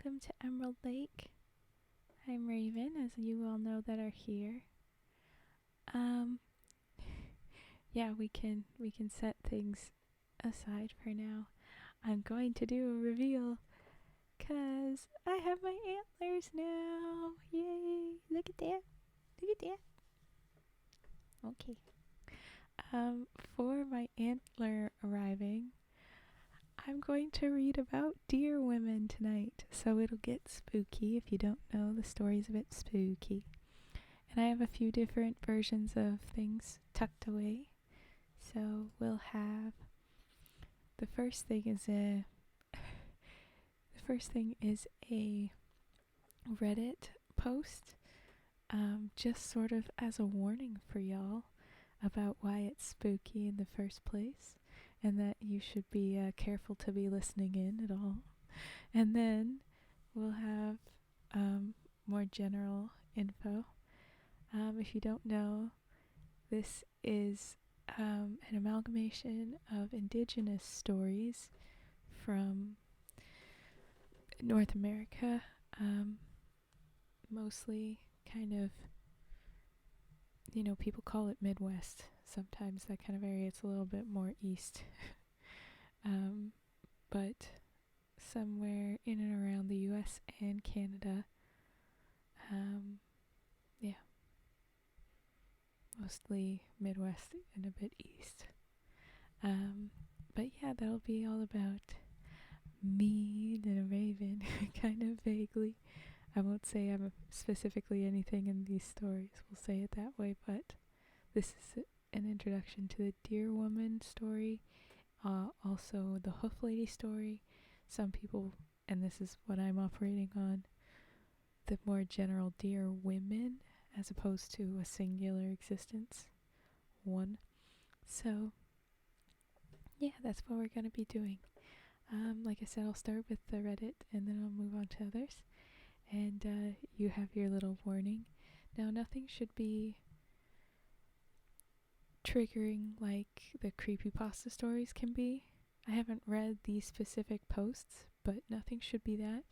welcome to Emerald Lake. I'm Raven, as you all know that are here. Yeah, we can set things aside for now. I'm going to do a reveal, 'cause I have my antlers now. Yay! Look at that. Look at that. Okay. For my antler arriving, I'm going to read about deer women tonight, so it'll get spooky. If you don't know, the story's a bit spooky. And I have a few different versions of things tucked away. So we'll have the first thing is a Reddit post, just sort of as a warning for y'all about why it's spooky in the first place, and that you should be careful to be listening in at all. And then we'll have more general info. If you don't know, this is an amalgamation of indigenous stories from North America, mostly kind of, people call it Midwest. Sometimes that kind of area, it's a little bit more east. But somewhere in and around the US and Canada, yeah, mostly Midwest and a bit east. But yeah, that'll be all about me and a raven, kind of vaguely. I won't say I'm specifically anything in these stories, we'll say it that way, but this is an introduction to the Deer Woman story, also the Hoof Lady story. Some people, and this is what I'm operating on, the more general Deer Women, as opposed to a singular existence, one. So, yeah, that's what we're going to be doing. Like I said, I'll start with the Reddit, and then I'll move on to others. And you have your little warning. Now, nothing should be triggering like the creepypasta stories can be. I haven't read these specific posts, but nothing should be that.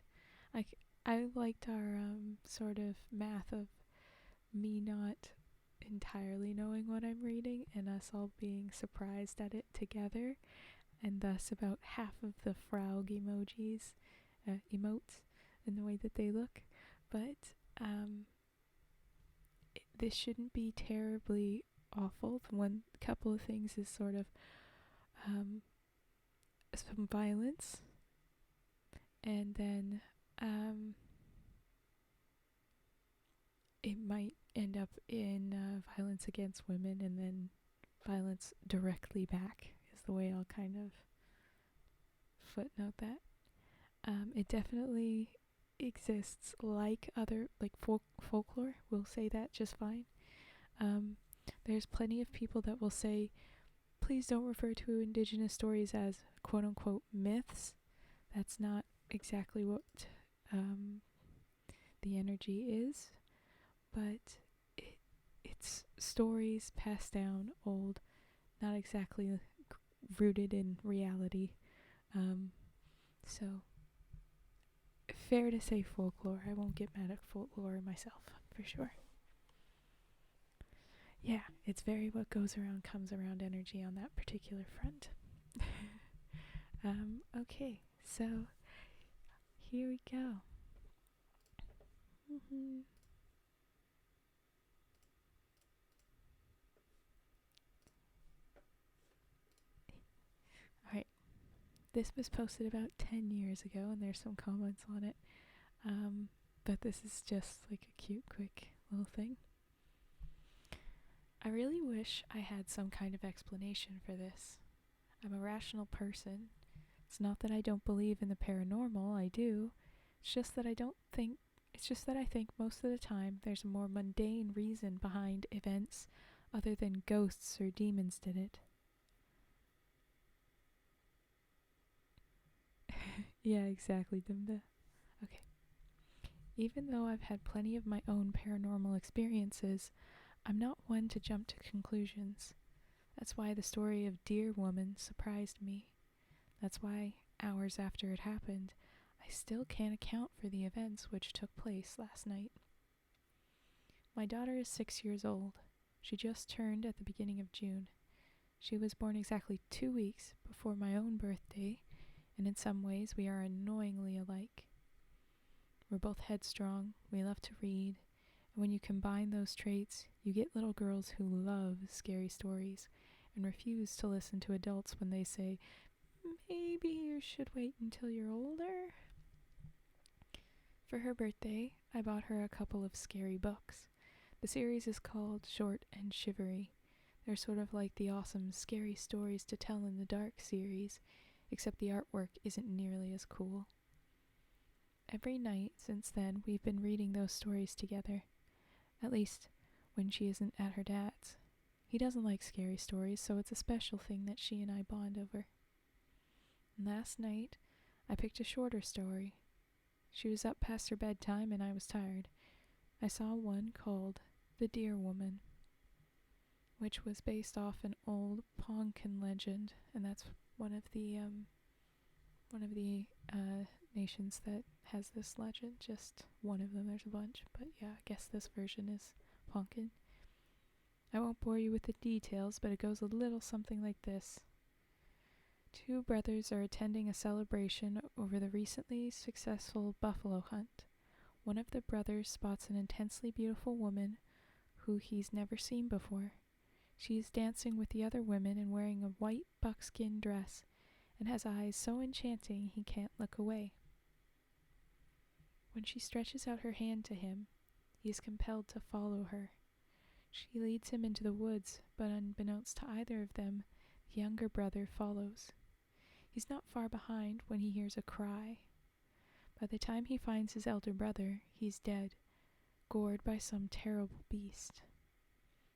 I liked our sort of math of me not entirely knowing what I'm reading and us all being surprised at it together, and thus about half of the frog emotes in the way that they look. But this shouldn't be terribly awful. The one couple of things is sort of some violence, and then it might end up in violence against women, and then violence directly back is the way I'll kind of footnote that. It definitely exists like other, like folklore. We'll say that just fine. There's plenty of people that will say, please don't refer to indigenous stories as quote-unquote myths. That's not exactly what the energy is, but it's stories passed down old, not exactly rooted in reality. So, fair to say folklore. I won't get mad at folklore myself, for sure. Yeah, it's very what goes around comes around energy on that particular front. Okay, so here we go. Alright, this was posted about 10 years ago, and there's some comments on it. But this is just like a cute, quick little thing. I really wish I had some kind of explanation for this. I'm a rational person. It's not that I don't believe in the paranormal, I do. It's just that I think most of the time there's a more mundane reason behind events other than ghosts or demons did it. Yeah, exactly, Dimda. Okay. Even though I've had plenty of my own paranormal experiences, I'm not one to jump to conclusions. That's why the story of Deer Woman surprised me. That's why, hours after it happened, I still can't account for the events which took place last night. My daughter is 6 years old. She just turned at the beginning of June. She was born exactly 2 weeks before my own birthday, and in some ways we are annoyingly alike. We're both headstrong, we love to read, and when you combine those traits, you get little girls who love scary stories and refuse to listen to adults when they say, maybe you should wait until you're older. For her birthday, I bought her a couple of scary books. The series is called Short and Shivery. They're sort of like the awesome Scary Stories to Tell in the Dark series, except the artwork isn't nearly as cool. Every night since then, we've been reading those stories together. At least, when she isn't at her dad's. He doesn't like scary stories, so it's a special thing that she and I bond over. And last night, I picked a shorter story. She was up past her bedtime and I was tired. I saw one called The Deer Woman, which was based off an old Poncan legend, and that's one of the nations that has this legend. Just one of them. There's a bunch, but yeah, I guess this version is Poncan. I won't bore you with the details, but it goes a little something like this. 2 brothers are attending a celebration over the recently successful buffalo hunt. One of the brothers spots an intensely beautiful woman who he's never seen before. She is dancing with the other women and wearing a white buckskin dress and has eyes so enchanting he can't look away. When she stretches out her hand to him, he is compelled to follow her. She leads him into the woods, but unbeknownst to either of them, the younger brother follows. He's not far behind when he hears a cry. By the time he finds his elder brother, he's dead, gored by some terrible beast.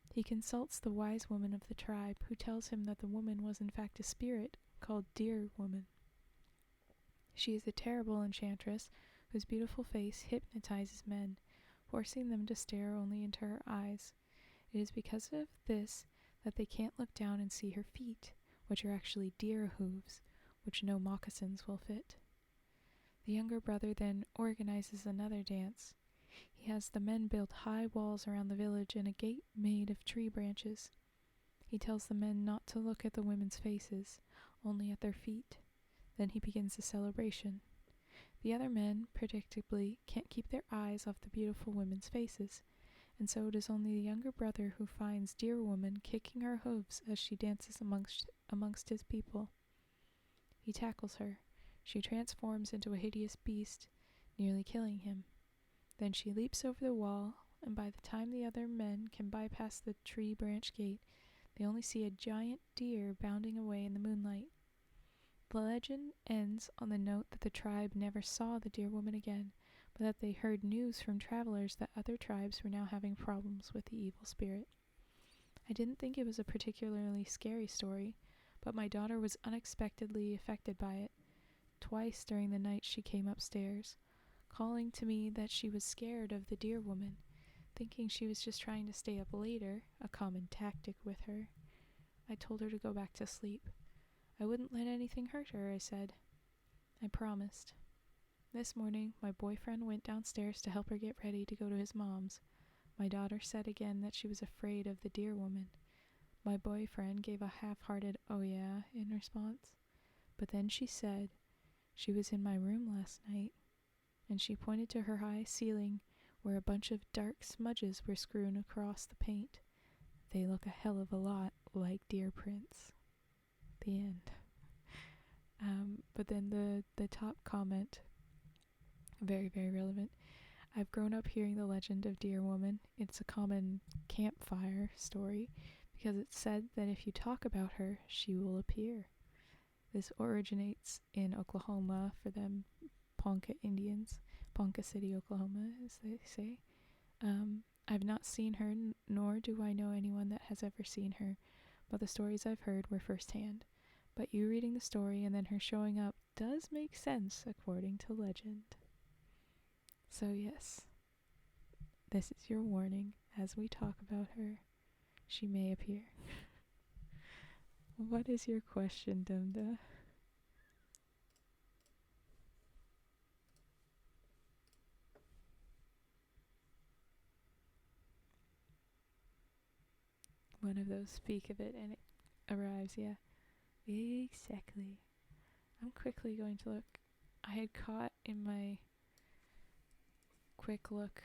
He consults the wise woman of the tribe, who tells him that the woman was in fact a spirit called Deer Woman. She is a terrible enchantress whose beautiful face hypnotizes men, forcing them to stare only into her eyes. It is because of this that they can't look down and see her feet, which are actually deer hooves, which no moccasins will fit. The younger brother then organizes another dance. He has the men build high walls around the village and a gate made of tree branches. He tells the men not to look at the women's faces, only at their feet. Then he begins the celebration. The other men, predictably, can't keep their eyes off the beautiful women's faces, and so it is only the younger brother who finds Deer Woman kicking her hooves as she dances amongst his people. He tackles her. She transforms into a hideous beast, nearly killing him. Then she leaps over the wall, and by the time the other men can bypass the tree branch gate, they only see a giant deer bounding away in the moonlight. The legend ends on the note that the tribe never saw the Deer Woman again, but that they heard news from travelers that other tribes were now having problems with the evil spirit. I didn't think it was a particularly scary story, but my daughter was unexpectedly affected by it. Twice during the night she came upstairs, calling to me that she was scared of the Deer Woman, thinking she was just trying to stay up later, a common tactic with her. I told her to go back to sleep. I wouldn't let anything hurt her, I said. I promised. This morning, my boyfriend went downstairs to help her get ready to go to his mom's. My daughter said again that she was afraid of the Deer Woman. My boyfriend gave a half-hearted "oh yeah" in response. But then she said, she was in my room last night, and she pointed to her high ceiling where a bunch of dark smudges were strewn across the paint. They look a hell of a lot like deer prints. The end. But then the top comment, very, very relevant. I've grown up hearing the legend of Deer Woman. It's a common campfire story because it's said that if you talk about her, she will appear. This originates in Oklahoma for them Ponca Indians, Ponca City, Oklahoma, as they say. I've not seen her, nor do I know anyone that has ever seen her, but the stories I've heard were firsthand. But you reading the story and then her showing up does make sense according to legend. So yes, this is your warning. As we talk about her, she may appear. What is your question, Dumda? one of those speak of it and it arrives. Yeah, exactly. I'm quickly going to look. I had caught in my quick look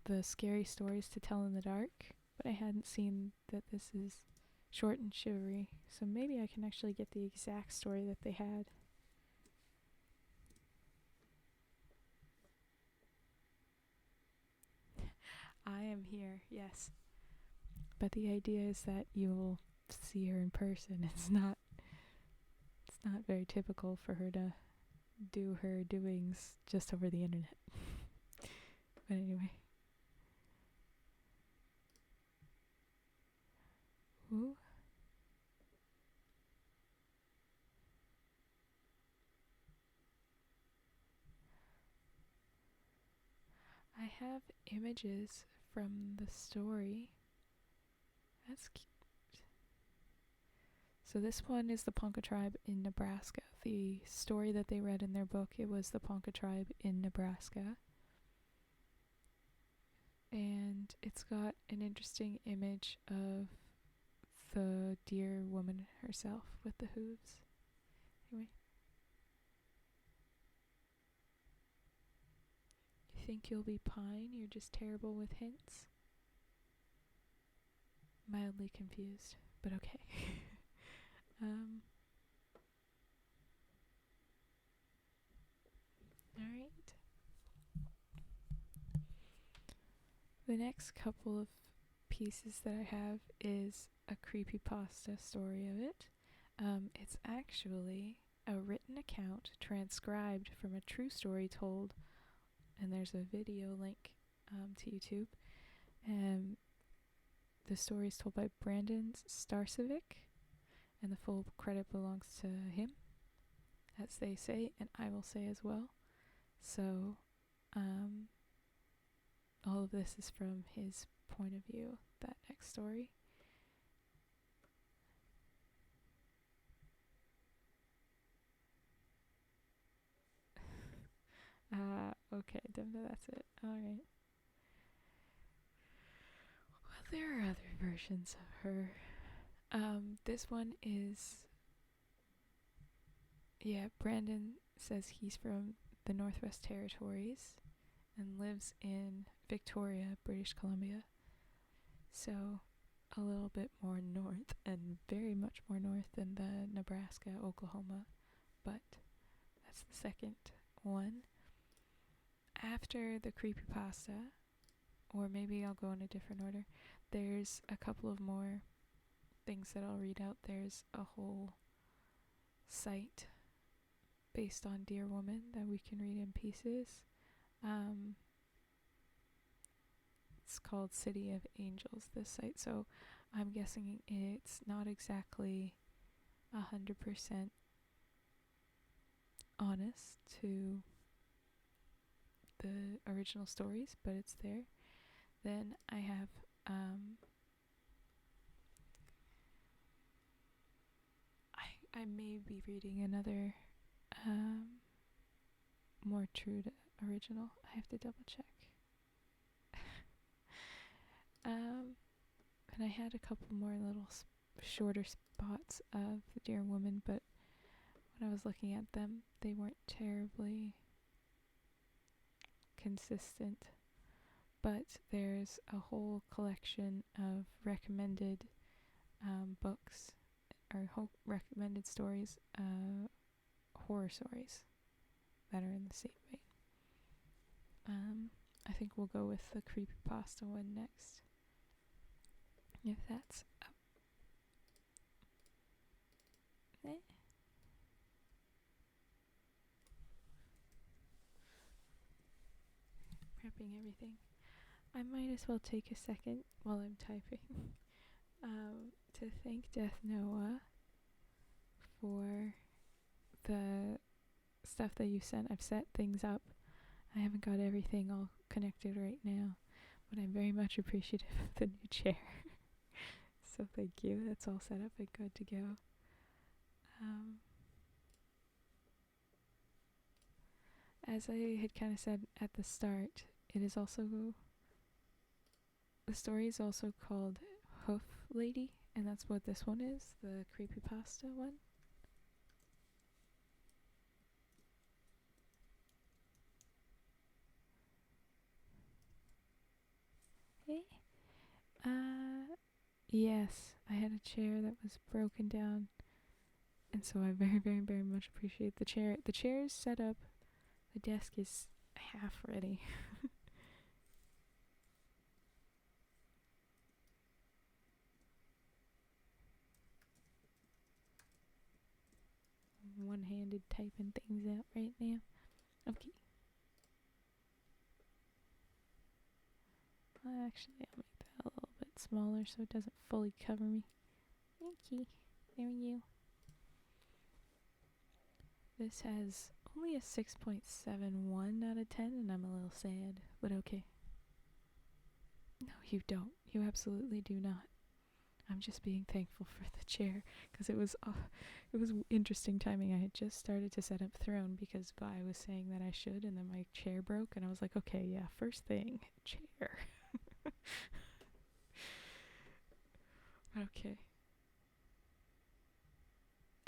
the scary stories to tell in the dark, but I hadn't seen that this is short and shivery, so maybe I can actually get the exact story that they had. I am here, yes. But the idea is that you'll see her in person. It's not very typical for her to do her doings just over the internet. But anyway. Ooh. I have images from the story. That's cute. So this one is the Ponca tribe in Nebraska. The story that they read in their book, it was the Ponca tribe in Nebraska. And it's got an interesting image of the deer woman herself with the hooves. Anyway. You think you'll be pine? You're just terrible with hints? Mildly confused, but okay. Alright. The next couple of pieces that I have is a creepypasta story of it. It's actually a written account transcribed from a true story told, and there's a video link to YouTube. The story is told by Brandon Starcevic, and the full credit belongs to him, as they say, and I will say as well. So, all of this is from his point of view, that next story. Okay, that's it. Alright. Well, there are other versions of her. This one is... Yeah, Brandon says he's from the Northwest Territories and lives in Victoria, British Columbia. So, a little bit more north, and very much more north than the Nebraska, Oklahoma. But that's the second one. After the creepypasta, or maybe I'll go in a different order, there's a couple of more things that I'll read out. There's a whole site based on Dear Woman that we can read in pieces. It's called City of Angels, this site, so I'm guessing it's not exactly 100% honest to the original stories, but it's there. Then I have I may be reading another more true to original. I have to double check. And I had a couple more little shorter spots of the Dear Woman, but when I was looking at them, they weren't terribly consistent. But there's a whole collection of recommended books or recommended stories, horror stories that are in the same vein. I think we'll go with the creepypasta one next, if that's up. Prepping everything. I might as well take a second while I'm typing to thank Death Noah for the stuff that you sent. I've set things up. I haven't got everything all connected right now, but I'm very much appreciative of the new chair. So thank you. That's all set up and good to go. As I had kind of said at the start, it is also... The story is also called Hoof Lady, And that's what this one is, the creepypasta one. Hey. Yes, I had a chair that was broken down. And so I very, very, very much appreciate the chair. The chair is set up. The desk is half ready. One-handed typing things out right now. Okay. Actually, I'll make that a little bit smaller so it doesn't fully cover me. Okay. There you go. This has only a 6.71 out of 10, and I'm a little sad, but okay. No, you don't. You absolutely do not. I'm just being thankful for the chair, because it was interesting timing. I had just started to set up Throne because Vi was saying that I should, and then my chair broke, and I was like, okay, yeah, first thing, chair. Okay.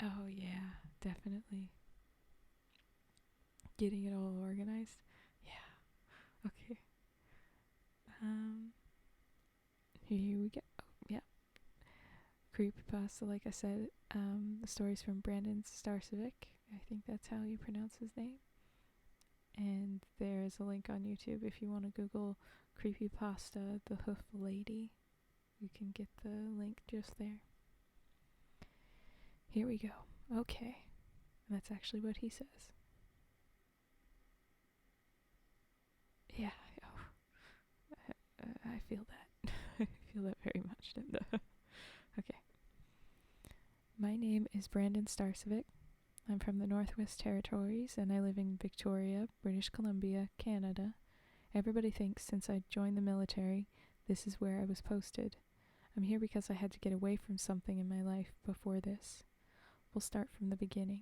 Oh yeah, definitely. Getting it all organized. Yeah. Okay. Um. Here we go. Oh, yeah. Creepypasta, like I said. The story's from Brandon Starcevic. I think that's how you pronounce his name. And there's a link on YouTube if you want to Google creepypasta the Hoof Lady. You can get the link just there. Here we go. Okay. And that's actually what he says. Yeah. Oh, I feel that. I feel that very much. Okay. My name is Brandon Starcevic. I'm from the Northwest Territories, and I live in Victoria, British Columbia, Canada. Everybody thinks since I joined the military, this is where I was posted. I'm here because I had to get away from something in my life before this. We'll start from the beginning.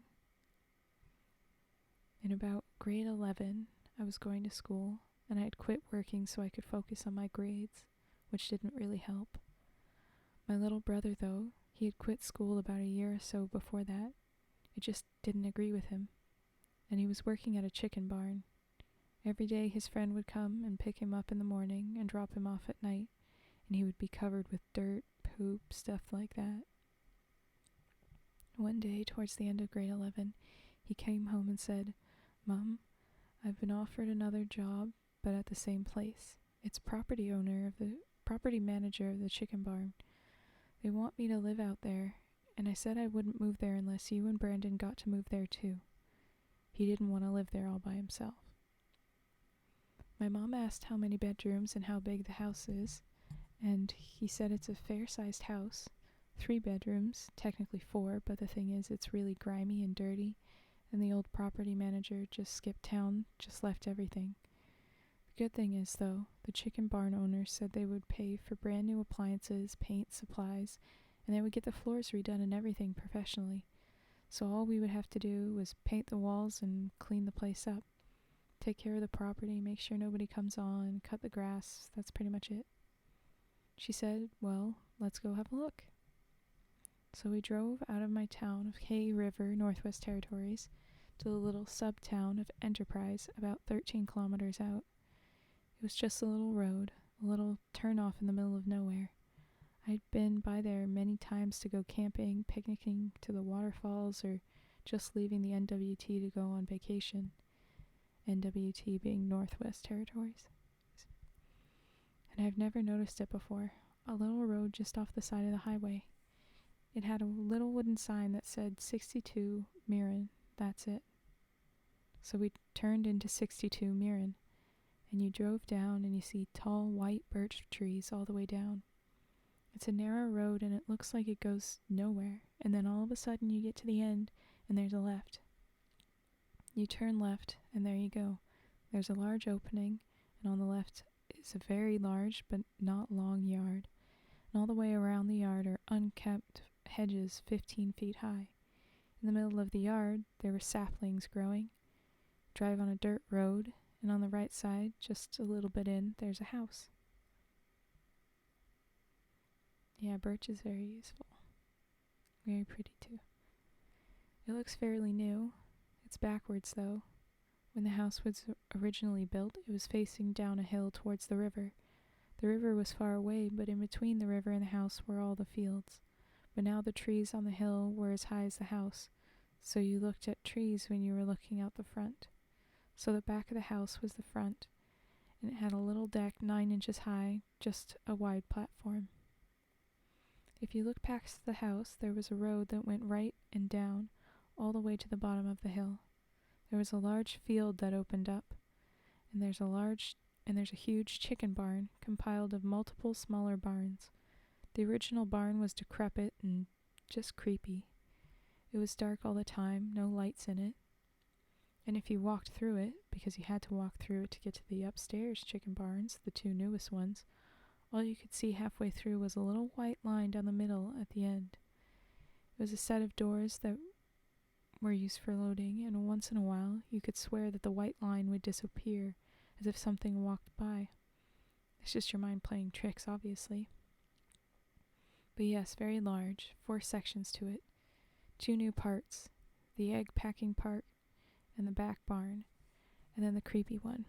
In about grade 11, I was going to school, and I had quit working so I could focus on my grades, which didn't really help. My little brother, though, he had quit school about a year or so before that. It just didn't agree with him, and he was working at a chicken barn. Every day his friend would come and pick him up in the morning and drop him off at night, and he would be covered with dirt, poop, stuff like that. One day, towards the end of grade 11, he came home and said, "Mom, I've been offered another job, but at the same place. It's property manager of the chicken barn. They want me to live out there, and I said I wouldn't move there unless you and Brandon got to move there too." He didn't want to live there all by himself. My mom asked how many bedrooms and how big the house is, and he said it's a fair-sized house, 3 bedrooms, technically 4, but the thing is it's really grimy and dirty, and the old property manager just skipped town, just left everything. The good thing is, though, the chicken barn owners said they would pay for brand new appliances, paint, supplies, and they would get the floors redone and everything professionally. So all we would have to do was paint the walls and clean the place up. Take care of the property, make sure nobody comes on, cut the grass, that's pretty much it. She said, well, let's go have a look. So we drove out of my town of Hay River, Northwest Territories, to the little sub-town of Enterprise, about 13 kilometers out. It was just a little road, a little turn-off in the middle of nowhere. I'd been by there many times to go camping, picnicking to the waterfalls, or just leaving the NWT to go on vacation. NWT being Northwest Territories. And I've never noticed it before. A little road just off the side of the highway. It had a little wooden sign that said 62 Mirren. That's it. So we turned into 62 Mirren, and you drove down and you see tall white birch trees all the way down. It's a narrow road and it looks like it goes nowhere, and then all of a sudden you get to the end and there's a left. You turn left and there you go. There's a large opening, and on the left is a very large but not long yard, and all the way around the yard are unkept hedges 15 feet high. In the middle of the yard there were saplings growing. Drive on a dirt road, and on the right side, just a little bit in, there's a house. Yeah, birch is very useful. Very pretty too. It looks fairly new. It's backwards though. When the house was originally built, it was facing down a hill towards the river. The river was far away, but in between the river and the house were all the fields. But now the trees on the hill were as high as the house, so you looked at trees when you were looking out the front. So the back of the house was the front, and it had a little deck 9 inches high, just a wide platform. If you looked past the house, there was a road that went right and down, all the way to the bottom of the hill. There was a large field that opened up, and there's a huge chicken barn compiled of multiple smaller barns. The original barn was decrepit and just creepy. It was dark all the time, no lights in it. And if you walked through it, because you had to walk through it to get to the upstairs chicken barns, the 2 newest ones, all you could see halfway through was a little white line down the middle at the end. It was a set of doors that were used for loading, and once in a while you could swear that the white line would disappear as if something walked by. It's just your mind playing tricks, obviously. But yes, very large, 4 sections to it. 2 new parts, the egg packing part and the back barn, and then the creepy one.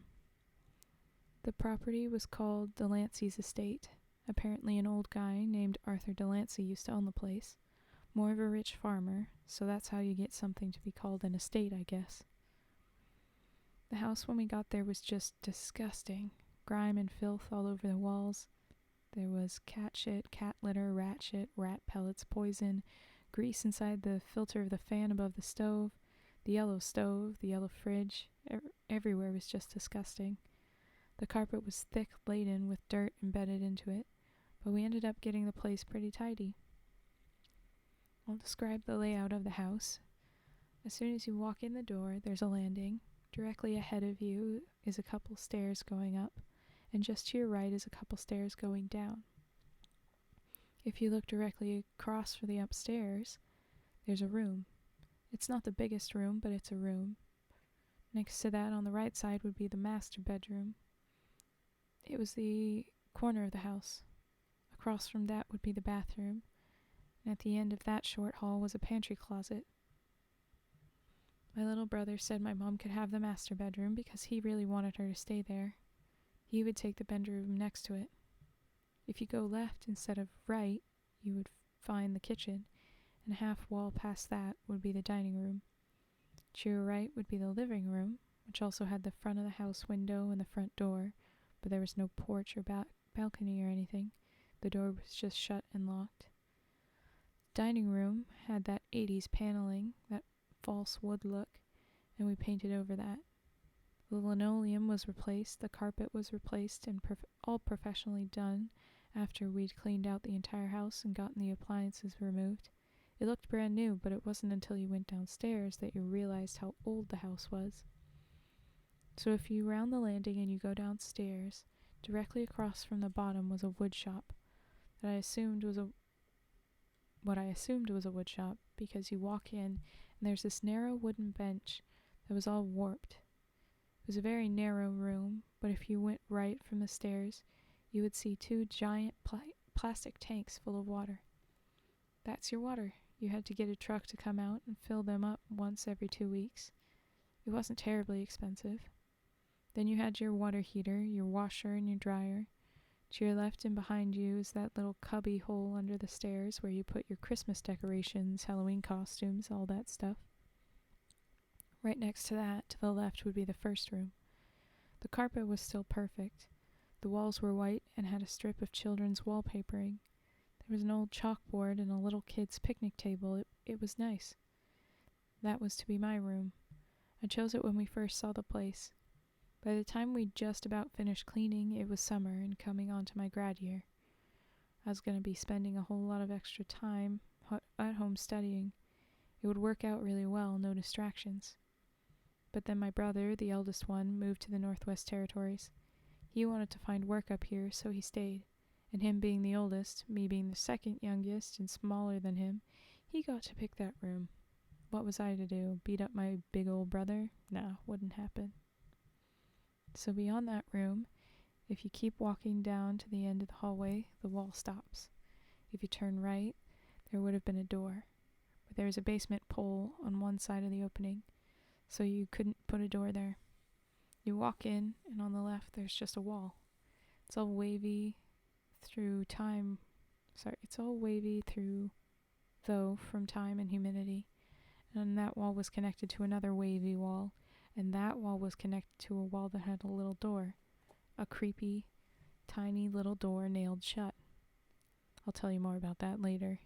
The property was called Delancey's Estate. Apparently an old guy named Arthur Delancey used to own the place. More of a rich farmer, so that's how you get something to be called an estate, I guess. The house when we got there was just disgusting. Grime and filth all over the walls. There was cat shit, cat litter, rat pellets, poison, grease inside the filter of the fan above the stove, the yellow fridge. Everywhere was just disgusting. The carpet was thick, laden with dirt embedded into it, but we ended up getting the place pretty tidy. I'll describe the layout of the house. As soon as you walk in the door, there's a landing. Directly ahead of you is a couple stairs going up, and just to your right is a couple stairs going down. If you look directly across from the upstairs, there's a room. It's not the biggest room, but it's a room. Next to that on the right side would be the master bedroom. It was the corner of the house. Across from that would be the bathroom, and at the end of that short hall was a pantry closet. My little brother said my mom could have the master bedroom because he really wanted her to stay there. He would take the bedroom next to it. If you go left instead of right, you would find the kitchen, and half wall past that would be the dining room. To your right would be the living room, which also had the front of the house window and the front door, but there was no porch or balcony or anything. The door was just shut and locked. The dining room had that 80s paneling, that false wood look, and we painted over that. The linoleum was replaced, the carpet was replaced, and all professionally done after we'd cleaned out the entire house and gotten the appliances removed. It looked brand new, but it wasn't until you went downstairs that you realized how old the house was. So if you round the landing and you go downstairs, directly across from the bottom was a wood shop that I assumed was a wood shop, because you walk in and there's this narrow wooden bench that was all warped. It was a very narrow room, but if you went right from the stairs, you would see 2 giant plastic tanks full of water. That's your water. You had to get a truck to come out and fill them up once every 2 weeks. It wasn't terribly expensive. Then you had your water heater, your washer, and your dryer. To your left and behind you is that little cubby hole under the stairs where you put your Christmas decorations, Halloween costumes, all that stuff. Right next to that, to the left, would be the first room. The carpet was still perfect. The walls were white and had a strip of children's wallpapering. There was an old chalkboard and a little kid's picnic table. It was nice. That was to be my room. I chose it when we first saw the place. By the time we'd just about finished cleaning, it was summer and coming on to my grad year. I was going to be spending a whole lot of extra time at home studying. It would work out really well, no distractions. But then my brother, the eldest one, moved to the Northwest Territories. He wanted to find work up here, so he stayed. And him being the oldest, me being the second youngest and smaller than him, he got to pick that room. What was I to do? Beat up my big old brother? Nah, wouldn't happen. So beyond that room, if you keep walking down to the end of the hallway, the wall stops. If you turn right, there would have been a door. But there was a basement pole on one side of the opening, so you couldn't put a door there. You walk in, and on the left there's just a wall. It's all wavy through time. It's all wavy through, though, from time and humidity. And that wall was connected to another wavy wall, and that wall was connected to a wall that had a little door. A creepy, tiny little door nailed shut. I'll tell you more about that later.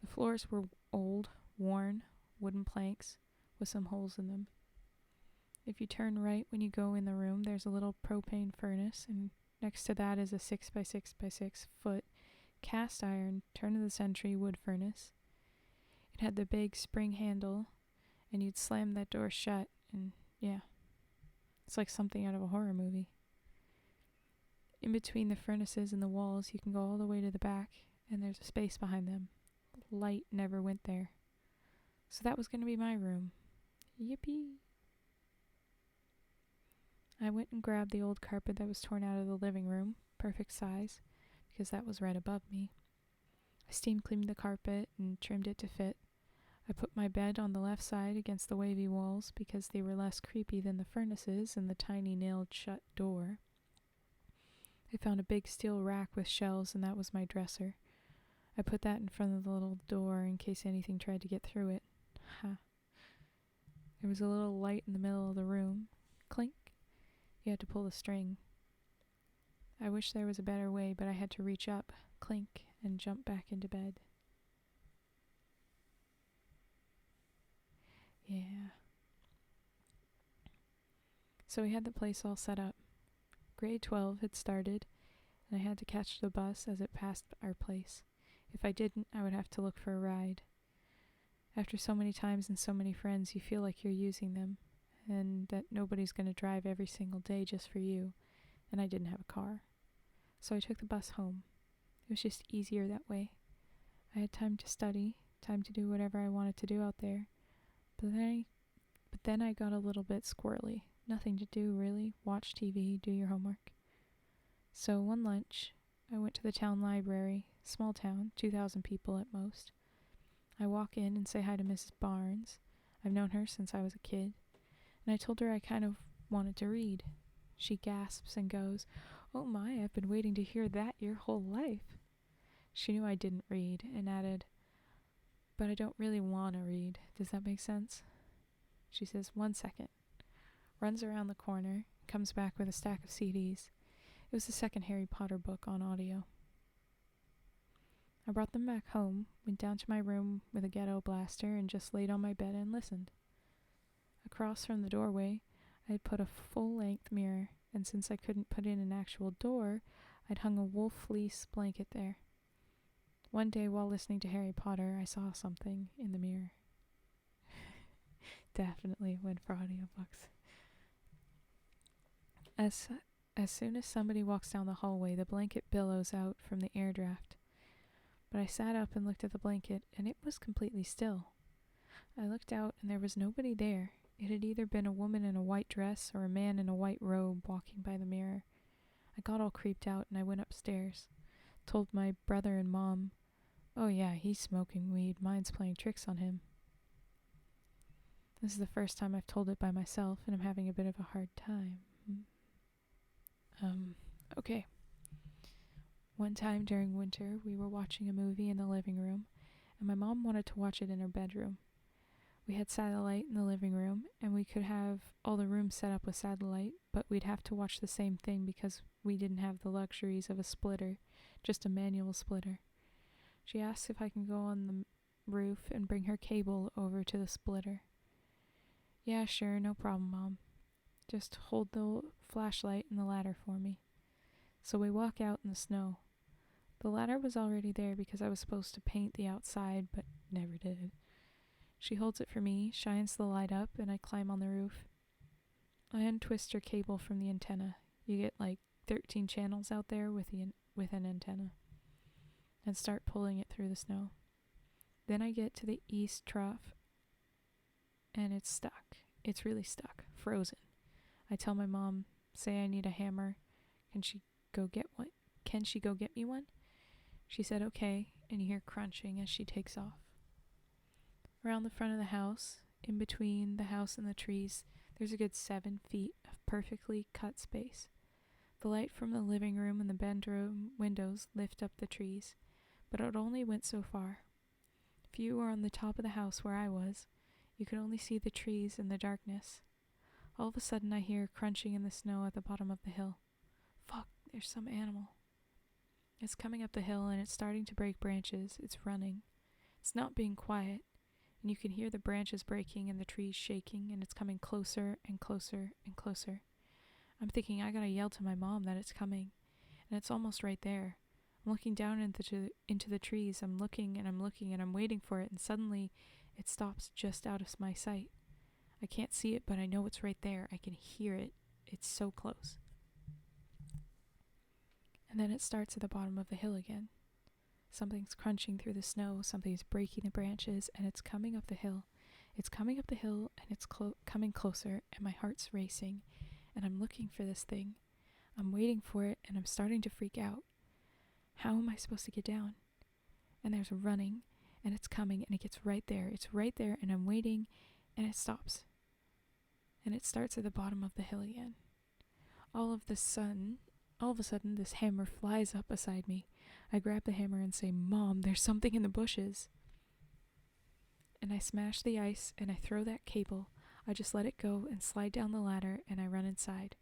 The floors were old, worn, wooden planks with some holes in them. If you turn right when you go in the room, there's a little propane furnace, and next to that is a 6x6x6 foot cast iron turn-of-the-century wood furnace. It had the big spring handle, and you'd slam that door shut, and yeah, it's like something out of a horror movie. In between the furnaces and the walls, you can go all the way to the back, and there's a space behind them. Light never went there. So that was going to be my room. Yippee! I went and grabbed the old carpet that was torn out of the living room, perfect size, because that was right above me. I steam cleaned the carpet and trimmed it to fit. I put my bed on the left side against the wavy walls because they were less creepy than the furnaces and the tiny nailed shut door. I found a big steel rack with shelves, and that was my dresser. I put that in front of the little door in case anything tried to get through it. Ha. There was a little light in the middle of the room. Clink. You had to pull the string. I wish there was a better way, but I had to reach up, clink, and jump back into bed. Yeah. So we had the place all set up. Grade 12 had started, and I had to catch the bus as it passed our place. If I didn't, I would have to look for a ride. After so many times and so many friends, you feel like you're using them, and that nobody's going to drive every single day just for you, and I didn't have a car. So I took the bus home. It was just easier that way. I had time to study, time to do whatever I wanted to do out there. But then I got a little bit squirrely. Nothing to do, really. Watch TV, do your homework. So one lunch, I went to the town library, small town, 2,000 people at most. I walk in and say hi to Mrs. Barnes. I've known her since I was a kid. And I told her I kind of wanted to read. She gasps and goes, "Oh my, I've been waiting to hear that your whole life." She knew I didn't read and added, "But I don't really want to read. Does that make sense?" She says, "1 second." Runs around the corner, comes back with a stack of CDs. It was the second Harry Potter book on audio. I brought them back home, went down to my room with a ghetto blaster, and just laid on my bed and listened. Across from the doorway, I had put a full-length mirror, and since I couldn't put in an actual door, I'd hung a wool fleece blanket there. One day while listening to Harry Potter, I saw something in the mirror. Definitely went for audiobooks. As soon as somebody walks down the hallway, the blanket billows out from the air draft. But I sat up and looked at the blanket, and it was completely still. I looked out, and there was nobody there. It had either been a woman in a white dress or a man in a white robe walking by the mirror. I got all creeped out, and I went upstairs. Told my brother and Mom, "Oh yeah, he's smoking weed. Mine's playing tricks on him." This is the first time I've told it by myself, and I'm having a bit of a hard time. Okay. One time during winter, we were watching a movie in the living room, and my mom wanted to watch it in her bedroom. We had satellite in the living room, and we could have all the rooms set up with satellite, but we'd have to watch the same thing because we didn't have the luxuries of a splitter, just a manual splitter. She asked if I can go on the roof and bring her cable over to the splitter. "Yeah, sure, no problem, Mom. Just hold the flashlight and the ladder for me." So we walk out in the snow. The ladder was already there because I was supposed to paint the outside, but never did. She holds it for me, shines the light up, and I climb on the roof. I untwist her cable from the antenna. You get like 13 channels out there with an antenna. And start pulling it through the snow. Then I get to the east trough, and it's stuck. It's really stuck, frozen. I tell my mom, say I need a hammer. Can she go get me one? She said okay, and you hear crunching as she takes off. Around the front of the house, in between the house and the trees, there's a good 7 feet of perfectly cut space. The light from the living room and the bedroom windows lift up the trees, but it only went so far. If you were on the top of the house where I was, you could only see the trees and the darkness. All of a sudden I hear crunching in the snow at the bottom of the hill. Fuck, there's some animal. It's coming up the hill and it's starting to break branches. It's running. It's not being quiet, and you can hear the branches breaking and the trees shaking, and it's coming closer and closer and closer. I'm thinking I gotta yell to my mom that it's coming, and it's almost right there. I'm looking down into the trees. I'm looking and I'm looking and I'm waiting for it, and suddenly it stops just out of my sight. I can't see it, but I know it's right there. I can hear it. It's so close. And then it starts at the bottom of the hill again. Something's crunching through the snow, something's breaking the branches, and it's coming up the hill. It's coming up the hill, and it's coming closer, and my heart's racing, and I'm looking for this thing. I'm waiting for it, and I'm starting to freak out. How am I supposed to get down? And there's running, and it's coming, and it gets right there. It's right there, and I'm waiting, and it stops. And it starts at the bottom of the hill again. All of a sudden, this hammer flies up beside me. I grab the hammer and say, "Mom, there's something in the bushes." And I smash the ice, and I throw that cable. I just let it go and slide down the ladder, and I run inside.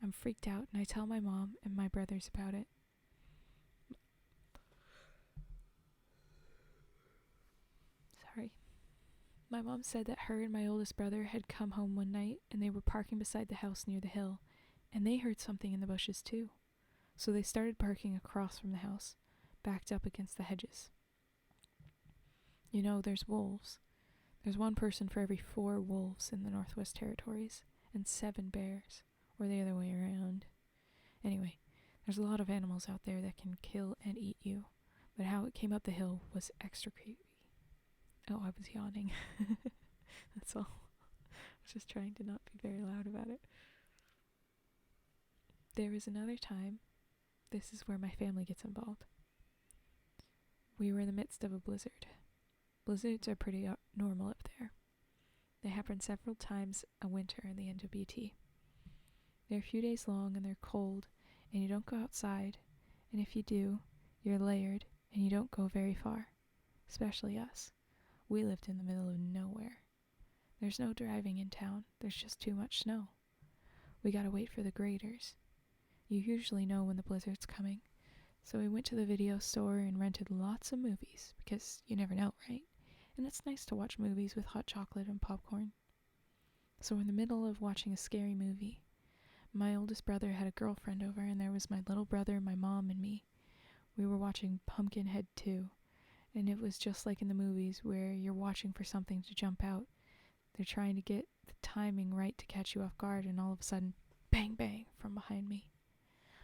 I'm freaked out, and I tell my mom and my brothers about it. Sorry. My mom said that her and my oldest brother had come home one night, and they were parking beside the house near the hill, and they heard something in the bushes too. So they started parking across from the house, backed up against the hedges. You know, there's wolves. There's 1 person for every 4 wolves in the Northwest Territories, and 7 bears, or the other way around. Anyway, there's a lot of animals out there that can kill and eat you, but how it came up the hill was extra creepy. Oh, I was yawning. That's all. I was just trying to not be very loud about it. There was another time. This is where my family gets involved. We were in the midst of a blizzard. Blizzards are pretty normal up there. They happen several times a winter in the NWT. They're a few days long and they're cold, and you don't go outside, and if you do, you're layered and you don't go very far. Especially us. We lived in the middle of nowhere. There's no driving in town. There's just too much snow. We gotta wait for the graders. You usually know when the blizzard's coming. So we went to the video store and rented lots of movies, because you never know, right? And it's nice to watch movies with hot chocolate and popcorn. So we're in the middle of watching a scary movie. My oldest brother had a girlfriend over, and there was my little brother, my mom, and me. We were watching Pumpkinhead 2, and it was just like in the movies where you're watching for something to jump out. They're trying to get the timing right to catch you off guard, and all of a sudden, bang, bang, from behind me.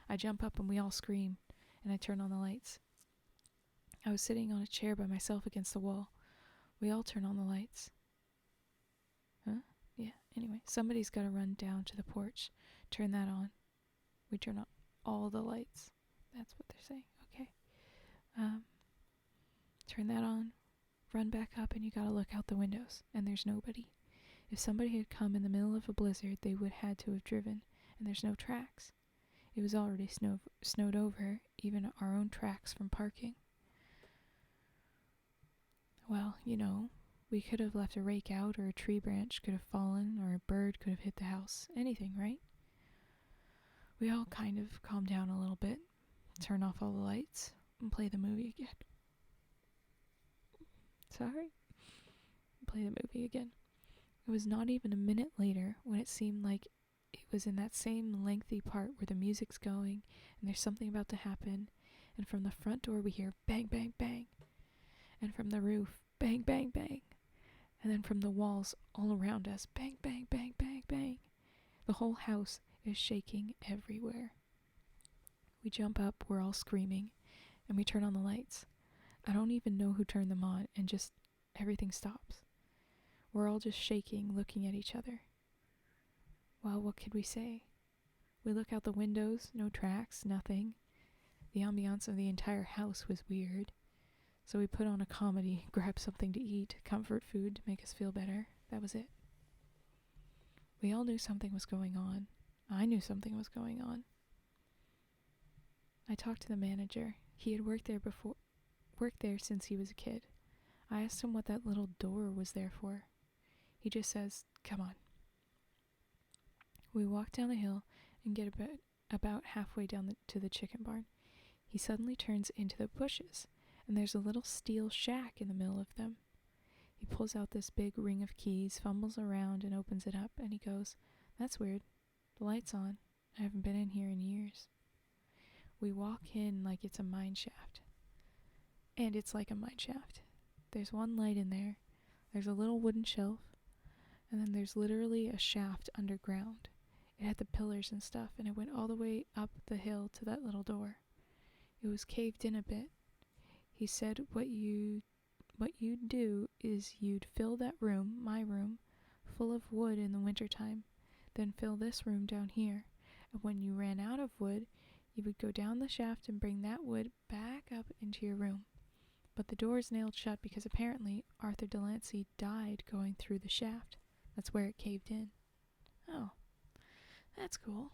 I jump up and we all scream, and I turn on the lights. I was sitting on a chair by myself against the wall. We all turn on the lights. Huh? Yeah, anyway, somebody's got to run down to the porch, turn that on. We turn on all the lights. That's what they're saying. Okay. Turn that on, run back up, and you gotta look out the windows, and there's nobody. If somebody had come in the middle of a blizzard, they would had to have driven, and there's no tracks. It was already snowed over, even our own tracks from parking. Well, you know, we could have left a rake out, or a tree branch could have fallen, or a bird could have hit the house. Anything, right? We all kind of calmed down a little bit, turn off all the lights, and play the movie again. Sorry? Play the movie again. It was not even a minute later when it seemed like it was in that same lengthy part where the music's going and there's something about to happen, and from the front door we hear bang, bang, bang, and from the roof, bang, bang, bang, and then from the walls all around us, bang, bang, bang, bang, bang. The whole house is shaking everywhere. We jump up, we're all screaming, and we turn on the lights. I don't even know who turned them on, and just everything stops. We're all just shaking, looking at each other. Well, what could we say? We look out the windows, no tracks, nothing. The ambiance of the entire house was weird. So we put on a comedy, grabbed something to eat, comfort food to make us feel better. That was it. We all knew something was going on. I knew something was going on. I talked to the manager. He had worked there since he was a kid. I asked him what that little door was there for. He just says, "Come on." We walk down the hill and get about halfway down to the chicken barn. He suddenly turns into the bushes, and there's a little steel shack in the middle of them. He pulls out this big ring of keys, fumbles around, and opens it up, and he goes, "That's weird. The light's on. I haven't been in here in years." We walk in like it's a mine shaft. And it's like a mine shaft. There's one light in there. There's a little wooden shelf. And then there's literally a shaft underground. It had the pillars and stuff, and it went all the way up the hill to that little door. It was caved in a bit. He said what you'd do is you'd fill that room, my room, full of wood in the wintertime, then fill this room down here, and when you ran out of wood, you would go down the shaft and bring that wood back up into your room. But the door is nailed shut because apparently Arthur Delancey died going through the shaft. That's where it caved in. Oh, that's cool.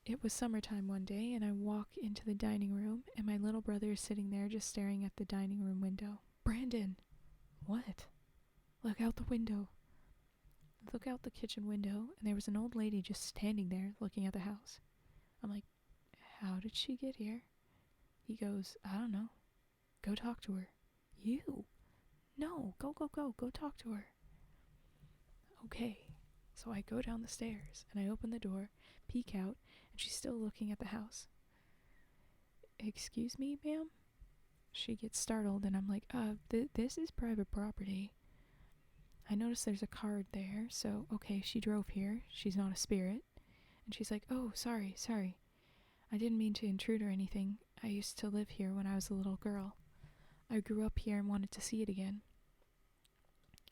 It was summertime one day, and I walk into the dining room, and my little brother is sitting there just staring at the dining room window. "Brandon!" "What?" "Look out the window." I look out the kitchen window, and there was an old lady just standing there looking at the house. I'm like, "How did she get here?" He goes, "I don't know. Go talk to her." "You?" "No, go talk to her." Okay. So I go down the stairs, and I open the door, peek out, and she's still looking at the house. "Excuse me, ma'am?" She gets startled, and I'm like, this is private property." I notice there's a card there, so okay, she drove here. She's not a spirit. And she's like, "Oh, sorry. I didn't mean to intrude or anything. I used to live here when I was a little girl. I grew up here and wanted to see it again."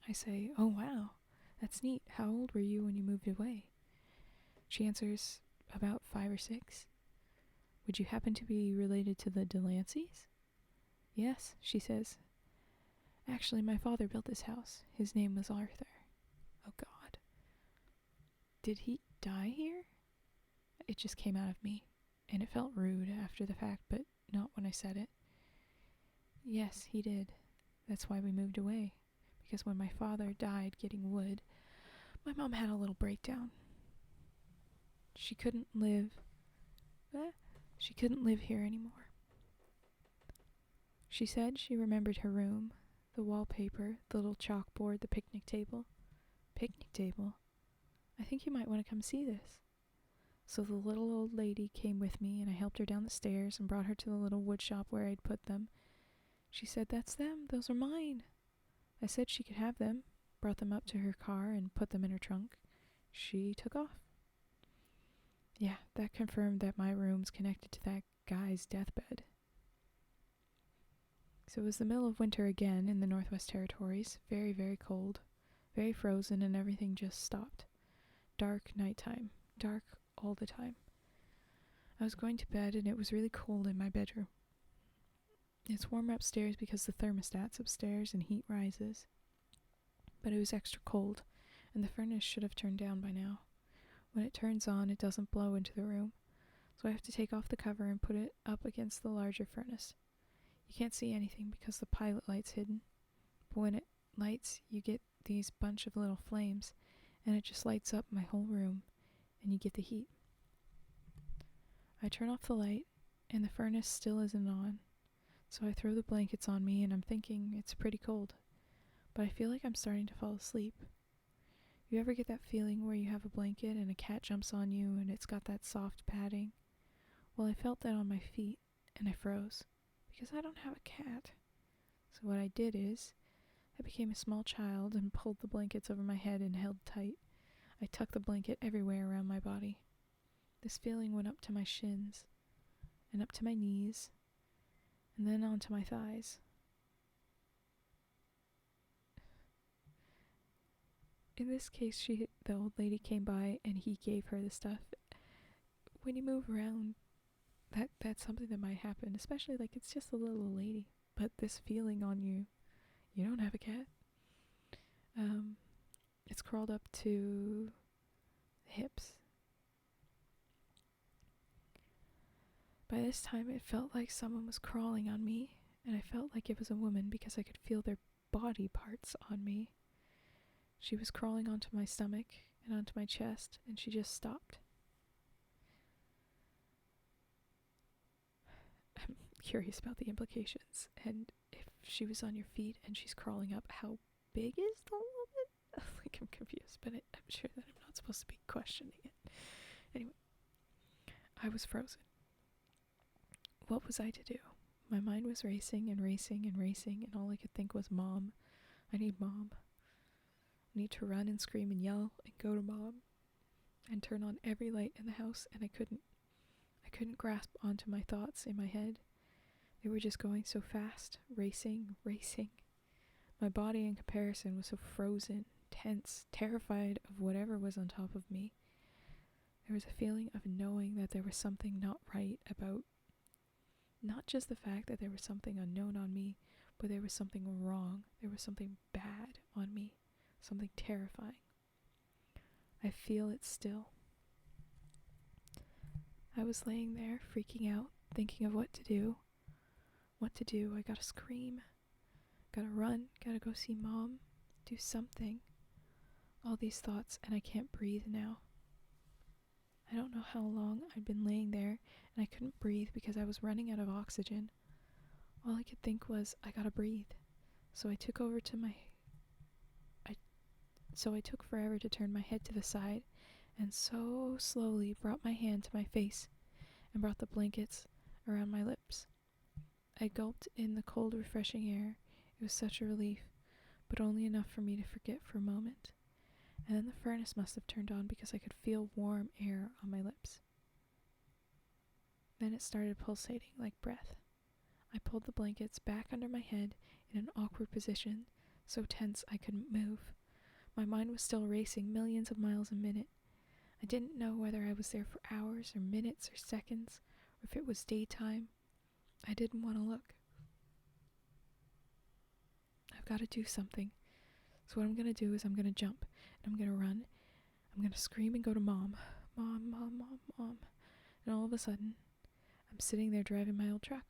I say, "Oh, wow. That's neat. How old were you when you moved away?" She answers, "About 5 or 6. "Would you happen to be related to the Delanceys?" "Yes," she says. "Actually, my father built this house. His name was Arthur." Oh, God. Did he die here? It just came out of me, and it felt rude after the fact, but not when I said it. "Yes, he did. That's why we moved away. Because when my father died getting wood, my mom had a little breakdown. She couldn't live here anymore. She said she remembered her room, the wallpaper, the little chalkboard, the picnic table." "Picnic table? I think you might want to come see this." So the little old lady came with me, and I helped her down the stairs and brought her to the little wood shop where I'd put them. She said, "That's them. Those are mine." I said she could have them, brought them up to her car, and put them in her trunk. She took off. Yeah, that confirmed that my room's connected to that guy's deathbed. So it was the middle of winter again in the Northwest Territories. Very, very cold. Very frozen, and everything just stopped. Dark nighttime. Dark all the time. I was going to bed, and it was really cold in my bedroom. It's warmer upstairs because the thermostat's upstairs and heat rises. But it was extra cold, and the furnace should have turned down by now. When it turns on, it doesn't blow into the room, so I have to take off the cover and put it up against the larger furnace. You can't see anything because the pilot light's hidden, but when it lights, you get these bunch of little flames, and it just lights up my whole room, and you get the heat. I turn off the light, and the furnace still isn't on, so I throw the blankets on me, and I'm thinking it's pretty cold, but I feel like I'm starting to fall asleep. You ever get that feeling where you have a blanket and a cat jumps on you and it's got that soft padding? Well, I felt that on my feet, and I froze, because I don't have a cat. So what I did is, I became a small child and pulled the blankets over my head and held tight. I tucked the blanket everywhere around my body. This feeling went up to my shins, and up to my knees, and then onto my thighs. In this case, the old lady came by and he gave her the stuff. when you move around, that's something that might happen, especially like it's just a little lady, but this feeling on you, you don't have a cat. It's crawled up to the hips. By this time, it felt like someone was crawling on me, and I felt like it was a woman because I could feel their body parts on me. She was crawling onto my stomach and onto my chest, and she just stopped. I'm curious about the implications, and if she was on your feet and she's crawling up, how big is the woman? Like, I'm confused, but I'm sure that I'm not supposed to be questioning it. Anyway, I was frozen. What was I to do? My mind was racing and racing and racing, and all I could think was Mom. I need Mom. I need to run and scream and yell and go to Mom and turn on every light in the house, and I couldn't grasp onto my thoughts in my head. They were just going so fast, racing. My body in comparison was so frozen, tense, terrified of whatever was on top of me. There was a feeling of knowing that there was something not right about not just the fact that there was something unknown on me, but there was something wrong. There was something bad on me, something terrifying. I feel it still. I was laying there, freaking out, thinking of what to do. I gotta scream, gotta run, gotta go see Mom, do something. All these thoughts, and I can't breathe now. I don't know how long I'd been laying there, and I couldn't breathe because I was running out of oxygen. All I could think was, I gotta breathe. So I took forever to turn my head to the side, and so slowly brought my hand to my face and brought the blankets around my lips. I gulped in the cold, refreshing air. It was such a relief, but only enough for me to forget for a moment. And then the furnace must have turned on because I could feel warm air on my lips. Then it started pulsating like breath. I pulled the blankets back under my head in an awkward position, so tense I couldn't move. My mind was still racing millions of miles a minute. I didn't know whether I was there for hours or minutes or seconds, or if it was daytime. I didn't want to look. I've got to do something. So what I'm going to do is I'm going to jump, and I'm going to run. I'm going to scream and go to Mom. Mom, Mom, Mom, Mom. And all of a sudden, I'm sitting there driving my old truck.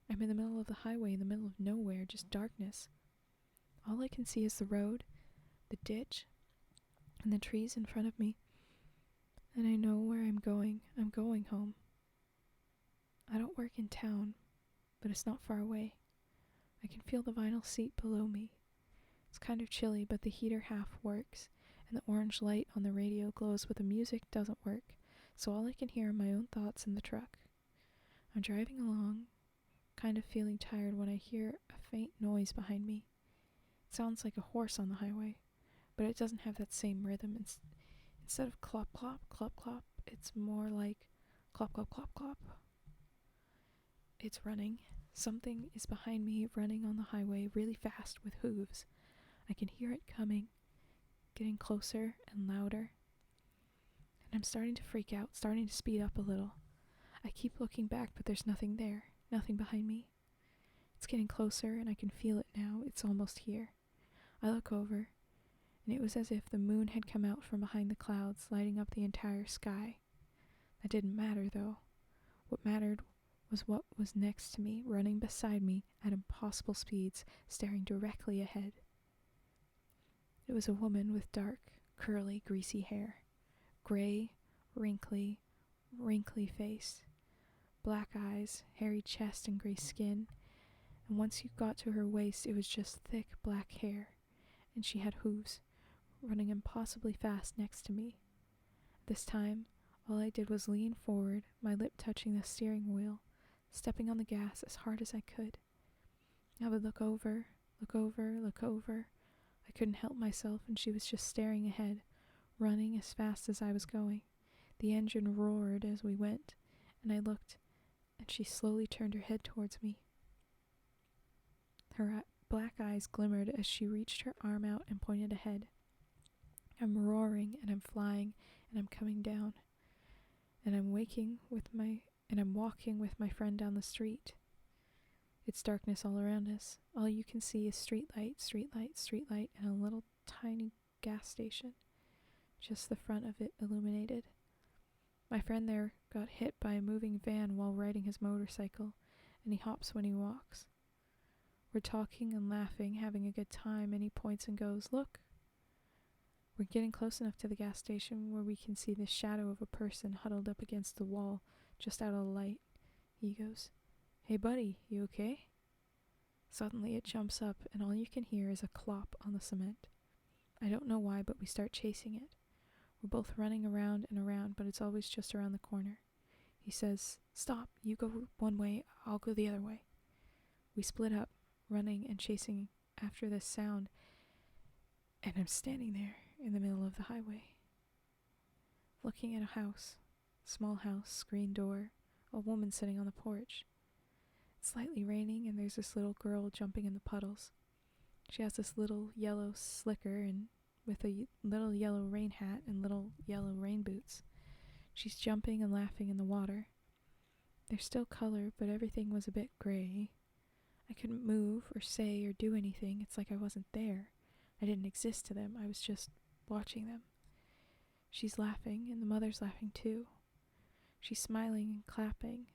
I'm in the middle of the highway, in the middle of nowhere, just darkness. All I can see is the road, the ditch, and the trees in front of me. And I know where I'm going. I'm going home. I don't work in town, but it's not far away. I can feel the vinyl seat below me. It's kind of chilly, but the heater half works, and the orange light on the radio glows, but the music doesn't work, so all I can hear are my own thoughts in the truck. I'm driving along, kind of feeling tired when I hear a faint noise behind me. It sounds like a horse on the highway, but it doesn't have that same rhythm. Instead of clop, clop, clop, clop, it's more like clop, clop, clop, clop. It's running. Something is behind me, running on the highway really fast with hooves. I can hear it coming, getting closer and louder. And I'm starting to freak out, starting to speed up a little. I keep looking back, but there's nothing there, nothing behind me. It's getting closer, and I can feel it now. It's almost here. I look over, and it was as if the moon had come out from behind the clouds, lighting up the entire sky. That didn't matter, though. What mattered was what was next to me, running beside me at impossible speeds, staring directly ahead. It was a woman with dark, curly, greasy hair, gray, wrinkly face, black eyes, hairy chest, and gray skin, and once you got to her waist, it was just thick black hair, and she had hooves, running impossibly fast next to me. This time, all I did was lean forward, my lip touching the steering wheel, stepping on the gas as hard as I could. I would look over. I couldn't help myself, and she was just staring ahead, running as fast as I was going. The engine roared as we went, and I looked, and she slowly turned her head towards me. Her black eyes glimmered as she reached her arm out and pointed ahead. I'm roaring, and I'm flying, and I'm coming down. and I'm walking with my friend down the street. It's darkness all around us. All you can see is street light, and a little tiny gas station. Just the front of it illuminated. My friend there got hit by a moving van while riding his motorcycle, and he hops when he walks. We're talking and laughing, having a good time, and he points and goes, "Look." We're getting close enough to the gas station where we can see the shadow of a person huddled up against the wall, just out of the light. He goes, "Hey buddy, you okay?" Suddenly it jumps up, and all you can hear is a clop on the cement. I don't know why, but we start chasing it. We're both running around and around, but it's always just around the corner. He says, "Stop, you go one way, I'll go the other way." We split up, running and chasing after this sound, and I'm standing there in the middle of the highway, looking at a house, small house, screen door, a woman sitting on the porch. It's slightly raining, and there's this little girl jumping in the puddles. She has this little yellow slicker and with a little yellow rain hat and little yellow rain boots. She's jumping and laughing in the water. There's still color, but everything was a bit gray. I couldn't move or say or do anything. It's like I wasn't there. I didn't exist to them. I was just watching them. She's laughing, and the mother's laughing too. She's smiling and clapping.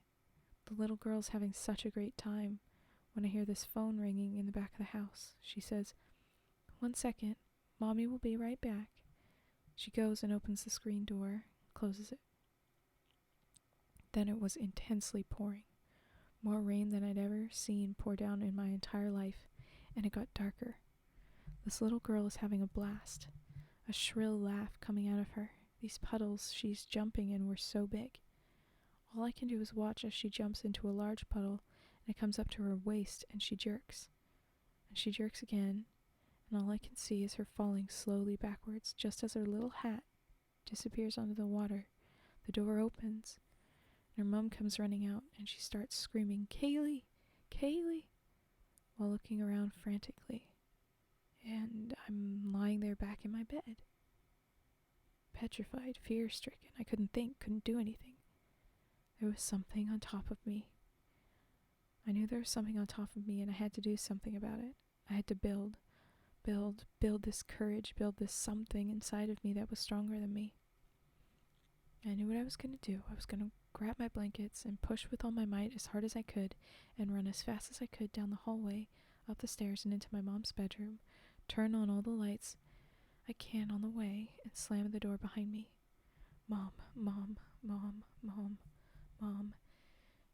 The little girl's having such a great time. When I hear this phone ringing in the back of the house, she says, "1 second, Mommy will be right back." She goes and opens the screen door, closes it. Then it was intensely pouring. More rain than I'd ever seen pour down in my entire life, and it got darker. This little girl is having a blast, a shrill laugh coming out of her. These puddles she's jumping in were so big. All I can do is watch as she jumps into a large puddle, and it comes up to her waist, and she jerks. And she jerks again, and all I can see is her falling slowly backwards, just as her little hat disappears under the water. The door opens, and her mom comes running out, and she starts screaming, "Kaylee! Kaylee!" while looking around frantically. And I'm lying there back in my bed, petrified, fear-stricken. I couldn't think, couldn't do anything. There was something on top of me. I knew there was something on top of me, and I had to do something about it. I had to build this courage, build this something inside of me that was stronger than me. I knew what I was going to do. I was going to grab my blankets and push with all my might as hard as I could and run as fast as I could down the hallway, up the stairs and into my mom's bedroom, turn on all the lights I can on the way, and slam the door behind me. Mom, Mom, Mom, Mom, Mom.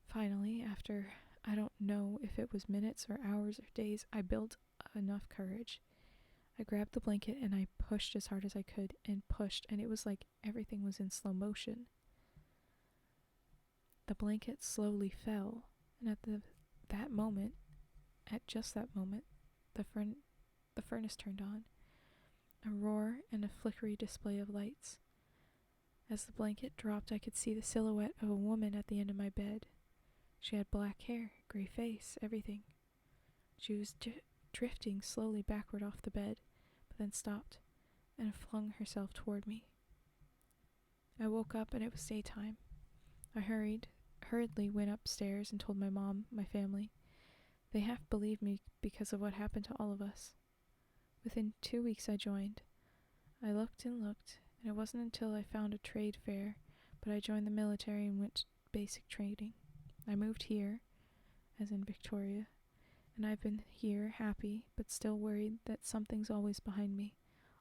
Finally, after I don't know if it was minutes or hours or days, I built enough courage. I grabbed the blanket and I pushed as hard as I could and pushed, and it was like everything was in slow motion. The blanket slowly fell, and at just that moment, the furnace turned on. A roar and a flickery display of lights. As the blanket dropped, I could see the silhouette of a woman at the end of my bed. She had black hair, gray face, everything. She was drifting slowly backward off the bed, but then stopped and flung herself toward me. I woke up and it was daytime. I hurriedly went upstairs and told my mom, my family. They half believed me because of what happened to all of us. Within 2 weeks I joined. I looked and looked, and it wasn't until I found a trade fair, but I joined the military and went to basic training. I moved here, as in Victoria, and I've been here happy, but still worried that something's always behind me,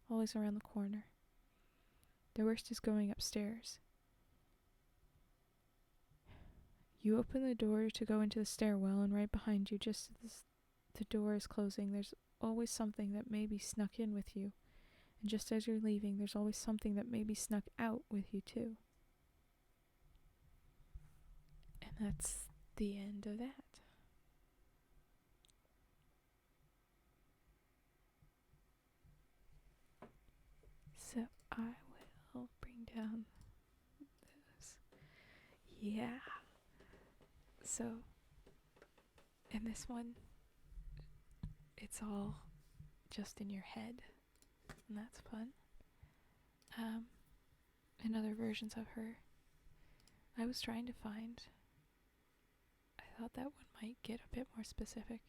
always around the corner. The worst is going upstairs. You open the door to go into the stairwell, and right behind you, just as the door is closing, there's always something that may be snuck in with you. And just as you're leaving, there's always something that may be snuck out with you too. And that's the end of that. So I will bring down this. Yeah. So, in this one, it's all just in your head, and that's fun. In other versions of her, I was trying to find. I thought that one might get a bit more specific.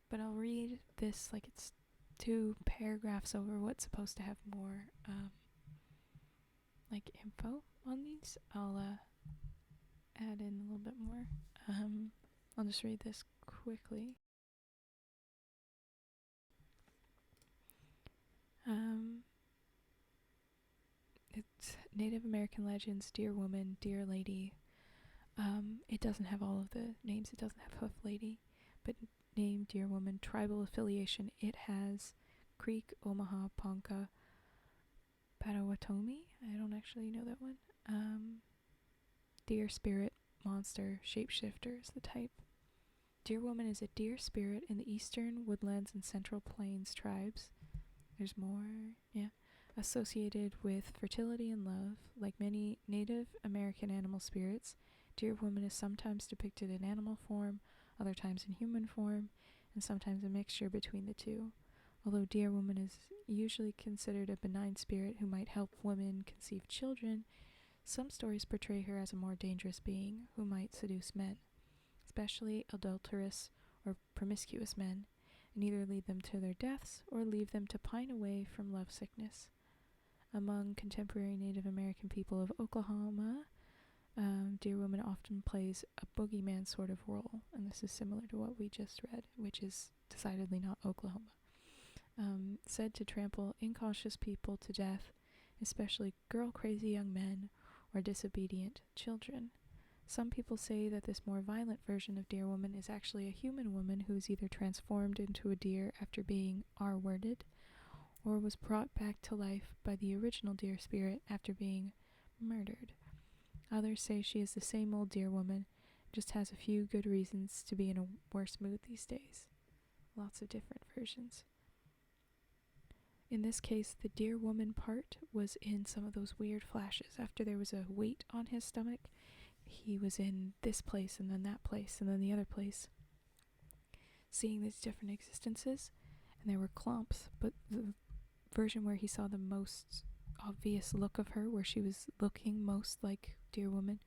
But I'll read this like it's 2 paragraphs over what's supposed to have more like info on these. I'll add in a little bit more. I'll just read this quickly. It's Native American legends, Dear Woman, Dear Lady. It doesn't have all of the names. It doesn't have Hoof Lady, but name, Dear Woman. Tribal affiliation, it has Creek, Omaha, Ponca, Potawatomi. I don't actually know that one. Deer spirit, monster, shapeshifter is the type. Deer woman is a deer spirit in the eastern woodlands and central plains tribes. There's more, yeah. Associated with fertility and love, like many Native American animal spirits, deer woman is sometimes depicted in animal form, other times in human form, and sometimes a mixture between the two. Although deer woman is usually considered a benign spirit who might help women conceive children, some stories portray her as a more dangerous being who might seduce men, especially adulterous or promiscuous men, and either lead them to their deaths or leave them to pine away from love sickness. Among contemporary Native American people of Oklahoma, deer woman often plays a boogeyman sort of role, and this is similar to what we just read, which is decidedly not Oklahoma. Said to trample incautious people to death, especially girl-crazy young men or disobedient children. Some people say that this more violent version of deer woman is actually a human woman who is either transformed into a deer after being R-worded, or was brought back to life by the original deer spirit after being murdered. Others say she is the same old deer woman, just has a few good reasons to be in a worse mood these days. Lots of different versions. In this case, the deer woman part was in some of those weird flashes. After there was a weight on his stomach, he was in this place and then that place and then the other place, seeing these different existences, and there were clumps, but the version where he saw the most obvious look of her, where she was looking most like deer woman,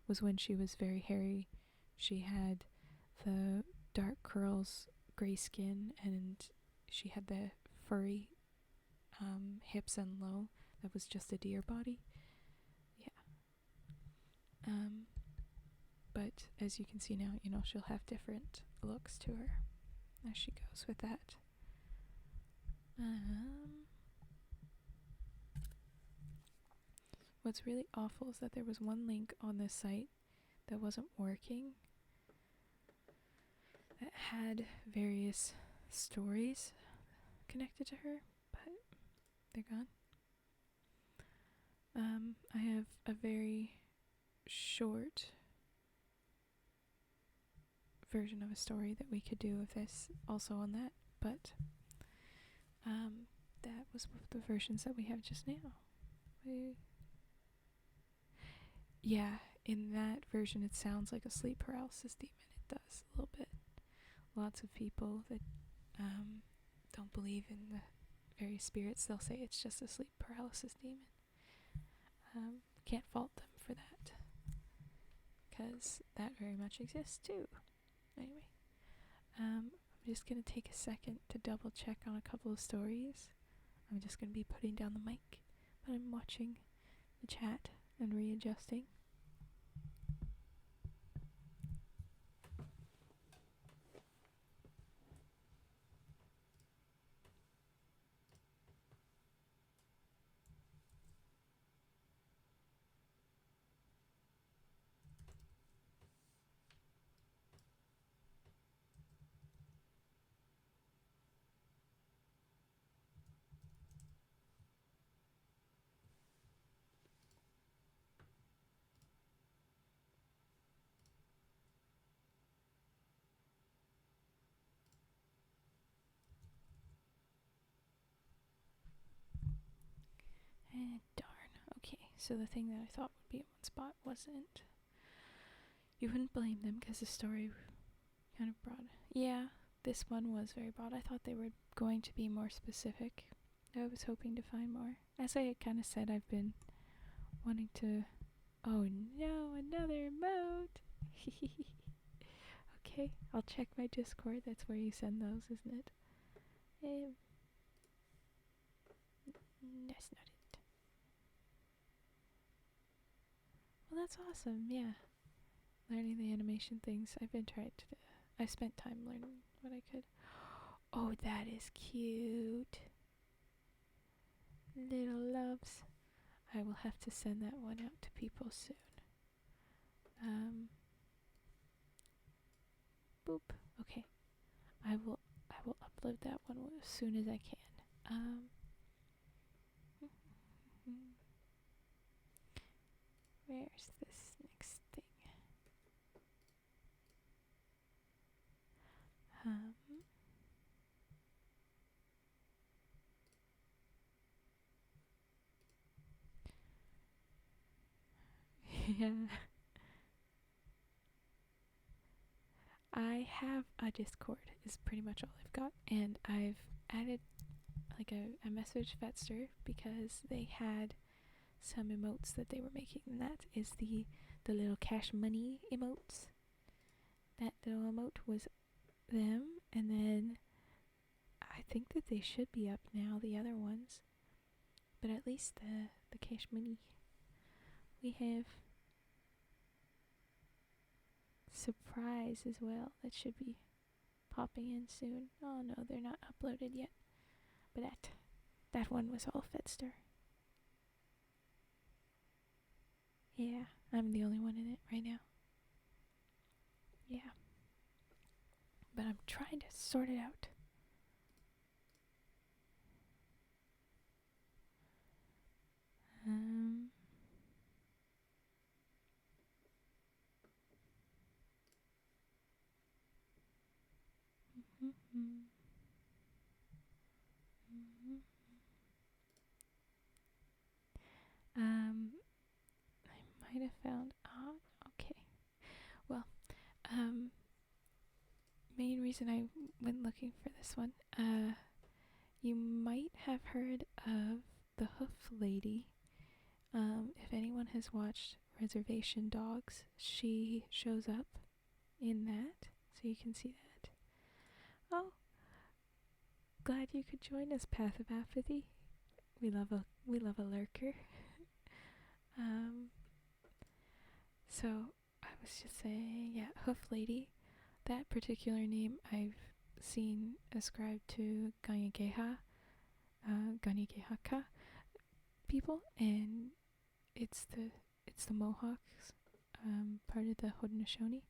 was when she was very hairy. She had the dark curls, gray skin, and she had the furry hips and low. That was just a deer body. Yeah. But as you can see now, she'll have different looks to her as she goes with that. What's really awful is that there was one link on this site that wasn't working that had various stories connected to her, but they're gone. I have a very short version of a story that we could do of this also on that, but that was the versions that we have just now. Yeah, in that version it sounds like a sleep paralysis demon. It does a little bit. Lots of people that don't believe in the various spirits, they'll say it's just a sleep paralysis demon. Can't fault them for that, because that very much exists too. Anyway, I'm just going to take a second to double check on a couple of stories. I'm just going to be putting down the mic, but I'm watching the chat and readjusting. Darn. Okay, so the thing that I thought would be in one spot wasn't. You wouldn't blame them because the story kind of broad. Yeah, this one was very broad. I thought they were going to be more specific. I was hoping to find more. As I kind of said, I've been wanting to Oh no, another emote. Okay, I'll check my Discord. That's where you send those, isn't it? That's not it. Well, that's awesome. Yeah, learning the animation things. I've been trying to. I spent time learning what I could. Oh, that is cute. Little loves. I will have to send that one out to people soon. Boop. Okay. I will upload that one as soon as I can. Where's this next thing? Yeah. I have a Discord is pretty much all I've got, and I've added like a message Vetster because they had some emotes that they were making, and that is the little cash money emotes. That little emote was them, and then I think that they should be up now, the other ones, but at least the cash money. We have surprise as well. That should be popping in soon. Oh no, they're not uploaded yet. But that one was all Fedster. Yeah, I'm the only one in it right now. Yeah. But I'm trying to sort it out. I might have found. Okay. Well, main reason I went looking for this one. You might have heard of the Hoof Lady. If anyone has watched Reservation Dogs, she shows up in that, so you can see that. Oh, glad you could join us, Path of Apathy. We love a lurker. So I was just saying, yeah, Hoof Lady. That particular name I've seen ascribed to Ganyageha, Ganyagehaka people, and it's the Mohawks, part of the Haudenosaunee,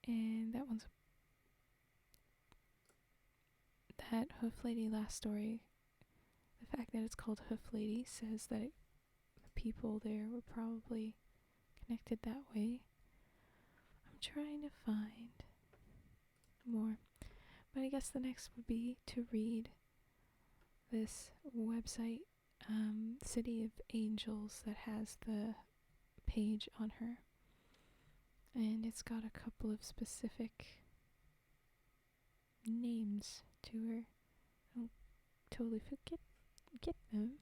and that Hoof Lady last story. The fact that it's called Hoof Lady says that the people there were probably connected that way. I'm trying to find more, but I guess the next would be to read this website, City of Angels, that has the page on her, and it's got a couple of specific names to her. I don't totally get them.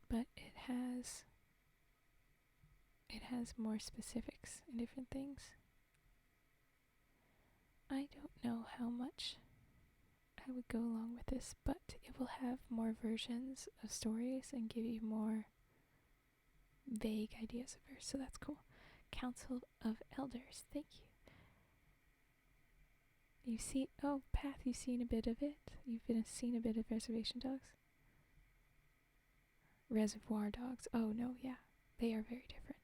But it has more specifics and different things. I don't know how much I would go along with this, but it will have more versions of stories and give you more vague ideas of her, so that's cool. Council of Elders, thank you. You see, oh, Path, you've seen a bit of it? You've seen a bit of Reservation Dogs? Reservoir Dogs, oh no, yeah, they are very different.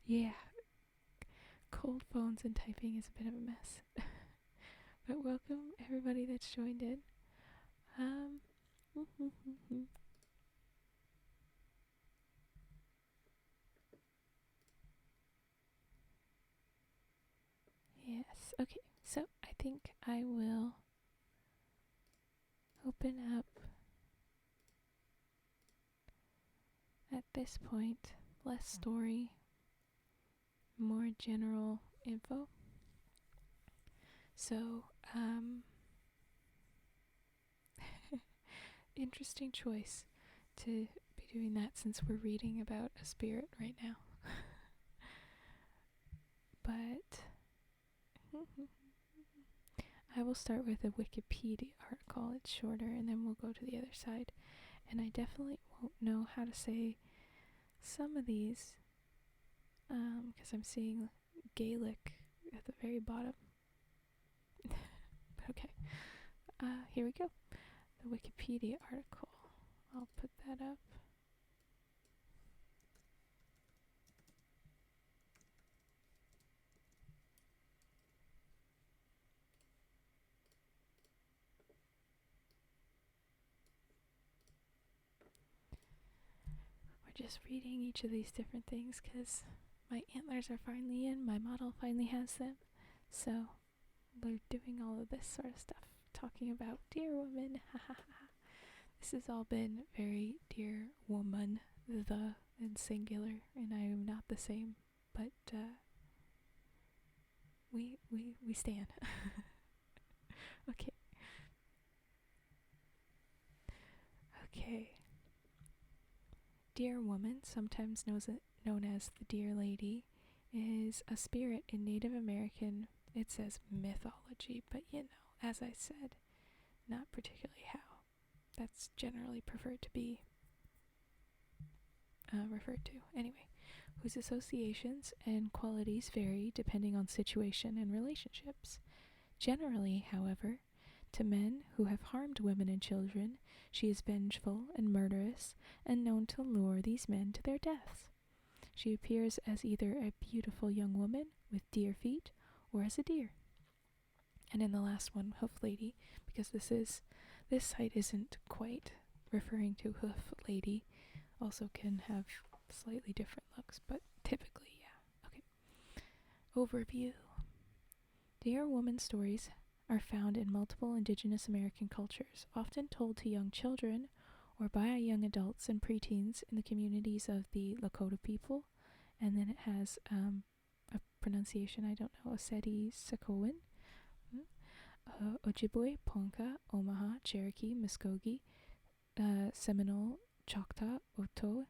Yeah, cold phones and typing is a bit of a mess. But welcome everybody that's joined in. Yes, okay, so I think I will open up at this point, less story, more general info. So, interesting choice to be doing that since we're reading about a spirit right now. But I will start with a Wikipedia article. It's shorter, and then we'll go to the other side. And I definitely won't know how to say some of these because I'm seeing Gaelic at the very bottom. Okay, here we go. The Wikipedia article. I'll put that up. We're just reading each of these different things because my antlers are finally in. My model finally has them. So we're doing all of this sort of stuff. Talking about dear woman. This has all been very dear woman, the and singular, and I am not the same, but we stand. Okay. Okay. Dear woman, sometimes known as the Dear Lady, is a spirit in Native American, it says mythology, but as I said, not particularly how. That's generally preferred to be referred to. Anyway, whose associations and qualities vary depending on situation and relationships. Generally, however, to men who have harmed women and children, she is vengeful and murderous and known to lure these men to their deaths. She appears as either a beautiful young woman with deer feet or as a deer. And in the last one, Hoof Lady, because this site isn't quite referring to Hoof Lady, also can have slightly different looks, but typically, yeah. Okay. Overview. Dear woman stories are found in multiple indigenous American cultures, often told to young children or by young adults and preteens in the communities of the Lakota people. And then it has a pronunciation I don't know, Oseti Sakowin, Ojibwe, Ponca, Omaha, Cherokee, Muskogee, Seminole, Choctaw, Otoe,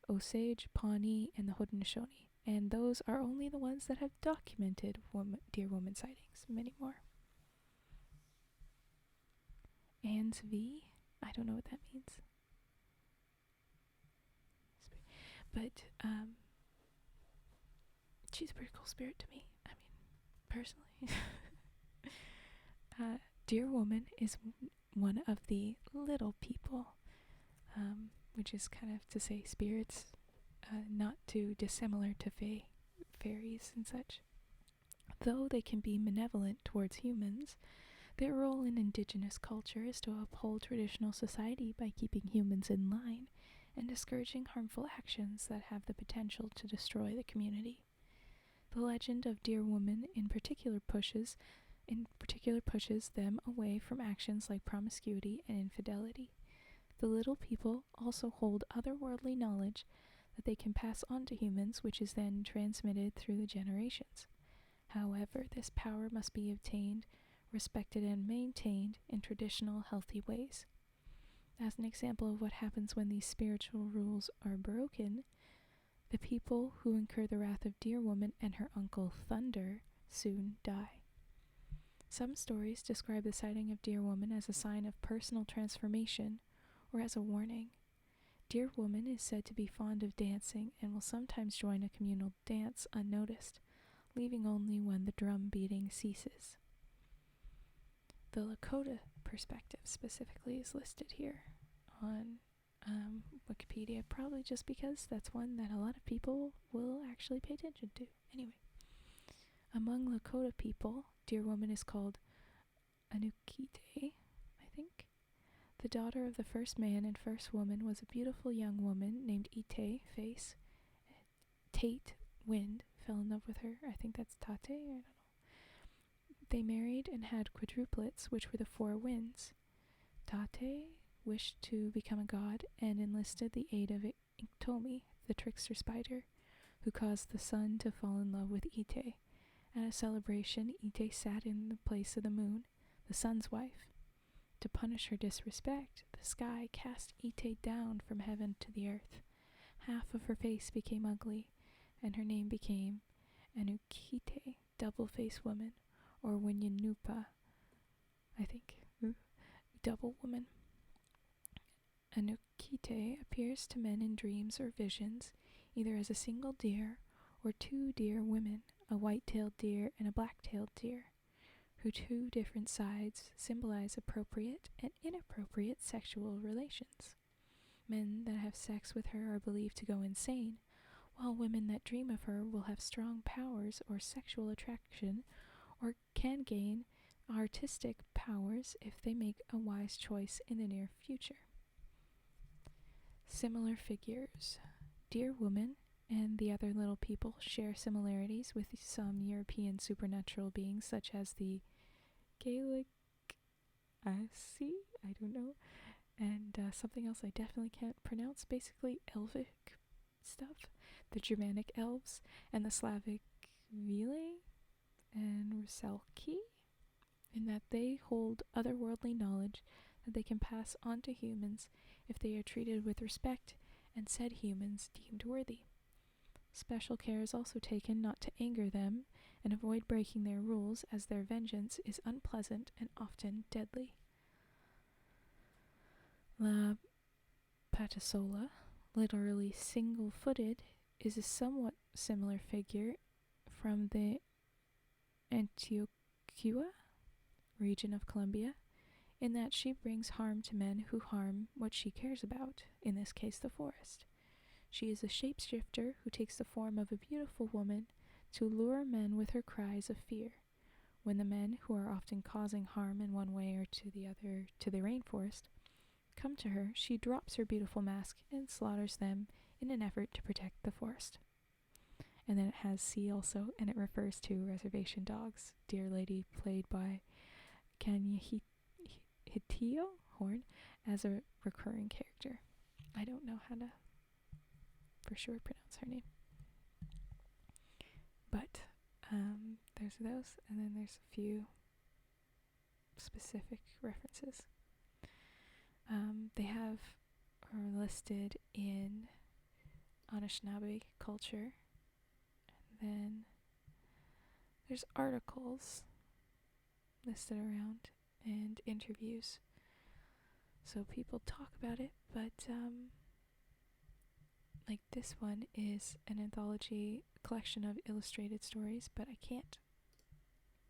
Osage, Pawnee, and the Haudenosaunee. And those are only the ones that have documented dear woman sightings. Many more. Anne's V. I don't know what that means. But she's a pretty cool spirit to me. I mean, personally. Dear woman is one of the little people, which is kind of to say spirits, not too dissimilar to fairies and such. Though they can be malevolent towards humans, their role in indigenous culture is to uphold traditional society by keeping humans in line and discouraging harmful actions that have the potential to destroy the community. The legend of Dear Woman in particular pushes them away from actions like promiscuity and infidelity. The little people also hold otherworldly knowledge that they can pass on to humans, which is then transmitted through the generations. However, this power must be obtained, respected, and maintained in traditional, healthy ways. As an example of what happens when these spiritual rules are broken, the people who incur the wrath of Dear Woman and her uncle Thunder soon die. Some stories describe the sighting of Dear Woman as a sign of personal transformation or as a warning. Dear Woman is said to be fond of dancing and will sometimes join a communal dance unnoticed, leaving only when the drum beating ceases. The Lakota perspective specifically is listed here on Wikipedia, probably just because that's one that a lot of people will actually pay attention to. Anyway, among Lakota people, Dear Woman is called Anukite, I think. The daughter of the first man and first woman was a beautiful young woman named Ite, Face. Tate, Wind, fell in love with her. I think that's Tate, I don't know. They married and had quadruplets, which were the four winds. Tate wished to become a god and enlisted the aid of Iktomi, the trickster spider, who caused the sun to fall in love with Ite. At a celebration, Ite sat in the place of the moon, the sun's wife. to punish her disrespect, the sky cast Ite down from heaven to the earth. Half of her face became ugly, and her name became Anukite, double-faced woman, or Winyanupa, I think, double woman. Anukite appears to men in dreams or visions, either as a single deer or two deer women, a white-tailed deer and a black-tailed deer, whose two different sides symbolize appropriate and inappropriate sexual relations. Men that have sex with her are believed to go insane, while women that dream of her will have strong powers or sexual attraction, or can gain artistic powers if they make a wise choice in the near future. Similar figures. Dear Woman and the other little people share similarities with some European supernatural beings such as the Gaelic Asi, I don't know, and something else I definitely can't pronounce, basically Elvic stuff, the Germanic elves, and the Slavic Vile and Rusalki, in that they hold otherworldly knowledge that they can pass on to humans if they are treated with respect and said humans deemed worthy. Special care is also taken not to anger them and avoid breaking their rules, as their vengeance is unpleasant and often deadly. La Patasola, literally single-footed, is a somewhat similar figure from the Antioquia region of Colombia, in that she brings harm to men who harm what she cares about, in this case the forest. She is a shapeshifter who takes the form of a beautiful woman to lure men with her cries of fear. When the men, who are often causing harm in one way or to the other to the rainforest, come to her, she drops her beautiful mask and slaughters them in an effort to protect the forest. And then it has C also, and it refers to reservation dogs. Dear Lady, played by Kanya Hitio Horn, as a recurring character. I don't know how to for sure pronounce her name. But there's those, and then there's a few specific references. They are listed in Anishinaabe culture, and then there's articles listed around and interviews. So people talk about it, but like this one is an anthology collection of illustrated stories, but I can't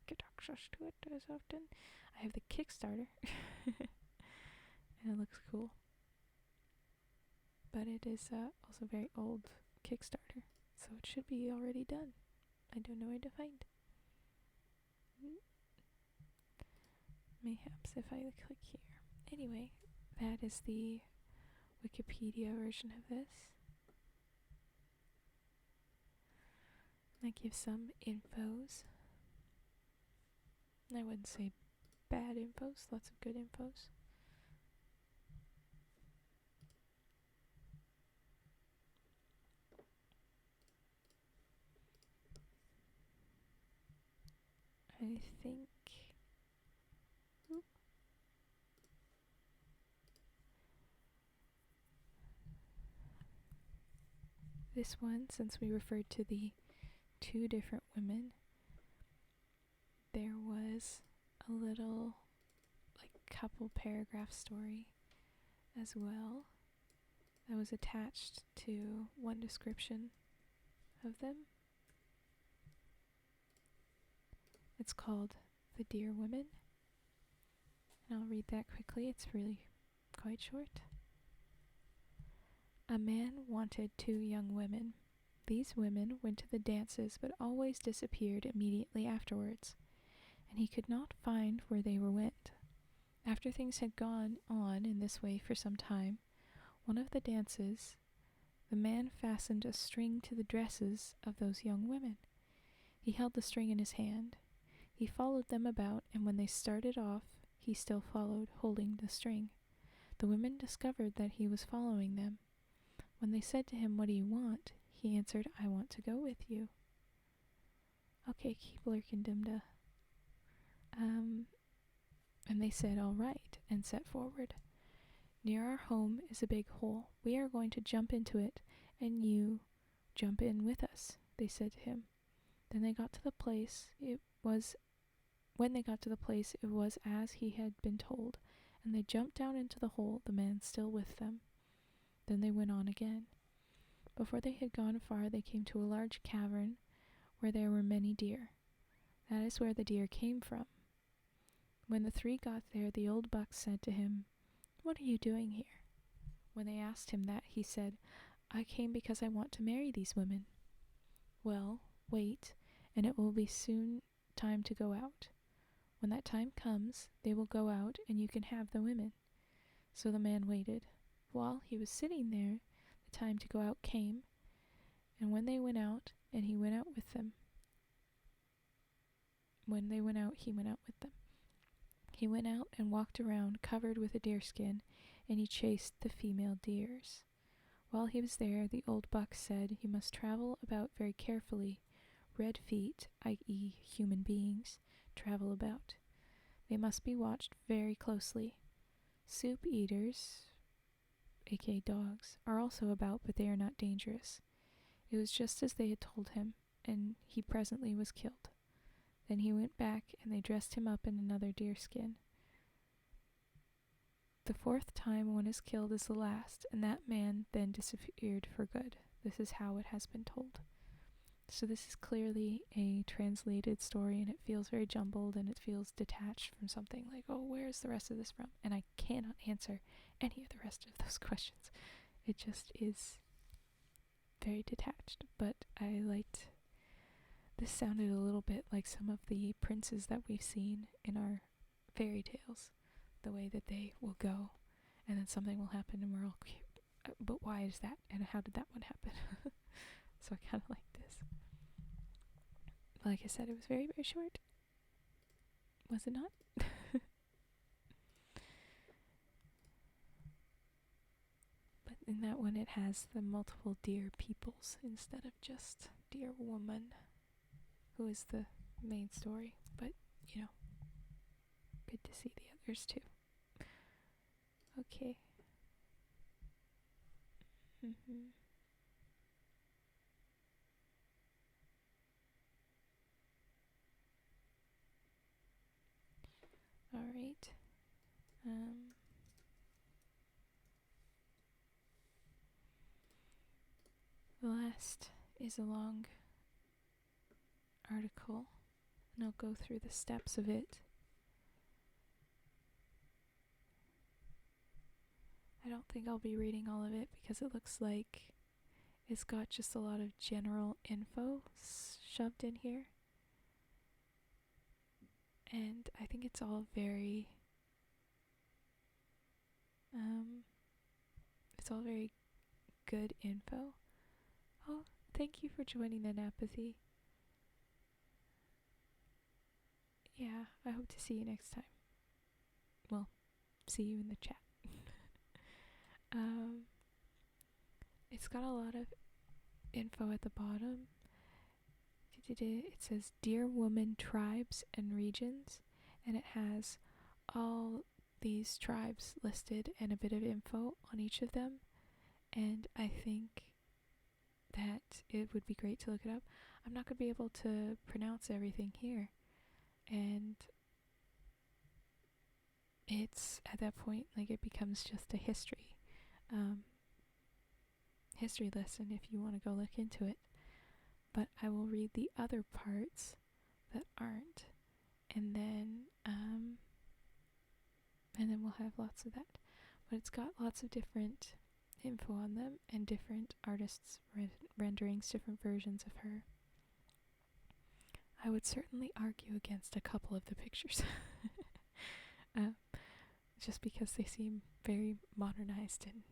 get access to it as often. I have the Kickstarter, and it looks cool. But it is also very old Kickstarter, so it should be already done. I don't know where to find. Mayhaps if I click here. Anyway, that is the Wikipedia version of this. That gives some infos. I wouldn't say bad infos, lots of good infos. I think this one, since we referred to the two different women, there was a little like couple paragraph story as well that was attached to one description of them. It's called The Dear Women, and I'll read that quickly. It's really quite short. A man wanted two young women. These women went to the dances but always disappeared immediately afterwards, and he could not find where they went. After things had gone on in this way for some time, one of the dances, the man fastened a string to the dresses of those young women. He held the string in his hand. He followed them about, and when they started off, he still followed, holding the string. The women discovered that he was following them. When they said to him, "What do you want?" he answered, "I want to go with you." Okay, keep lurking, Dimda. And they said, "All right," and set forward. "Near our home is a big hole. We are going to jump into it, and you jump in with us," they said to him. Then they got to the place. When they got to the place, it was as he had been told, and they jumped down into the hole, the man still with them. Then they went on again. Before they had gone far, they came to a large cavern where there were many deer. That is where the deer came from. When the three got there, the old buck said to him, "What are you doing here?" When they asked him that, he said, "I came because I want to marry these women." "Well, wait, and it will be soon time to go out. When that time comes, they will go out, and you can have the women." So the man waited. While he was sitting there, the time to go out came, and when they went out, and he went out with them. When they went out, he went out with them. He went out and walked around, covered with a deerskin, and he chased the female deers. While he was there, the old buck said, "You must travel about very carefully. Red feet, i.e. human beings, travel about. They must be watched very closely. Soup eaters, aka dogs, are also about, but they are not dangerous." It was just as they had told him, and he presently was killed. Then he went back, and they dressed him up in another deerskin. The fourth time one is killed is the last, and that man then disappeared for good. This is how it has been told. So this is clearly a translated story, and it feels very jumbled, and it feels detached from something like, oh, where's the rest of this from? And I cannot answer any of the rest of those questions. It just is very detached, but I liked... This sounded a little bit like some of the princes that we've seen in our fairy tales. The way that they will go, and then something will happen, and we're all cute. But why is that? And how did that one happen? So I kind of like this. Like I said, it was very, very short. Was it not? But in that one, it has the multiple dear peoples instead of just dear woman, who is the main story. But, you know, good to see the others too. Okay. All right. The last is a long article, and I'll go through the steps of it. I don't think I'll be reading all of it because it looks like it's got just a lot of general info shoved in here. And I think it's all very good info. Oh, thank you for joining in, Apathy. Yeah, I hope to see you next time. Well, see you in the chat. It's got a lot of info at the bottom. It says Dear Woman Tribes and Regions, and it has all these tribes listed and a bit of info on each of them. And I think that it would be great to look it up. I'm not going to be able to pronounce everything here, and it's at that point like it becomes just a history lesson if you want to go look into it. But I will read the other parts that aren't, and then we'll have lots of that. But it's got lots of different info on them and different artists' renderings, different versions of her. I would certainly argue against a couple of the pictures. Just because they seem very modernized and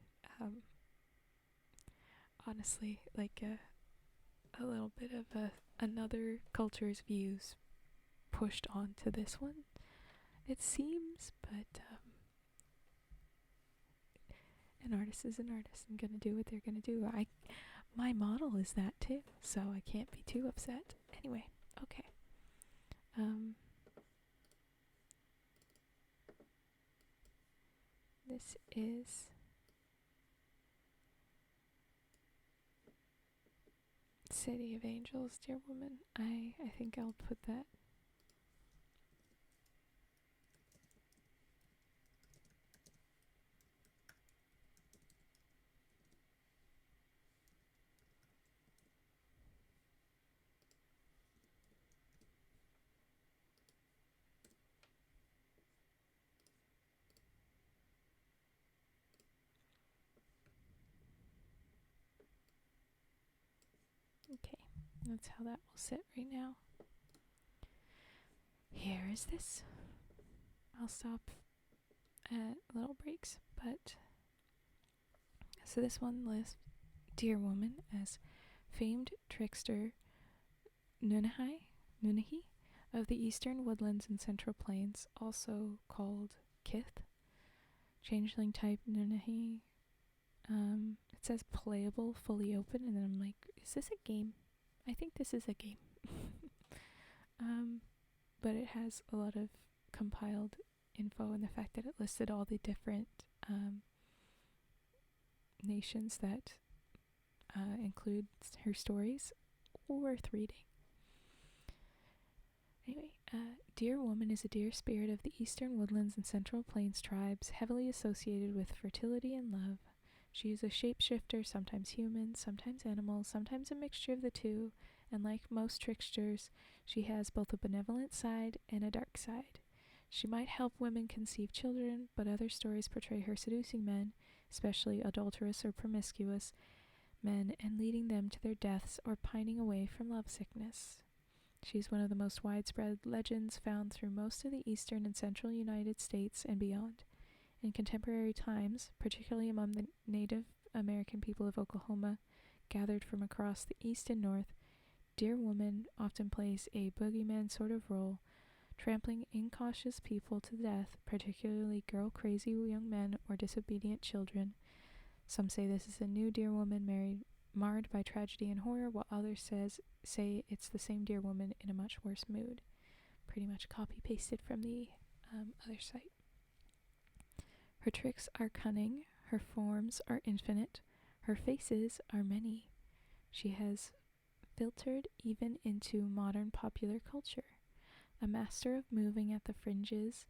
honestly like a little bit of another culture's views pushed onto this one, it seems, but an artist is an artist and gonna do what they're gonna do. My model is that too, so I can't be too upset. Anyway, okay. this is City of Angels, Dear Woman. I think I'll put that. Okay, that's how that will sit right now. Here is this. I'll stop at little breaks, but so this one lists Dear Woman as famed trickster Nunahi of the eastern woodlands and central plains, also called Kith. Changeling type Nunahi. It says playable, fully open, and then I'm like, is this a game? I think this is a game. But it has a lot of compiled info, and the fact that it listed all the different nations that include her stories worth reading. Anyway, Dear Woman is a deer spirit of the eastern woodlands and central plains tribes, heavily associated with fertility and love. She is a shapeshifter, sometimes human, sometimes animal, sometimes a mixture of the two, and like most tricksters, she has both a benevolent side and a dark side. She might help women conceive children, but other stories portray her seducing men, especially adulterous or promiscuous men, and leading them to their deaths or pining away from lovesickness. She is one of the most widespread legends found through most of the eastern and central United States and beyond. In contemporary times, particularly among the Native American people of Oklahoma, gathered from across the east and north, Dear Woman often plays a boogeyman sort of role, trampling incautious people to death, particularly girl-crazy young men or disobedient children. Some say this is a new Dear Woman marred by tragedy and horror, while others say it's the same Dear Woman in a much worse mood. Pretty much copy-pasted from the other site. Her tricks are cunning, her forms are infinite, her faces are many. She has filtered even into modern popular culture. A master of moving at the fringes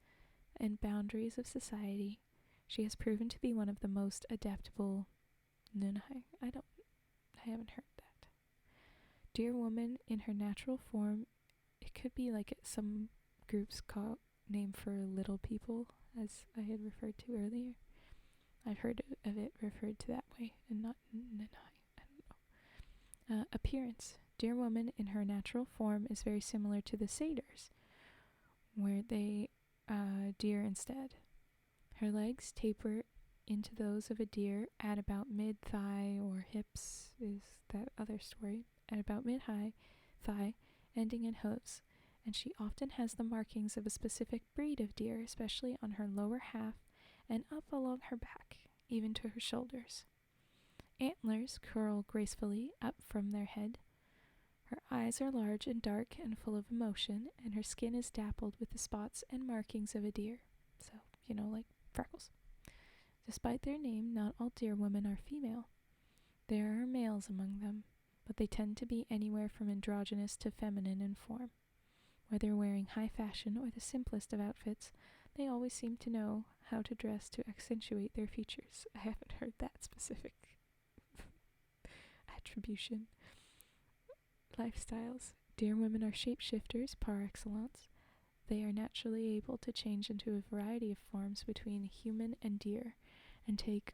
and boundaries of society, she has proven to be one of the most adaptable Nunai. I haven't heard that. Dear Woman in her natural form, it could be like some groups call name for little people, as I had referred to earlier. I've heard of it referred to that way, and not Nunai. I don't know. Appearance. Dear Woman in her natural form is very similar to the satyrs, where they deer instead. Her legs taper into those of a deer at about mid-thigh, or hips is that other story, at about mid-high thigh, ending in hooves, and she often has the markings of a specific breed of deer, especially on her lower half and up along her back, even to her shoulders. Antlers curl gracefully up from their head. Her eyes are large and dark and full of emotion, and her skin is dappled with the spots and markings of a deer. So, like freckles. Despite their name, not all Dear Women are female. There are males among them, but they tend to be anywhere from androgynous to feminine in form. Whether wearing high fashion or the simplest of outfits, they always seem to know how to dress to accentuate their features. I haven't heard that specific attribution. Lifestyles. Dear Women are shapeshifters par excellence. They are naturally able to change into a variety of forms between human and deer, and take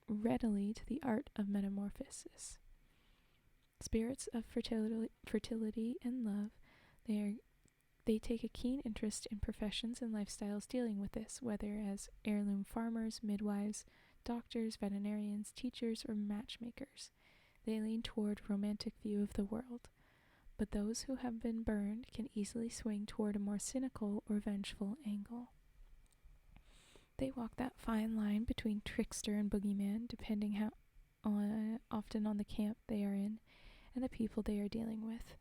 readily to the art of metamorphosis. Spirits of fertility and love, they take a keen interest in professions and lifestyles dealing with this, whether as heirloom farmers, midwives, doctors, veterinarians, teachers, or matchmakers. They lean toward romantic view of the world, but those who have been burned can easily swing toward a more cynical or vengeful angle. They walk that fine line between trickster and boogeyman, depending often on the camp they are in and the people they are dealing with.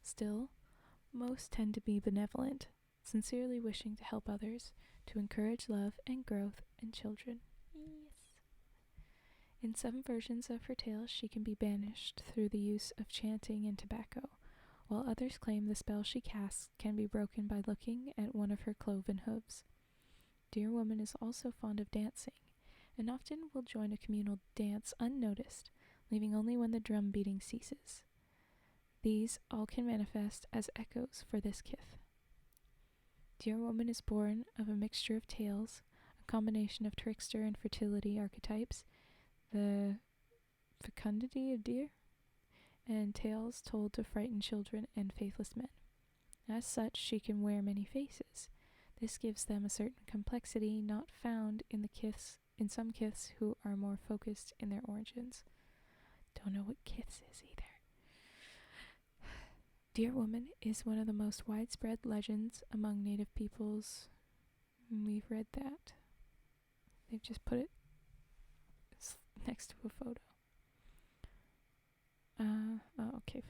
Still, most tend to be benevolent, sincerely wishing to help others, to encourage love and growth in children. In some versions of her tales, she can be banished through the use of chanting and tobacco, while others claim the spell she casts can be broken by looking at one of her cloven hooves. Dear Woman is also fond of dancing, and often will join a communal dance unnoticed, leaving only when the drum beating ceases. These all can manifest as echoes for this kith. Dear Woman is born of a mixture of tales, a combination of trickster and fertility archetypes, the fecundity of deer, and tales told to frighten children and faithless men. As such, she can wear many faces. This gives them a certain complexity not found in some kiths who are more focused in their origins. Don't know what kiths is either. Dear Woman is one of the most widespread legends among Native peoples. We've read that. They've just put it next to a photo. Okay,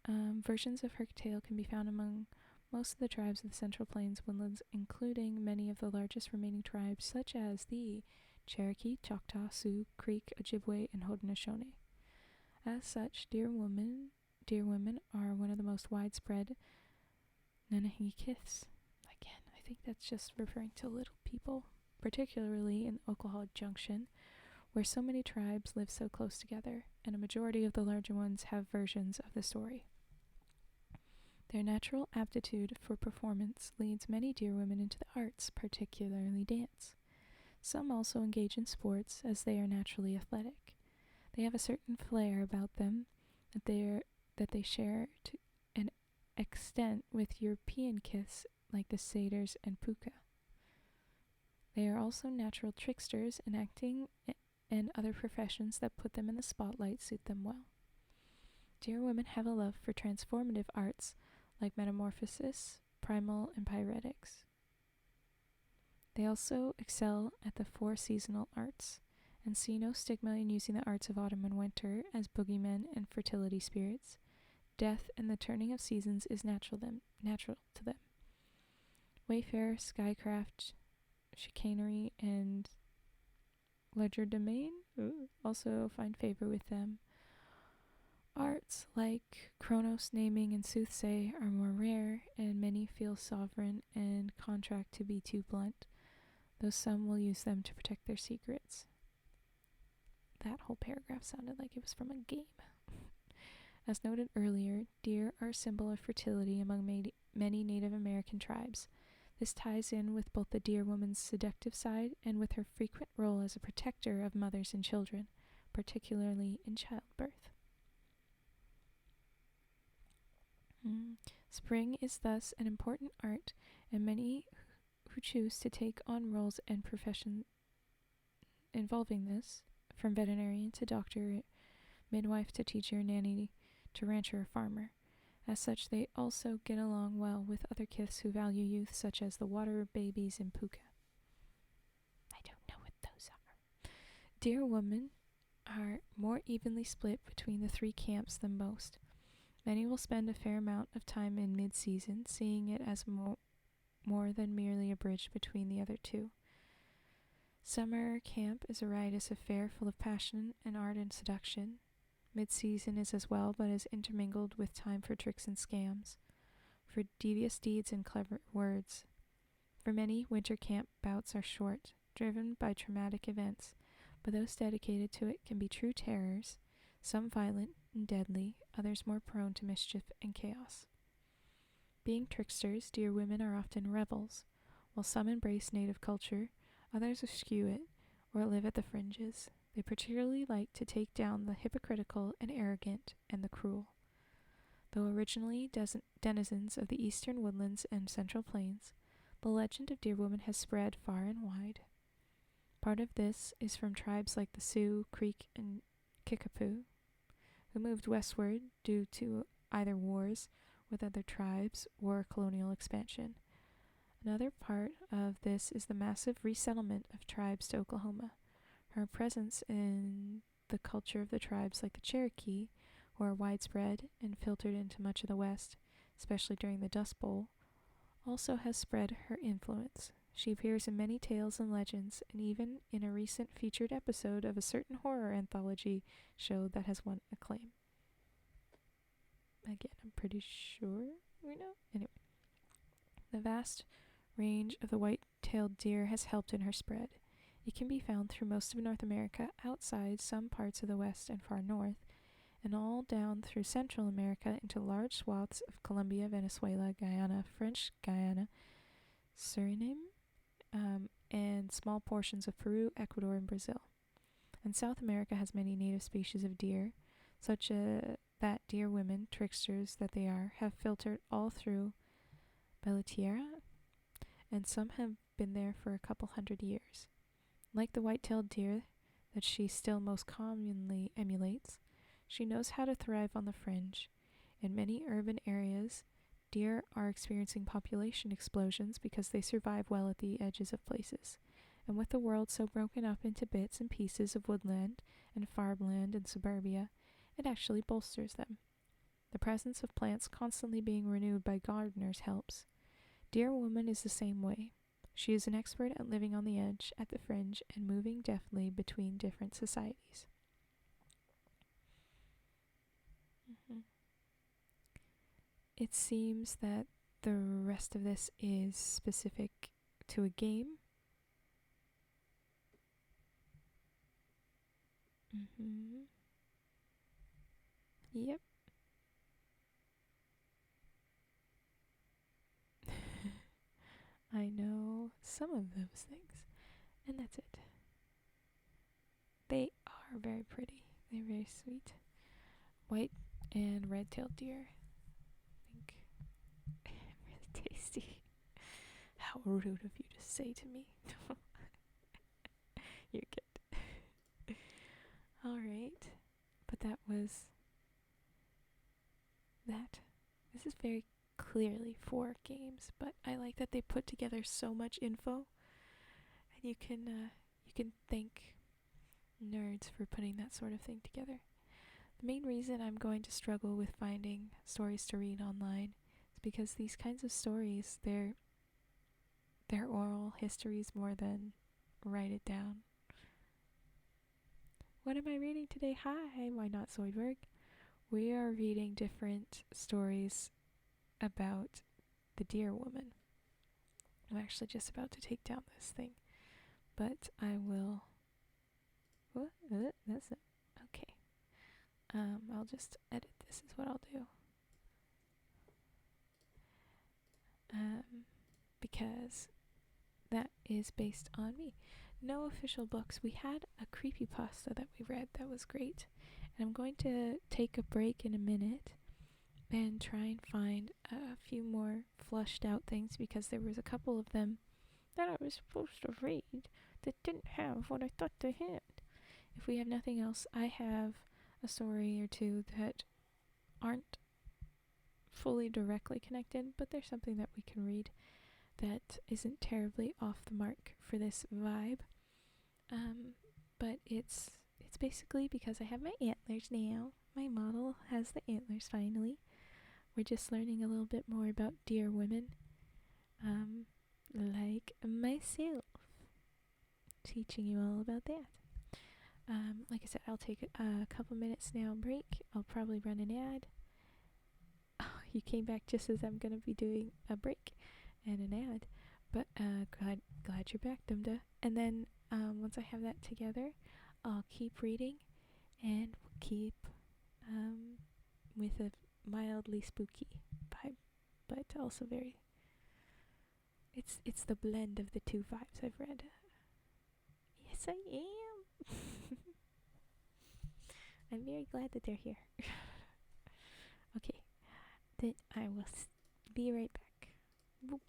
fine. Versions of her tale can be found among most of the tribes of the Central Plains woodlands, including many of the largest remaining tribes, such as the Cherokee, Choctaw, Sioux, Creek, Ojibwe, and Haudenosaunee. As such, dear women are one of the most widespread Nanahi kiths. Again, I think that's just referring to little people, particularly in Oklahoma Junction, where so many tribes live so close together, and a majority of the larger ones have versions of the story. Their natural aptitude for performance leads many deer women into the arts, particularly dance. Some also engage in sports, as they are naturally athletic. They have a certain flair about them that they share to an extent with European kiths like the satyrs and puka. They are also natural tricksters, and acting and other professions that put them in the spotlight suit them well. Deer women have a love for transformative arts like metamorphosis, primal, and pyretics. They also excel at the 4 seasonal arts, and see no stigma in using the arts of autumn and winter as boogeymen and fertility spirits. Death and the turning of seasons is natural to them. Wayfarer, skycraft, chicanery, and legerdemain also find favor with them. Arts like Chronos naming and soothsay are more rare, and many feel sovereign and contract to be too blunt, though some will use them to protect their secrets. That whole paragraph sounded like it was from a game. As noted earlier, deer are a symbol of fertility among many Native American tribes. This ties in with both the deer woman's seductive side and with her frequent role as a protector of mothers and children, particularly in childbirth. Spring is thus an important art, and many who choose to take on roles and professions involving this, from veterinarian to doctor, midwife to teacher, nanny to rancher or farmer. As such, they also get along well with other kiths who value youth, such as the water babies and puka. I don't know what those are. Deer women are more evenly split between the 3 camps than most. Many will spend a fair amount of time in mid-season, seeing it as more than merely a bridge between the other 2. Summer camp is a riotous affair full of passion and art and seduction. Mid-season is as well, but is intermingled with time for tricks and scams, for devious deeds and clever words. For many, winter camp bouts are short, driven by traumatic events, but those dedicated to it can be true terrors, some violent and deadly, others more prone to mischief and chaos. Being tricksters, deer women are often rebels. While some embrace native culture, others eschew it or live at the fringes. They particularly like to take down the hypocritical and arrogant and the cruel. Though originally denizens of the eastern woodlands and central plains, the legend of deer women has spread far and wide. Part of this is from tribes like the Sioux, Creek, and Kickapoo, who moved westward due to either wars with other tribes or colonial expansion. Another part of this is the massive resettlement of tribes to Oklahoma. Her presence in the culture of the tribes like the Cherokee, who are widespread and filtered into much of the West, especially during the Dust Bowl, also has spread her influence. She appears in many tales and legends, and even in a recent featured episode of a certain horror anthology show that has won acclaim. Again, I'm pretty sure we know. Anyway, the vast range of the white-tailed deer has helped in her spread. It can be found through most of North America, outside some parts of the West and far north, and all down through Central America into large swaths of Colombia, Venezuela, Guyana, French Guiana, Suriname, and small portions of Peru, Ecuador, and Brazil. And South America has many native species of deer, such that deer women, tricksters that they are, have filtered all through Belletierra, and some have been there for a couple hundred years. Like the white-tailed deer that she still most commonly emulates, she knows how to thrive on the fringe. In many urban areas, deer are experiencing population explosions because they survive well at the edges of places. And with the world so broken up into bits and pieces of woodland and farmland and suburbia, it actually bolsters them. The presence of plants constantly being renewed by gardeners helps. Deer Woman is the same way. She is an expert at living on the edge, at the fringe, and moving deftly between different societies. It seems that the rest of this is specific to a game. Yep. I know some of those things, and that's it. They are very pretty. They're very sweet. White and red-tailed deer. I think really tasty. How rude of you to say to me. You're good. Alright. But that was that. This is very clearly 4 games, but I like that they put together so much info, and you can thank nerds for putting that sort of thing together. The main reason I'm going to struggle with finding stories to read online is because these kinds of stories, they're oral histories more than write it down. What am I reading today? Hi, why not Zoidberg? We are reading different stories about the Deer Woman. I'm actually just about to take down this thing, but I will. What? That's it. Okay. I'll just edit. This is what I'll do. Because that is based on me. No official books. We had a creepypasta that we read that was great, and I'm going to take a break in a minute and try and find a few more flushed out things, because there was a couple of them that I was supposed to read that didn't have what I thought they had. If we have nothing else, I have a story or two that aren't fully directly connected, but there's something that we can read that isn't terribly off the mark for this vibe. But it's basically because I have my antlers now. My model has the antlers finally. We're just learning a little bit more about deer women, like myself. Teaching you all about that. Like I said, I'll take a couple minutes now break. I'll probably run an ad. Oh, you came back just as I'm gonna be doing a break and an ad. But glad you're back, Dumda. And then once I have that together, I'll keep reading, and we'll keep with a mildly spooky vibe, but also very. It's the blend of the two vibes I've read. Yes, I am. I'm very glad that they're here. Okay, then I will be right back. Boop.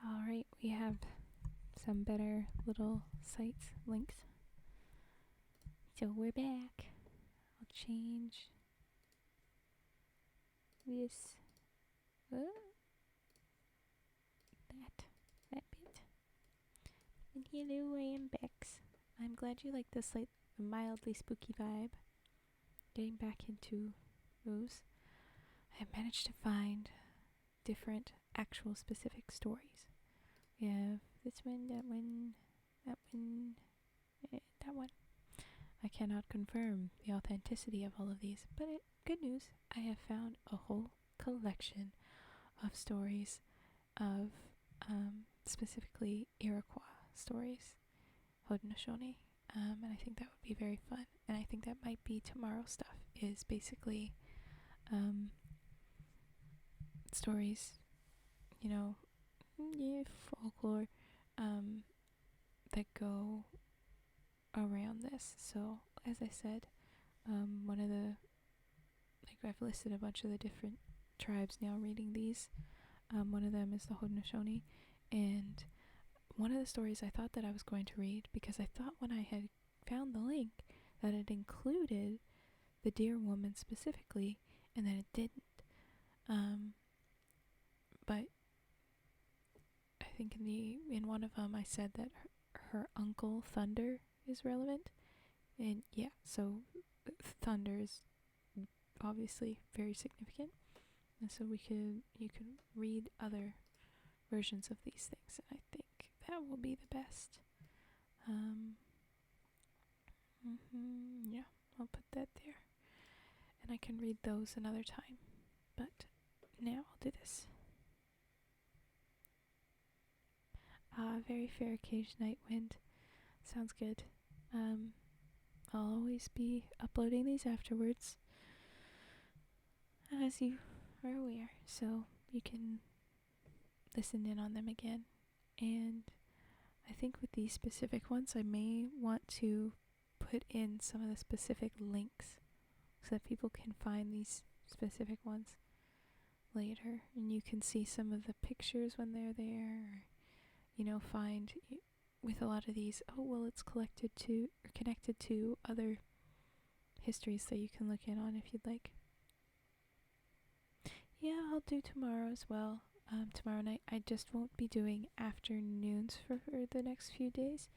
Alright, we have some better little sites, links. So we're back. I'll change this. That bit. And hello, I am Bex. I'm glad you like this like mildly spooky vibe. Getting back into those, I managed to find different actual specific stories. We have this one, that one, that one, that one. I cannot confirm the authenticity of all of these, but good news, I have found a whole collection of stories of specifically Iroquois stories, Haudenosaunee, and I think that would be very fun. And I think that might be tomorrow's stuff, is basically stories, folklore that go around this. So, as I said, one of the, I've listed a bunch of the different tribes now reading these. One of them is the Haudenosaunee, and one of the stories I thought that I was going to read, because I thought when I had found the link that it included the deer woman specifically, and then it didn't. But I think in one of them I said that her uncle Thunder is relevant, and yeah, so Thunder is obviously very significant, and so you can read other versions of these things, and I think that will be the best. Yeah, I'll put that there, and I can read those another time, but now I'll do this. Very fair cage night wind. Sounds good. I'll always be uploading these afterwards, as you are aware, so you can listen in on them again. And I think with these specific ones, I may want to put in some of the specific links so that people can find these specific ones later, and you can see some of the pictures when they're there, or find with a lot of these, it's connected to other histories that you can look in on if you'd like. Yeah, I'll do tomorrow as well. Tomorrow night I just won't be doing afternoons for the next few days,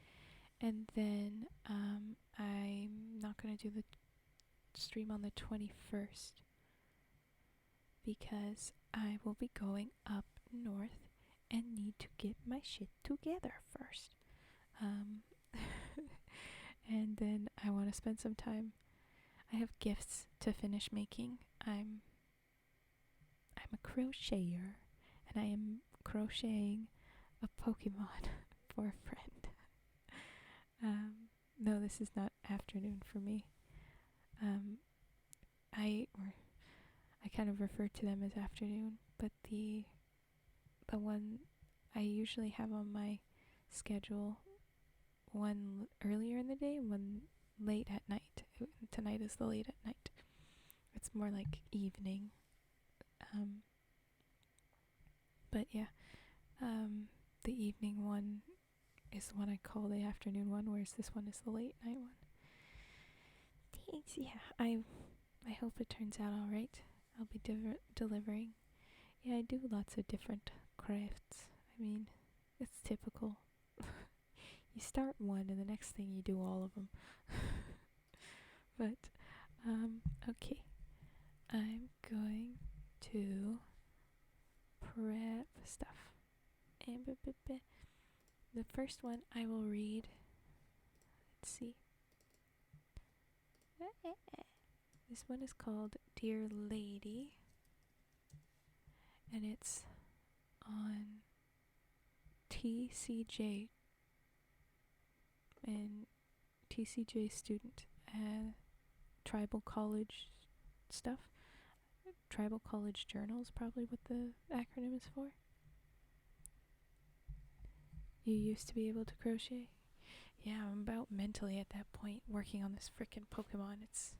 and then I'm not going to do the stream on the 21st because I will be going up north and need to get my shit together first. And then I want to spend some time. I have gifts to finish making. I'm a crocheter, and I am crocheting a Pokemon for a friend. No, this is not afternoon for me. I kind of refer to them as afternoon, but the one I usually have on my schedule, one earlier in the day, one late at night. Tonight is the late at night. It's more like evening. But yeah, the evening one is the one I call the afternoon one, whereas this one is the late night one. Thanks. Yeah, I hope it turns out all right. I'll be delivering. Yeah, I do lots of different crafts. I mean, it's typical. You start one and the next thing you do all of them. But, okay. I'm going to prep stuff. And the first one I will read. Let's see. This one is called Dear Lady, and it's on TCJ and TCJ student, tribal college stuff. Tribal College Journal is probably what the acronym is for. You used to be able to crochet? Yeah, I'm about mentally at that point working on this frickin' Pokemon. It's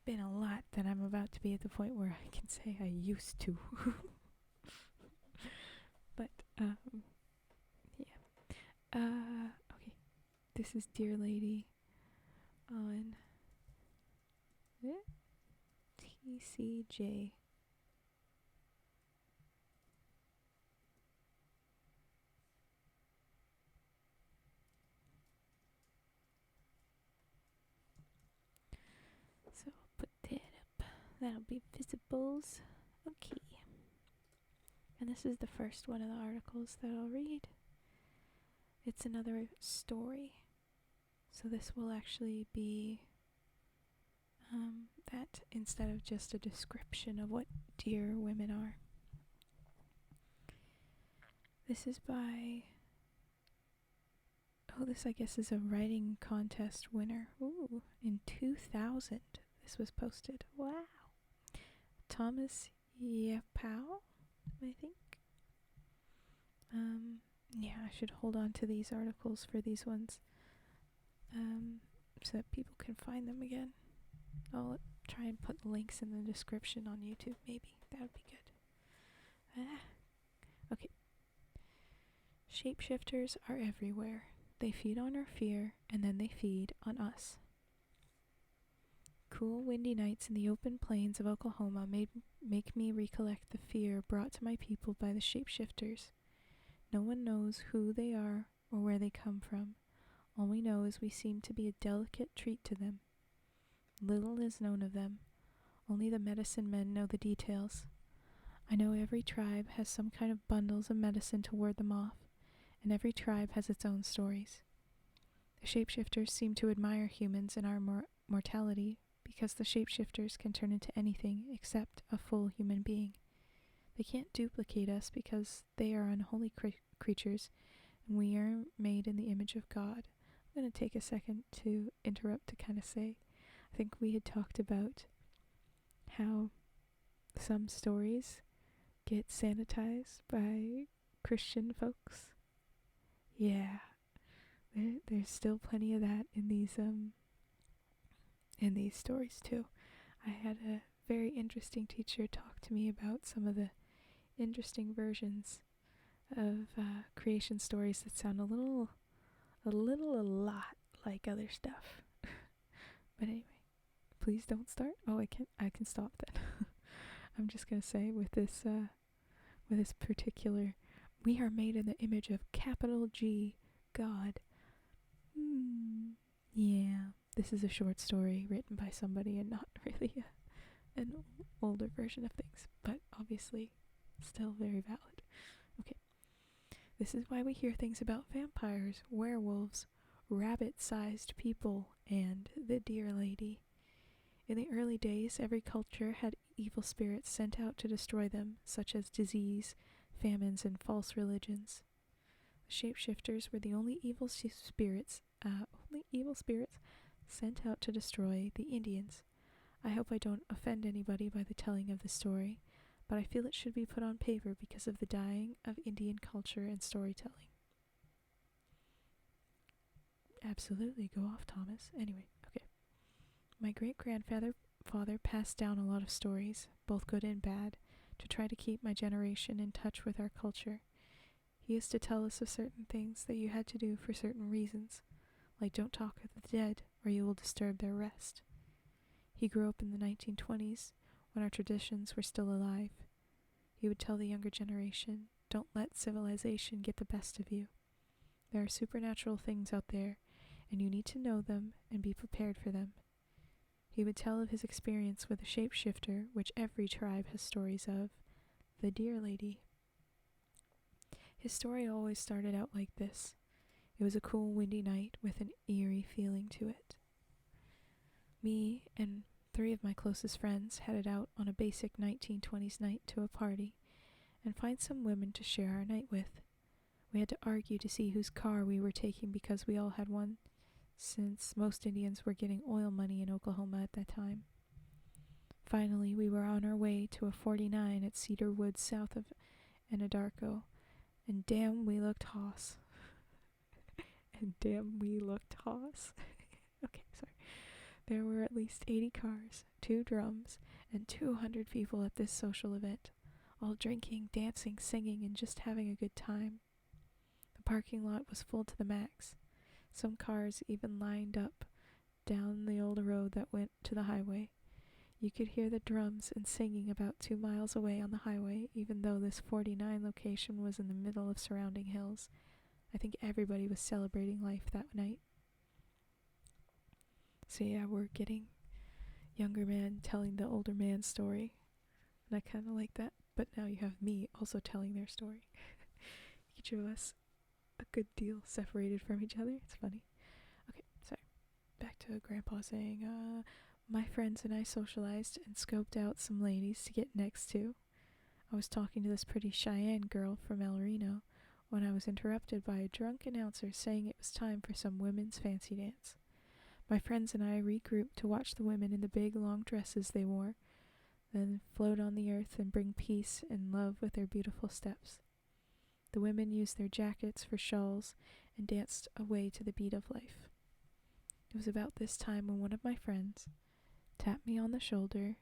been a lot that I'm about to be at the point where I can say I used to. But, Okay. This is Dear Lady on TCJ. So I'll put that up. That'll be visibles. Okay. And this is the first one of the articles that I'll read. It's another story. So this will actually be that instead of just a description of what dear women are. This is by... Oh, this I guess is a writing contest winner. Ooh, in 2000 this was posted. Wow. Thomas Yepow, I think. Yeah, I should hold on to these articles for these ones. So that people can find them again. I'll try and put links in the description on YouTube, maybe. That would be good. Okay. Shapeshifters are everywhere. They feed on our fear, and then they feed on us. Cool, windy nights in the open plains of Oklahoma make me recollect the fear brought to my people by the shapeshifters. No one knows who they are or where they come from. All we know is we seem to be a delicate treat to them. Little is known of them. Only the medicine men know the details. I know every tribe has some kind of bundles of medicine to ward them off, and every tribe has its own stories. The shapeshifters seem to admire humans and our mortality because the shapeshifters can turn into anything except a full human being. They can't duplicate us because they are unholy creatures, and we are made in the image of God. I'm going to take a second to interrupt to kind of say, I think we had talked about how some stories get sanitized by Christian folks. Yeah, there's still plenty of that in these stories too. I had a very interesting teacher talk to me about some of the interesting versions of creation stories that sound a lot like other stuff. But anyway, please don't start. Oh, I can stop then. I'm just gonna say with this particular, we are made in the image of capital G, God. Yeah, this is a short story written by somebody and not really an older version of things, but obviously still very valid. Okay. This is why we hear things about vampires, werewolves, rabbit-sized people, and the Dear Lady. In the early days, every culture had evil spirits sent out to destroy them, such as disease, famines, and false religions. The shapeshifters were the only evil spirits sent out to destroy the Indians. I hope I don't offend anybody by the telling of the story, but I feel it should be put on paper because of the dying of Indian culture and storytelling. Absolutely, go off, Thomas. Anyway, okay. My great-grandfather passed down a lot of stories, both good and bad, to try to keep my generation in touch with our culture. He used to tell us of certain things that you had to do for certain reasons, like don't talk with the dead or you will disturb their rest. He grew up in the 1920s, when our traditions were still alive. He would tell the younger generation, don't let civilization get the best of you. There are supernatural things out there, and you need to know them and be prepared for them. He would tell of his experience with a shapeshifter, which every tribe has stories of, the Dear Lady. His story always started out like this. It was a cool, windy night with an eerie feeling to it. Me and 3 of my closest friends headed out on a basic 1920s night to a party and find some women to share our night with. We had to argue to see whose car we were taking because we all had one, since most Indians were getting oil money in Oklahoma at that time. Finally, we were on our way to a 49 at Cedar Woods south of Anadarko, and damn, we looked hoss. Okay, sorry. There were at least 80 cars, 2 drums, and 200 people at this social event, all drinking, dancing, singing, and just having a good time. The parking lot was full to the max. Some cars even lined up down the old road that went to the highway. You could hear the drums and singing about 2 miles away on the highway, even though this 49 location was in the middle of surrounding hills. I think everybody was celebrating life that night. So yeah, we're getting younger man telling the older man's story. And I kind of like that. But now you have me also telling their story. Each of us a good deal separated from each other. It's funny. Okay, sorry. Back to Grandpa saying, my friends and I socialized and scoped out some ladies to get next to. I was talking to this pretty Cheyenne girl from El Reno when I was interrupted by a drunk announcer saying it was time for some women's fancy dance. My friends and I regrouped to watch the women in the big long dresses they wore, then float on the earth and bring peace and love with their beautiful steps. The women used their jackets for shawls and danced away to the beat of life. It was about this time when one of my friends tapped me on the shoulder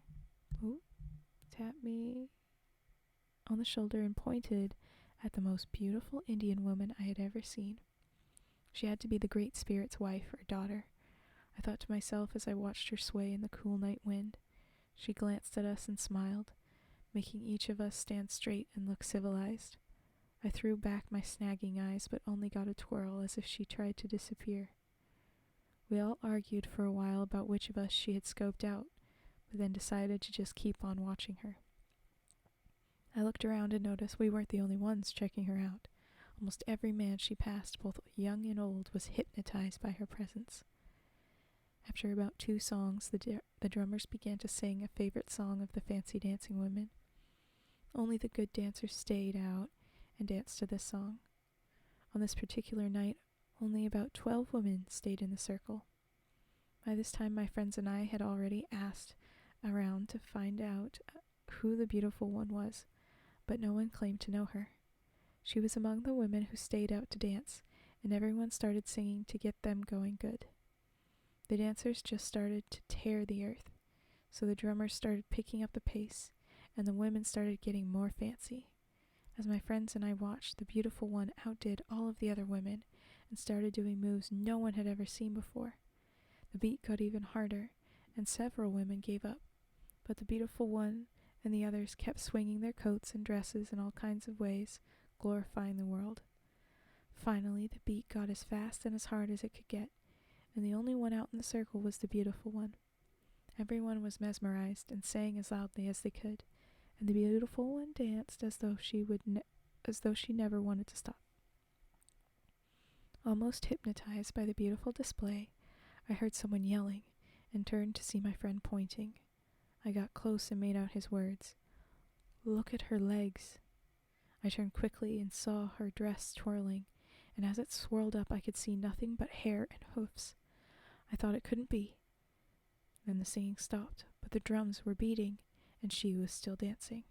and pointed at the most beautiful Indian woman I had ever seen. She had to be the Great Spirit's wife or daughter. I thought to myself as I watched her sway in the cool night wind. She glanced at us and smiled, making each of us stand straight and look civilized. I threw back my snagging eyes, but only got a twirl as if she tried to disappear. We all argued for a while about which of us she had scoped out, but then decided to just keep on watching her. I looked around and noticed we weren't the only ones checking her out. Almost every man she passed, both young and old, was hypnotized by her presence. After about 2 songs, the drummers began to sing a favorite song of the fancy dancing women. Only the good dancers stayed out and danced to this song. On this particular night, only about 12 women stayed in the circle. By this time, my friends and I had already asked around to find out who the beautiful one was, but no one claimed to know her. She was among the women who stayed out to dance, and everyone started singing to get them going good. The dancers just started to tear the earth, so the drummers started picking up the pace, and the women started getting more fancy. As my friends and I watched, the beautiful one outdid all of the other women and started doing moves no one had ever seen before. The beat got even harder, and several women gave up, but the beautiful one and the others kept swinging their coats and dresses in all kinds of ways, glorifying the world. Finally, the beat got as fast and as hard as it could get, and the only one out in the circle was the beautiful one. Everyone was mesmerized and sang as loudly as they could, and the beautiful one danced as though she never wanted to stop. Almost hypnotized by the beautiful display, I heard someone yelling and turned to see my friend pointing. I got close and made out his words. "Look at her legs." I turned quickly and saw her dress twirling, and as it swirled up I could see nothing but hair and hoofs. I thought it couldn't be. Then the singing stopped, but the drums were beating, and she was still dancing.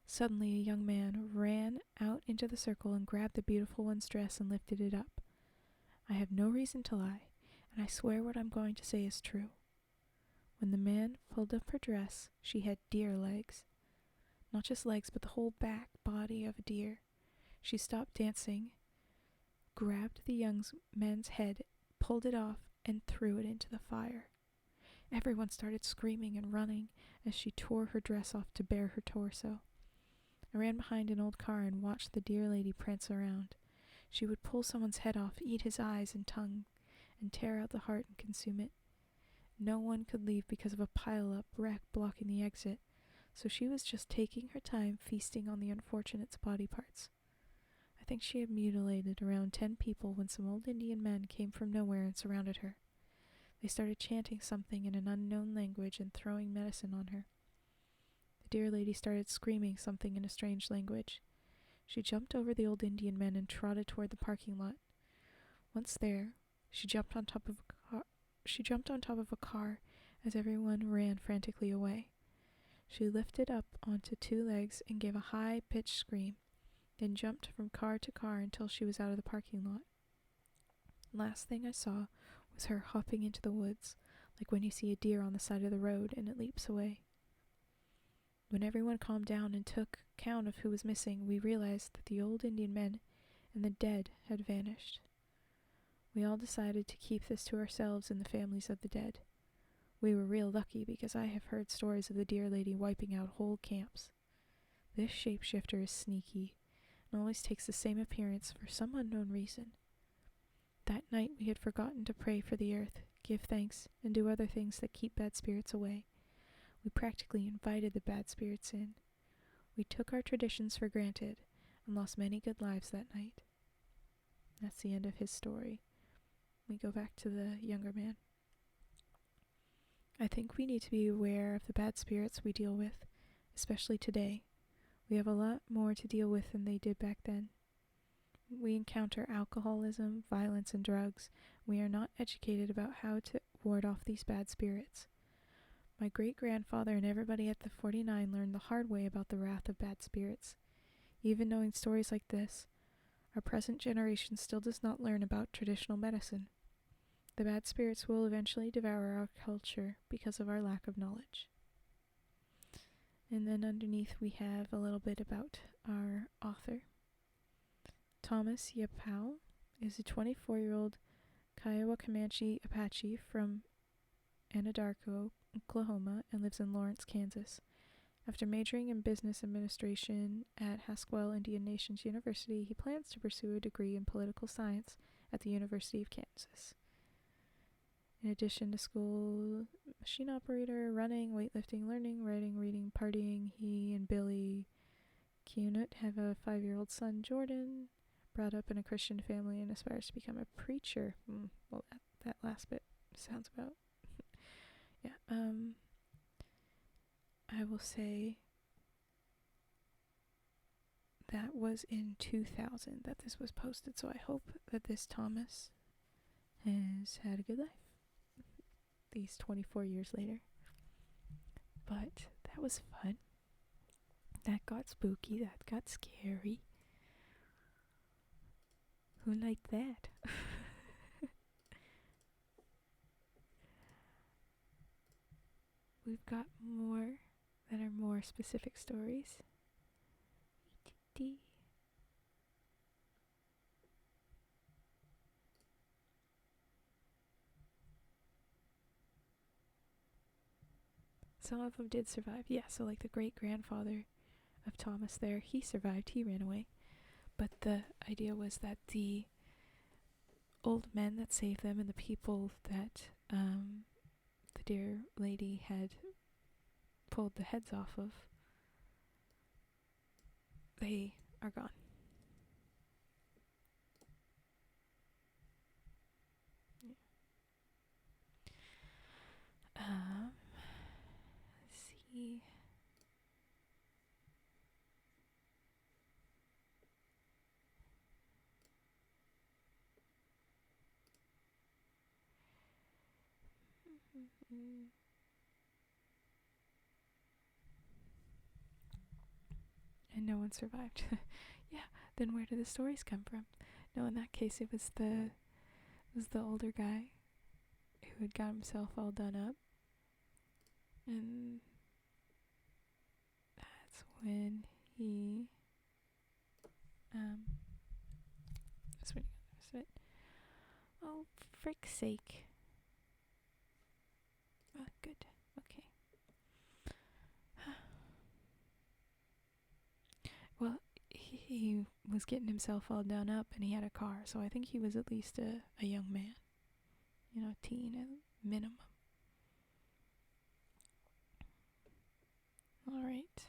Suddenly a young man ran out into the circle and grabbed the beautiful one's dress and lifted it up. I have no reason to lie, and I swear what I'm going to say is true. When the man pulled up her dress, she had deer legs. Not just legs, but the whole back body of a deer. She stopped dancing, grabbed the young man's head, pulled it off, and threw it into the fire. Everyone started screaming and running as she tore her dress off to bare her torso. I ran behind an old car and watched the deer lady prance around. She would pull someone's head off, eat his eyes and tongue, and tear out the heart and consume it. No one could leave because of a pile-up wreck blocking the exit, so she was just taking her time feasting on the unfortunate's body parts. I think she had mutilated around 10 people when some old Indian men came from nowhere and surrounded her. They started chanting something in an unknown language and throwing medicine on her. The dear lady started screaming something in a strange language. She jumped over the old Indian men and trotted toward the parking lot. Once there, she jumped on top of a car as everyone ran frantically away. She lifted up onto 2 legs and gave a high-pitched scream, then jumped from car to car until she was out of the parking lot. Last thing I saw was her hopping into the woods, like when you see a deer on the side of the road and it leaps away. When everyone calmed down and took count of who was missing, we realized that the old Indian men and the dead had vanished. We all decided to keep this to ourselves and the families of the dead. We were real lucky because I have heard stories of the Deer Lady wiping out whole camps. This shapeshifter is sneaky and always takes the same appearance for some unknown reason. That night we had forgotten to pray for the earth, give thanks, and do other things that keep bad spirits away. We practically invited the bad spirits in. We took our traditions for granted and lost many good lives that night. That's the end of his story. We go back to the younger man. I think we need to be aware of the bad spirits we deal with, especially today. We have a lot more to deal with than they did back then. We encounter alcoholism, violence, and drugs. We are not educated about how to ward off these bad spirits. My great-grandfather and everybody at the 49 learned the hard way about the wrath of bad spirits. Even knowing stories like this, our present generation still does not learn about traditional medicine. The bad spirits will eventually devour our culture because of our lack of knowledge. And then underneath we have a little bit about our author. Thomas Yapao is a 24-year-old Kiowa Comanche Apache from Anadarko, Oklahoma, and lives in Lawrence, Kansas. After majoring in business administration at Haskell Indian Nations University, he plans to pursue a degree in political science at the University of Kansas. In addition to school, machine operator, running, weightlifting, learning, writing, reading, partying, he and Billy Cunut have a 5-year-old son, Jordan, brought up in a Christian family and aspires to become a preacher. Well, that last bit sounds about... yeah, I will say that was in 2000 that this was posted, so I hope that this Thomas has had a good life these 24 years later. But that was fun. That got spooky. That got scary. Who liked that? We've got more that are more specific stories. Some of them did survive. Yeah, so like the great-grandfather of Thomas there, he survived. He ran away. But the idea was that the old men that saved them and the people that the Deer Lady had pulled the heads off of, they are gone. Yeah. Let's see. And no one survived. Yeah, then where did the stories come from? No, in that case it was the older guy who had got himself all done up. And that's when he that's when he got the rest of it. Oh, frick's sake. Oh, good. Okay. Well, he was getting himself all done up and he had a car, so I think he was at least a young man. You know, teen at minimum. Alright.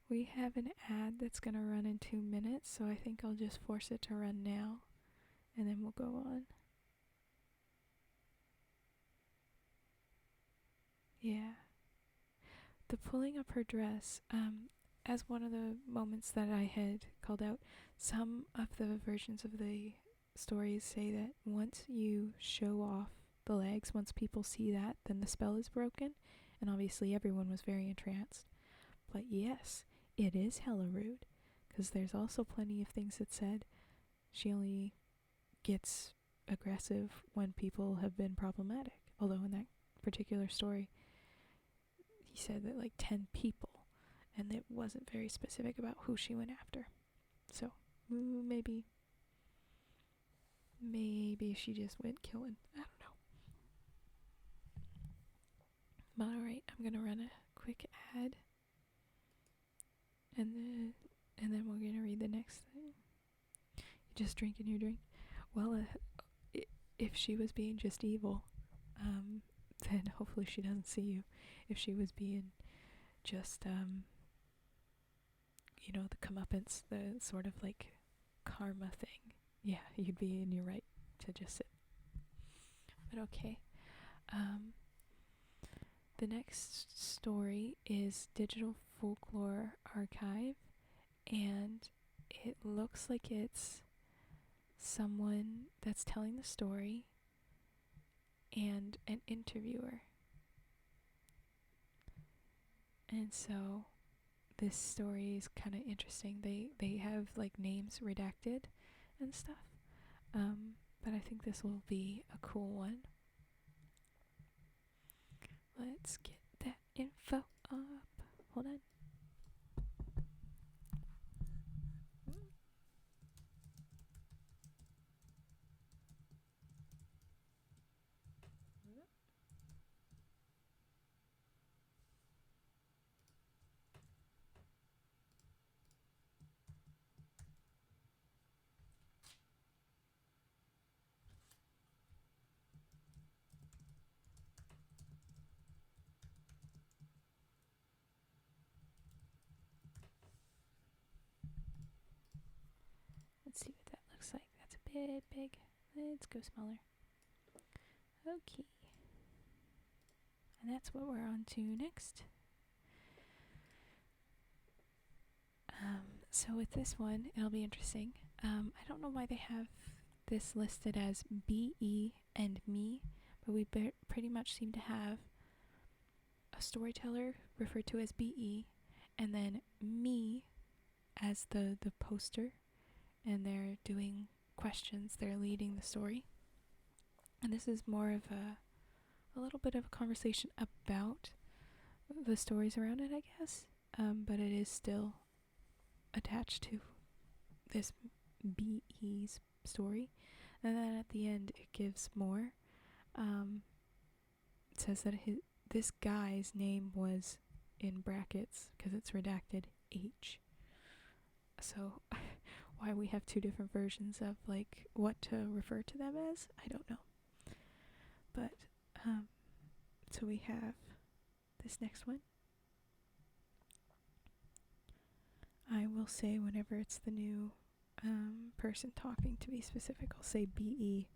We have an ad that's gonna run in 2 minutes, so I think I'll just force it to run now, and then we'll go on. Yeah. The pulling up her dress, as one of the moments that I had called out, some of the versions of the stories say that once you show off the legs, once people see that, then the spell is broken, and obviously everyone was very entranced. But yes, it is hella rude, because there's also plenty of things that said she only gets aggressive when people have been problematic. Although in that particular story, he said that like 10 people, and it wasn't very specific about who she went after. So maybe she just went killing. I don't know. But alright, I'm gonna run a quick ad, and then we're gonna read the next thing. You just drinking your drink? Well, if she was being just evil, then hopefully she doesn't see you. If she was being just, the comeuppance, the sort of like karma thing, yeah, you'd be in your right to just sit. But okay. The next story is Digital Folklore Archive, and it looks like it's someone that's telling the story and an interviewer. And so this story is kind of interesting. They have like names redacted and stuff. But I think this will be a cool one. Let's get that info up. Hold on. Let's see what that looks like. That's a bit big. Let's go smaller. Okay. And that's what we're on to next. So with this one, it'll be interesting. I don't know why they have this listed as BE and me, but we pretty much seem to have a storyteller referred to as BE, and then me as the poster, and they're doing questions, they're leading the story. And this is more of a little bit of a conversation about the stories around it, I guess, but it is still attached to this BE's story. And then at the end it gives more. It says that this guy's name was in brackets because it's redacted H. So why we have two different versions of like what to refer to them as, I don't know. But so we have this next one. I will say whenever it's the new person talking, to be specific, I'll say BE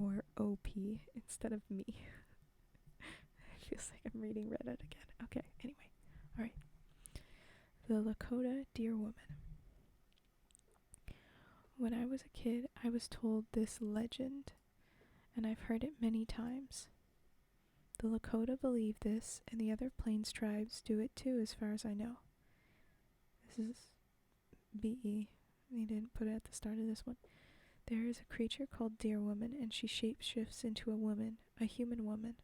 or OP instead of me. It feels like I'm reading Reddit again. Okay, anyway. Alright. The Lakota Deer Woman. When I was a kid, I was told this legend, and I've heard it many times. The Lakota believe this, and the other Plains tribes do it too, as far as I know. This is BE. He didn't put it at the start of this one. There is a creature called Deer Woman, and she shapeshifts into a woman, a human woman.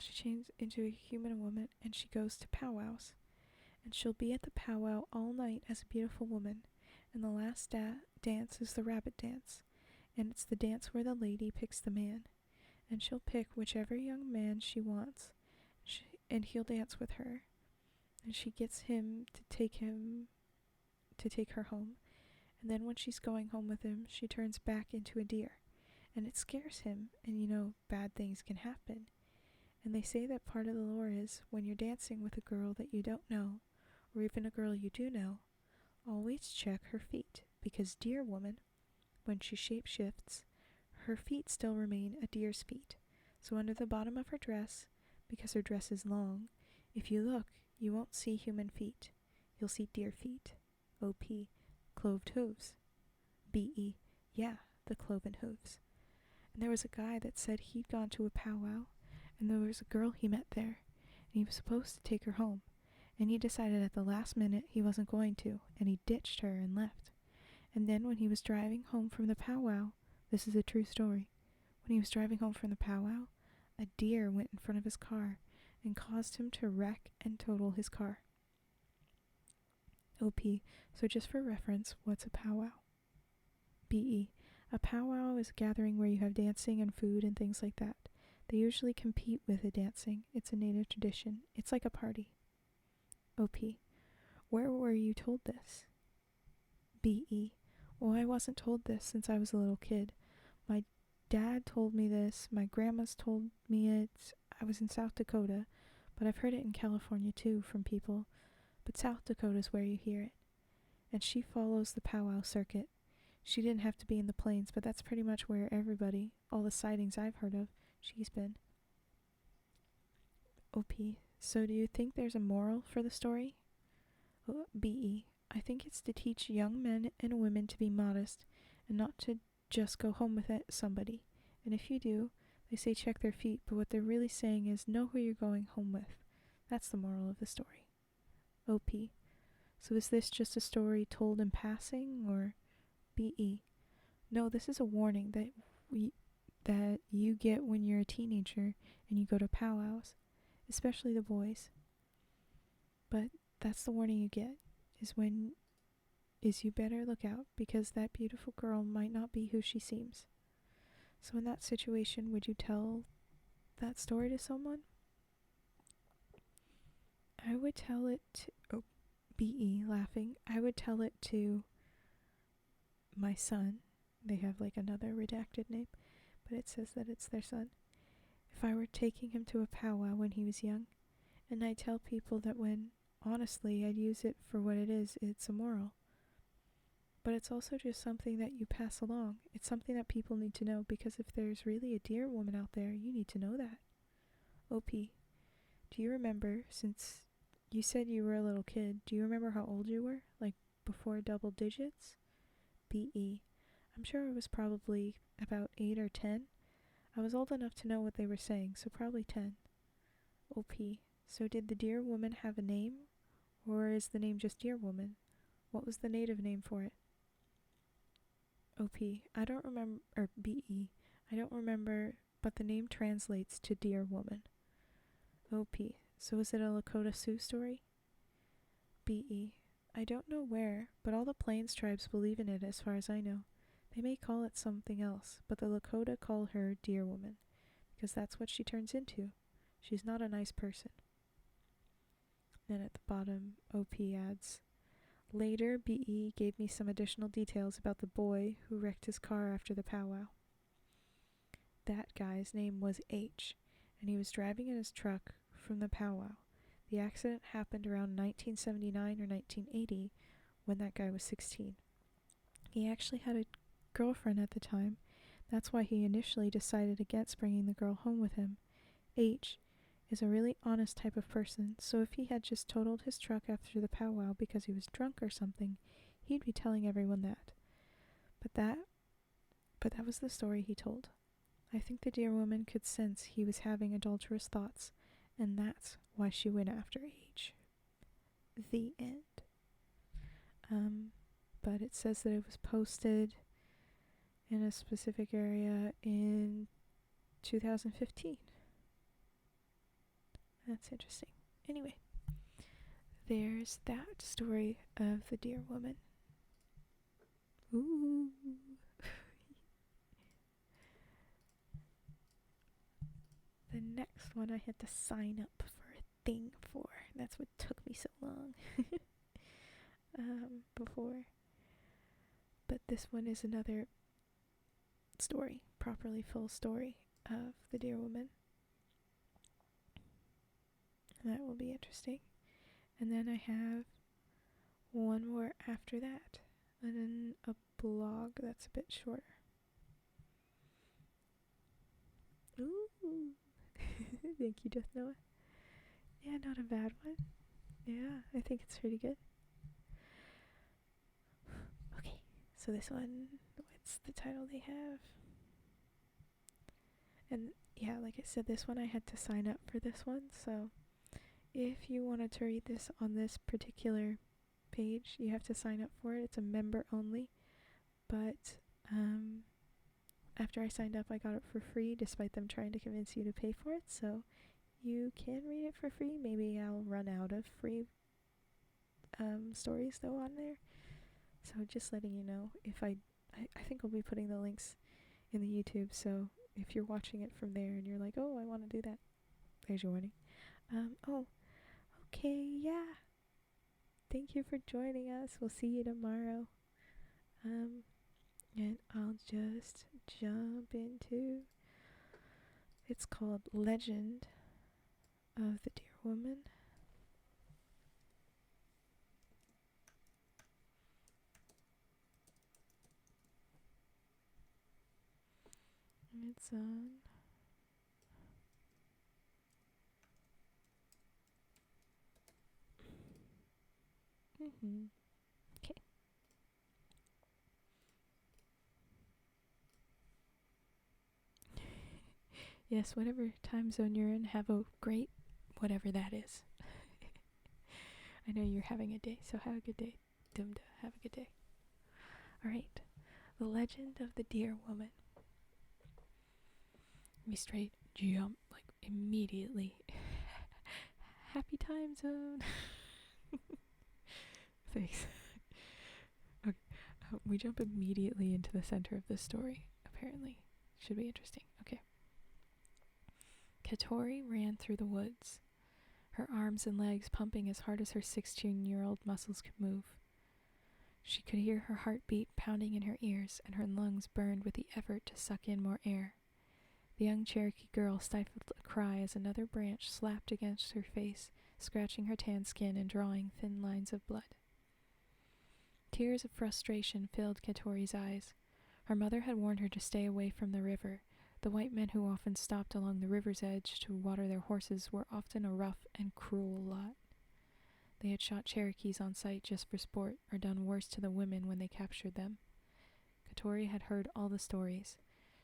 She changes into a human woman, and she goes to powwows. And she'll be at the powwow all night as a beautiful woman, and the last dance is the rabbit dance, and it's the dance where the lady picks the man, and she'll pick whichever young man she wants, and he'll dance with her, and she gets him to take her home, and then when she's going home with him, she turns back into a deer, and it scares him, and bad things can happen. And they say that part of the lore is when you're dancing with a girl that you don't know, or even a girl you do know, always check her feet, because Deer Woman, when she shapeshifts, her feet still remain a deer's feet. So under the bottom of her dress, because her dress is long, if you look, you won't see human feet. You'll see deer feet. OP, cloved hooves. BE, yeah, the cloven hooves. And there was a guy that said he'd gone to a powwow, and there was a girl he met there, and he was supposed to take her home, and he decided at the last minute he wasn't going to, and he ditched her and left. And then when he was driving home from the powwow, this is a true story, when he was driving home from the powwow, a deer went in front of his car and caused him to wreck and total his car. OP, so just for reference, what's a powwow? BE, a powwow is a gathering where you have dancing and food and things like that. They usually compete with the dancing. It's a native tradition. It's like a party. OP, where were you told this? BE, well, I wasn't told this since I was a little kid. My dad told me this, my grandma's told me it. I was in South Dakota, but I've heard it in California too from people. But South Dakota's where you hear it. And she follows the powwow circuit. She didn't have to be in the plains, but that's pretty much where everybody, all the sightings I've heard of, she's been. OP, so do you think there's a moral for the story? BE, I think it's to teach young men and women to be modest and not to just go home with somebody. And if you do, they say check their feet, but what they're really saying is know who you're going home with. That's the moral of the story. OP, so is this just a story told in passing, or BE, no, this is a warning that you get when you're a teenager and you go to powwows, especially the boys. But that's the warning you get, is you better look out, because that beautiful girl might not be who she seems. So in that situation, would you tell that story to someone? I would tell it to, BE, laughing, I would tell it to my son. They have like another redacted name, but it says that it's their son. If I were taking him to a powwow when he was young, and I tell people that when, honestly, I'd use it for what it is, it's a moral. But it's also just something that you pass along. It's something that people need to know, because if there's really a deer woman out there, you need to know that. OP, do you remember, since you said you were a little kid, do you remember how old you were? Like before double digits? BE, I'm sure I was probably about 8 or 10. I was old enough to know what they were saying, so probably 10. OP, so did the deer woman have a name? Or is the name just deer woman? What was the native name for it? OP, I don't remember, or BE, I don't remember, but the name translates to deer woman. OP, so is it a Lakota Sioux story? BE, I don't know where, but all the Plains tribes believe in it as far as I know. They may call it something else, but the Lakota call her Deer Woman, because that's what she turns into. She's not a nice person. Then at the bottom, OP adds, later, BE gave me some additional details about the boy who wrecked his car after the powwow. That guy's name was H, and he was driving in his truck from the powwow. The accident happened around 1979 or 1980, when that guy was 16. He actually had a girlfriend at the time. That's why he initially decided against bringing the girl home with him. H is a really honest type of person, so if he had just totaled his truck after the powwow because he was drunk or something, he'd be telling everyone that. But that was the story he told. I think the dear woman could sense he was having adulterous thoughts, and that's why she went after H. The end. But it says that it was posted in a specific area in 2015. That's interesting. Anyway, there's that story of the deer woman. Ooh. The next one I had to sign up for a thing for. That's what took me so long. Before. But this one is another story, properly full story of the deer woman. That will be interesting. And then I have one more after that, and then a blog that's a bit shorter. Ooh. Thank you, Death Noah. Yeah, not a bad one. Yeah, I think it's pretty good. Okay, so this one, what's the title they have? And yeah, like I said, this one I had to sign up for this one, so if you wanted to read this on this particular page, you have to sign up for it. It's a member only, but after I signed up, I got it for free despite them trying to convince you to pay for it, so you can read it for free. Maybe I'll run out of free stories though on there. So just letting you know, if I think I'll be putting the links in the YouTube, so if you're watching it from there and you're like, oh, I want to do that, there's your warning. Oh, okay, yeah. Thank you for joining us. We'll see you tomorrow. And I'll just jump into, it's called Legend of the Deer Woman. It's on okay. Yes, whatever time zone you're in, have a great whatever that is. I know you're having a day, so have a good day. Dumda, have a good day. Alright. The Legend of the Deer Woman. We straight jump, like, immediately. Happy time zone. Thanks. Okay. We jump immediately into the center of the story, apparently. Should be interesting. Okay. Katori ran through the woods, her arms and legs pumping as hard as her 16-year-old muscles could move. She could hear her heartbeat pounding in her ears, and her lungs burned with the effort to suck in more air. The young Cherokee girl stifled a cry as another branch slapped against her face, scratching her tan skin and drawing thin lines of blood. Tears of frustration filled Katori's eyes. Her mother had warned her to stay away from the river. The white men who often stopped along the river's edge to water their horses were often a rough and cruel lot. They had shot Cherokees on sight just for sport, or done worse to the women when they captured them. Katori had heard all the stories.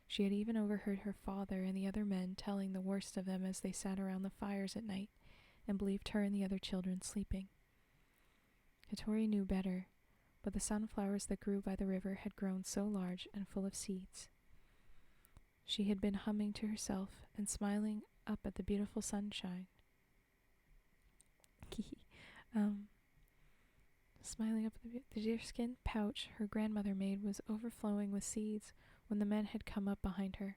She had even overheard her father and the other men telling the worst of them as they sat around the fires at night, and believed her and the other children sleeping. Katori knew better, but the sunflowers that grew by the river had grown so large and full of seeds. She had been humming to herself and smiling up at the beautiful sunshine. Smiling up at the deerskin pouch her grandmother made was overflowing with seeds when the men had come up behind her.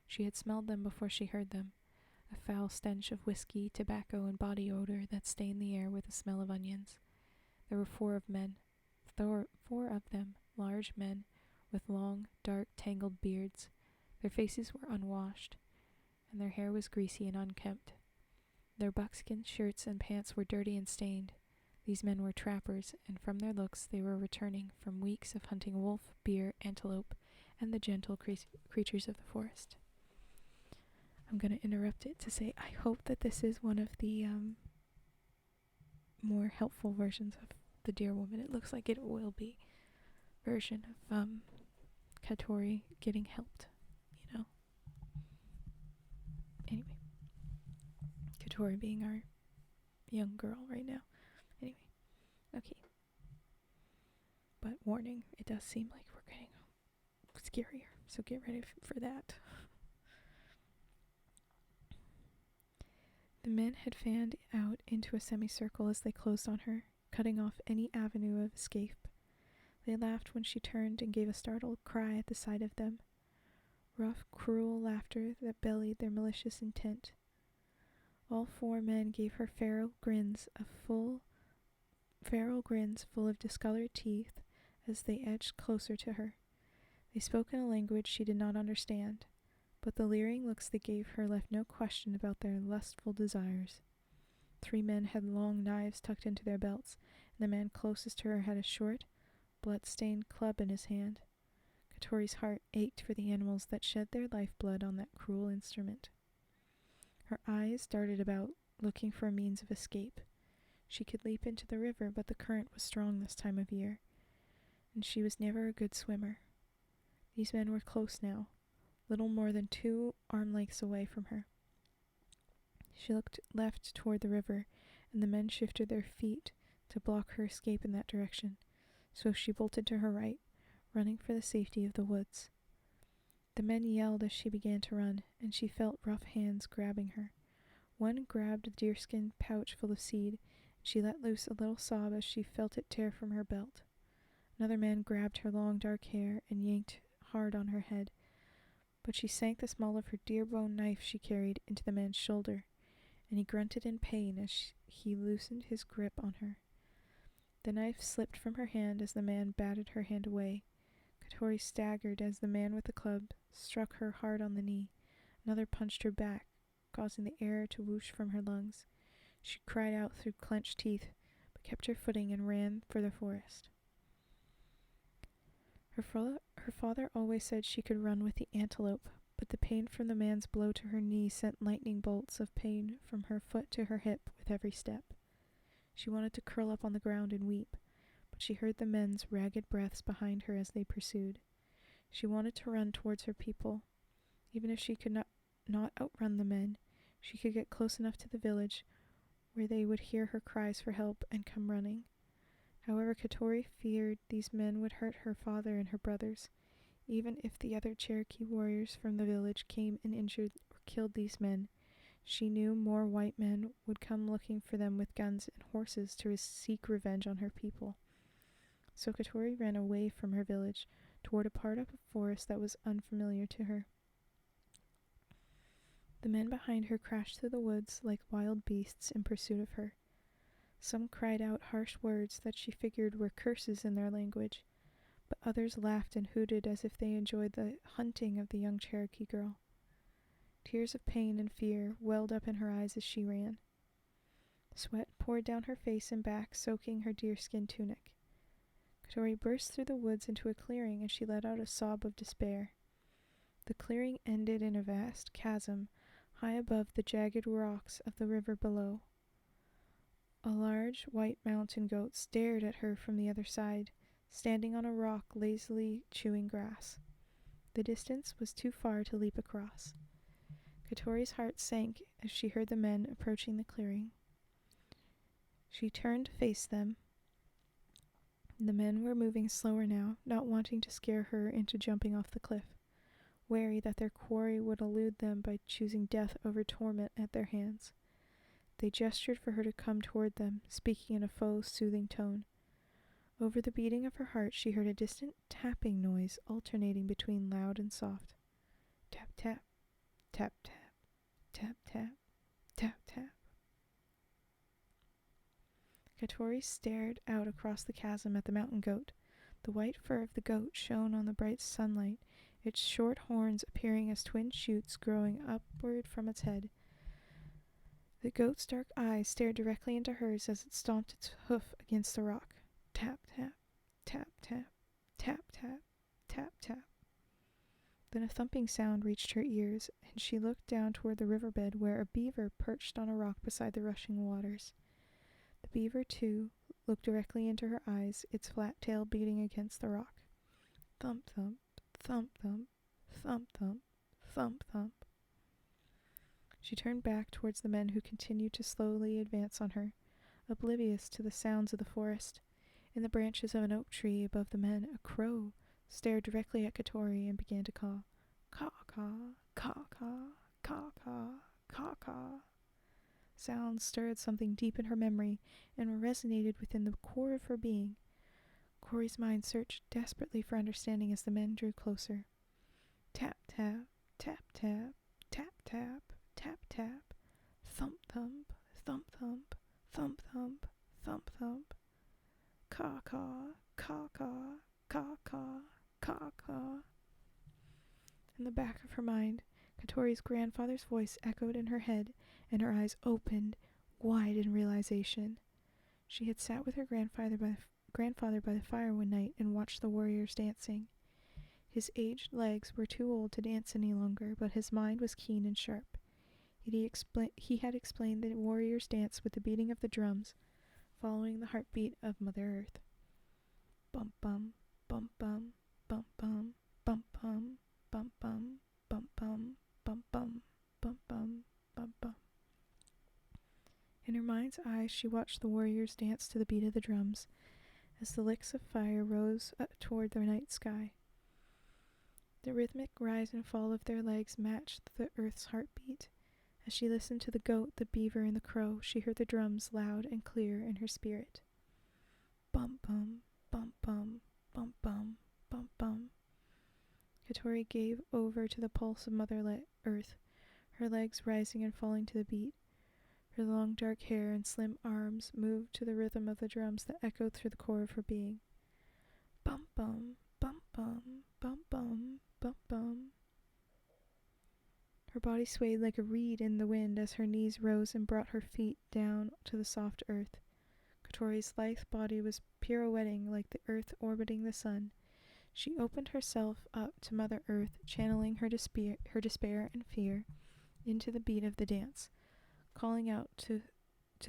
She had smelled them before she heard them, a foul stench of whiskey, tobacco, and body odor that stained the air with the smell of onions. There were four of them, large men with long, dark, tangled beards. Their faces were unwashed, and their hair was greasy and unkempt. Their buckskin shirts and pants were dirty and stained. These men were trappers, and from their looks they were returning from weeks of hunting wolf, bear, antelope, and the gentle creatures of the forest. I'm going to interrupt it to say I hope that this is one of the more helpful versions of the Deer Woman. It looks like it will be. Version of Katori getting helped, you know. Anyway. Katori being our young girl right now. Anyway. Okay. But warning, it does seem like we're getting scarier, so get ready for that. The men had fanned out into a semicircle as they closed on her, cutting off any avenue of escape. They laughed when she turned and gave a startled cry at the sight of them. Rough, cruel laughter that belied their malicious intent. All four men gave her feral grins full of discolored teeth as they edged closer to her. They spoke in a language she did not understand, but the leering looks they gave her left no question about their lustful desires. 3 men had long knives tucked into their belts, and the man closest to her had a short, blood-stained club in his hand. Katori's heart ached for the animals that shed their lifeblood on that cruel instrument. Her eyes darted about, looking for a means of escape. She could leap into the river, but the current was strong this time of year, and she was never a good swimmer. These men were close now, little more than 2 arm lengths away from her. She looked left toward the river, and the men shifted their feet to block her escape in that direction, so she bolted to her right, running for the safety of the woods. The men yelled as she began to run, and she felt rough hands grabbing her. One grabbed the deerskin pouch full of seed, and she let loose a little sob as she felt it tear from her belt. Another man grabbed her long dark hair and yanked hard on her head, but she sank the small of her deer-bone knife she carried into the man's shoulder, and he grunted in pain as he loosened his grip on her. The knife slipped from her hand as the man batted her hand away. Katori staggered as the man with the club struck her hard on the knee. Another punched her back, causing the air to whoosh from her lungs. She cried out through clenched teeth, but kept her footing and ran for the forest. Her father always said she could run with the antelope, but the pain from the man's blow to her knee sent lightning bolts of pain from her foot to her hip with every step. She wanted to curl up on the ground and weep, but she heard the men's ragged breaths behind her as they pursued. She wanted to run towards her people. Even if she could not outrun the men, she could get close enough to the village where they would hear her cries for help and come running. However, Katori feared these men would hurt her father and her brothers. Even if the other Cherokee warriors from the village came and injured or killed these men, she knew more white men would come looking for them with guns and horses to seek revenge on her people. So Katori ran away from her village toward a part of the forest that was unfamiliar to her. The men behind her crashed through the woods like wild beasts in pursuit of her. Some cried out harsh words that she figured were curses in their language, but others laughed and hooted as if they enjoyed the hunting of the young Cherokee girl. Tears of pain and fear welled up in her eyes as she ran. Sweat poured down her face and back, soaking her deerskin tunic. Katori burst through the woods into a clearing, and she let out a sob of despair. The clearing ended in a vast chasm high above the jagged rocks of the river below. A large white mountain goat stared at her from the other side, standing on a rock lazily chewing grass. The distance was too far to leap across. Katori's heart sank as she heard the men approaching the clearing. She turned to face them. The men were moving slower now, not wanting to scare her into jumping off the cliff, wary that their quarry would elude them by choosing death over torment at their hands. They gestured for her to come toward them, speaking in a soothing tone. Over the beating of her heart, she heard a distant tapping noise alternating between loud and soft. Tap, tap, tap, tap, tap, tap, tap, tap. Katori stared out across the chasm at the mountain goat. The white fur of the goat shone on the bright sunlight, its short horns appearing as twin shoots growing upward from its head. The goat's dark eyes stared directly into hers as it stomped its hoof against the rock. Tap, tap, tap, tap, tap, tap, tap, tap. Then a thumping sound reached her ears, and she looked down toward the riverbed where a beaver perched on a rock beside the rushing waters. The beaver, too, looked directly into her eyes, its flat tail beating against the rock. Thump, thump, thump, thump, thump, thump, thump, thump. She turned back towards the men who continued to slowly advance on her, oblivious to the sounds of the forest. In the branches of an oak tree above the men, a crow stared directly at Katori and began to call, "Caw-caw, caw-caw, caw-caw, caw-caw." Sounds stirred something deep in her memory and resonated within the core of her being. Corey's mind searched desperately for understanding as the men drew closer. Tap, tap, tap, tap, tap, tap, tap, tap, thump, thump, thump, thump, thump, thump, thump, thump. Caw-caw, caw-caw, caw-caw, caw-caw. In the back of her mind, Katori's grandfather's voice echoed in her head, and her eyes opened wide in realization. She had sat with her grandfather by the fire one night and watched the warriors dancing. His aged legs were too old to dance any longer, but his mind was keen and sharp. He had explained that warriors dance with the beating of the drums, following the heartbeat of Mother Earth. Bum bum, bum bum, bum bum, bum bum, bum bum, bum bum, bum bum, bum bum, bum bum. In her mind's eye, she watched the warriors dance to the beat of the drums as the licks of fire rose up toward the night sky. The rhythmic rise and fall of their legs matched the earth's heartbeat. As she listened to the goat, the beaver, and the crow, she heard the drums loud and clear in her spirit. Bum bum, bum bum, bum bum, bum bum. Katori gave over to the pulse of Mother Earth, her legs rising and falling to the beat. Her long dark hair and slim arms moved to the rhythm of the drums that echoed through the core of her being. Bum bum, bum bum, bum bum, bum bum. Her body swayed like a reed in the wind as her knees rose and brought her feet down to the soft earth. Katori's lithe body was pirouetting like the earth orbiting the sun. She opened herself up to Mother Earth, channeling her despair and fear into the beat of the dance, calling out to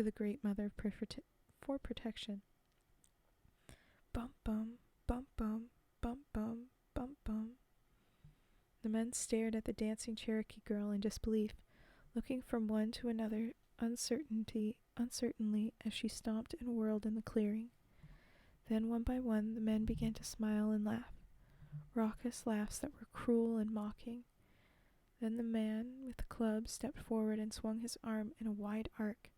the Great Mother for protection. Bum bum, bum bum, bum bum, bum bum. The men stared at the dancing Cherokee girl in disbelief, looking from one to another uncertainly as she stomped and whirled in the clearing. Then one by one the men began to smile and laugh, raucous laughs that were cruel and mocking. Then the man with the club stepped forward and swung his arm in a wide arc,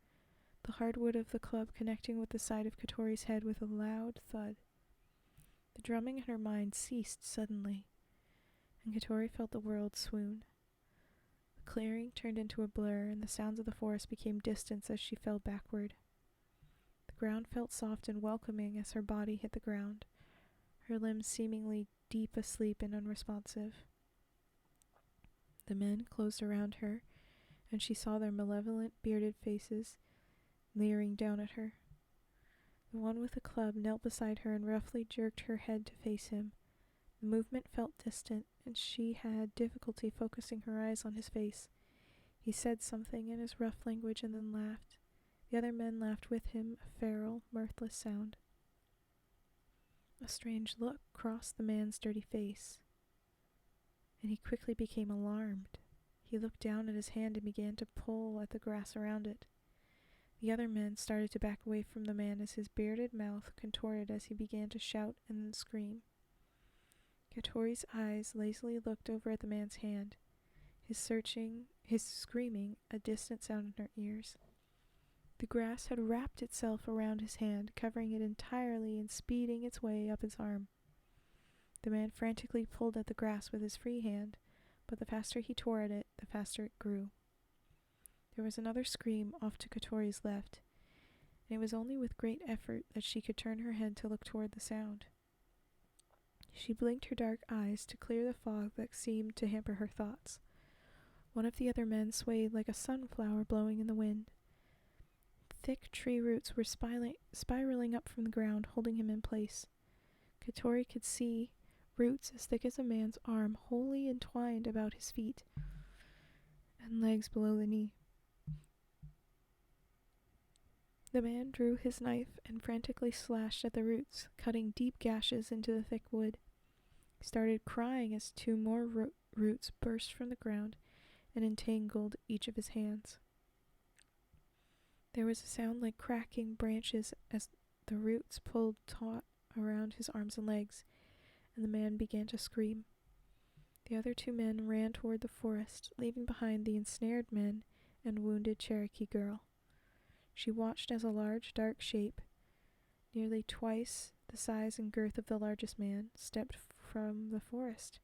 the hardwood of the club connecting with the side of Katori's head with a loud thud. The drumming in her mind ceased suddenly, and Katori felt the world swoon. The clearing turned into a blur, and the sounds of the forest became distant as she fell backward. The ground felt soft and welcoming as her body hit the ground, her limbs seemingly deep asleep and unresponsive. The men closed around her, and she saw their malevolent, bearded faces leering down at her. The one with the club knelt beside her and roughly jerked her head to face him. The movement felt distant, and she had difficulty focusing her eyes on his face. He said something in his rough language and then laughed. The other men laughed with him, a feral, mirthless sound. A strange look crossed the man's dirty face, and he quickly became alarmed. He looked down at his hand and began to pull at the grass around it. The other men started to back away from the man as his bearded mouth contorted as he began to shout and scream. Katori's eyes lazily looked over at the man's hand, his screaming a distant sound in her ears. The grass had wrapped itself around his hand, covering it entirely and speeding its way up his arm. The man frantically pulled at the grass with his free hand, but the faster he tore at it, the faster it grew. There was another scream off to Katori's left, and it was only with great effort that she could turn her head to look toward the sound. She blinked her dark eyes to clear the fog that seemed to hamper her thoughts. One of the other men swayed like a sunflower blowing in the wind. Thick tree roots were spiraling up from the ground, holding him in place. Katori could see roots as thick as a man's arm wholly entwined about his feet and legs below the knee. The man drew his knife and frantically slashed at the roots, cutting deep gashes into the thick wood. He started crying as two more roots burst from the ground and entangled each of his hands. There was a sound like cracking branches as the roots pulled taut around his arms and legs, and the man began to scream. The other two men ran toward the forest, leaving behind the ensnared men and wounded Cherokee girl. She watched as a large, dark shape, nearly twice the size and girth of the largest man, stepped from the forest.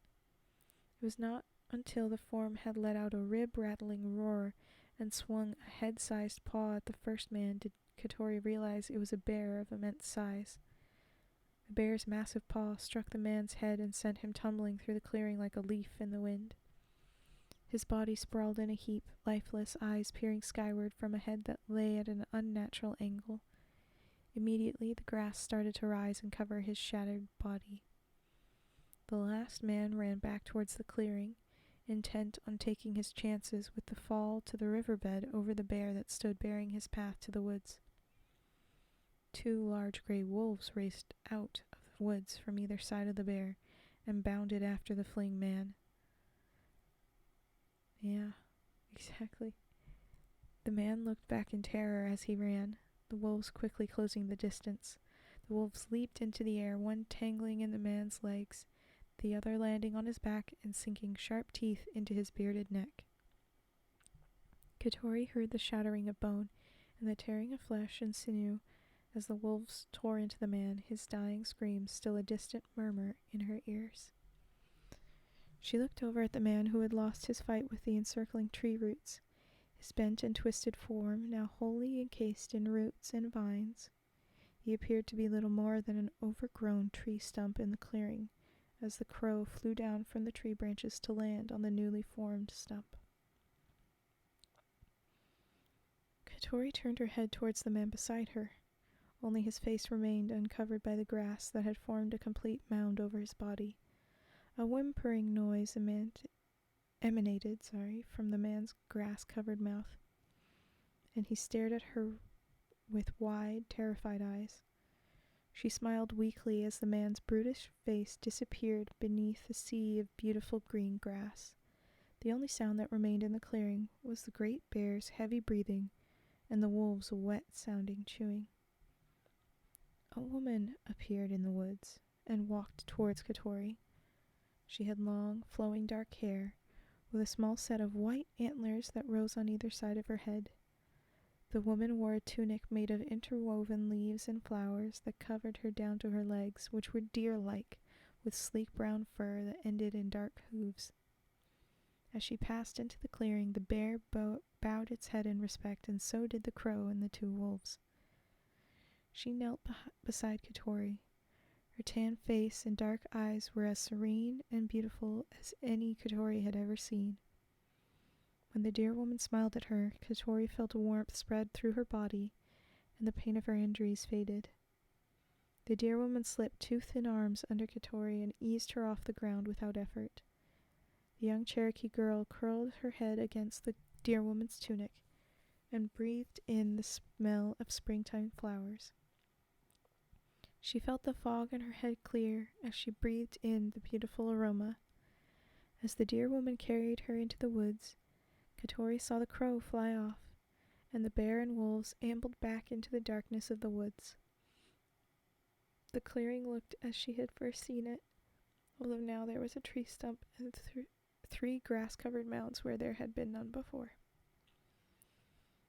It was not until the form had let out a rib-rattling roar and swung a head-sized paw at the first man did Katori realize it was a bear of immense size. The bear's massive paw struck the man's head and sent him tumbling through the clearing like a leaf in the wind. His body sprawled in a heap, lifeless, eyes peering skyward from a head that lay at an unnatural angle. Immediately, the grass started to rise and cover his shattered body. The last man ran back towards the clearing, intent on taking his chances with the fall to the riverbed over the bear that stood barring his path to the woods. Two large gray wolves raced out of the woods from either side of the bear and bounded after the fleeing man. Yeah, exactly. The man looked back in terror as he ran, the wolves quickly closing the distance. The wolves leaped into the air, one tangling in the man's legs, the other landing on his back and sinking sharp teeth into his bearded neck. Katori heard the shattering of bone and the tearing of flesh and sinew as the wolves tore into the man, his dying screams still a distant murmur in her ears. She looked over at the man who had lost his fight with the encircling tree roots, his bent and twisted form now wholly encased in roots and vines. He appeared to be little more than an overgrown tree stump in the clearing, as the crow flew down from the tree branches to land on the newly formed stump. Katori turned her head towards the man beside her. Only his face remained uncovered by the grass that had formed a complete mound over his body. A whimpering noise emanated from the man's grass-covered mouth, and he stared at her with wide, terrified eyes. She smiled weakly as the man's brutish face disappeared beneath a sea of beautiful green grass. The only sound that remained in the clearing was the great bear's heavy breathing and the wolves' wet-sounding chewing. A woman appeared in the woods and walked towards Katori. She had long, flowing dark hair, with a small set of white antlers that rose on either side of her head. The woman wore a tunic made of interwoven leaves and flowers that covered her down to her legs, which were deer-like, with sleek brown fur that ended in dark hooves. As she passed into the clearing, the bear bowed its head in respect, and so did the crow and the two wolves. She knelt beside Katori. Her tan face and dark eyes were as serene and beautiful as any Katori had ever seen. When the deer woman smiled at her, Katori felt a warmth spread through her body, and the pain of her injuries faded. The deer woman slipped two thin arms under Katori and eased her off the ground without effort. The young Cherokee girl curled her head against the deer woman's tunic and breathed in the smell of springtime flowers. She felt the fog in her head clear as she breathed in the beautiful aroma. As the deer woman carried her into the woods, Katori saw the crow fly off, and the bear and wolves ambled back into the darkness of the woods. The clearing looked as she had first seen it, although now there was a tree stump and three grass-covered mounds where there had been none before.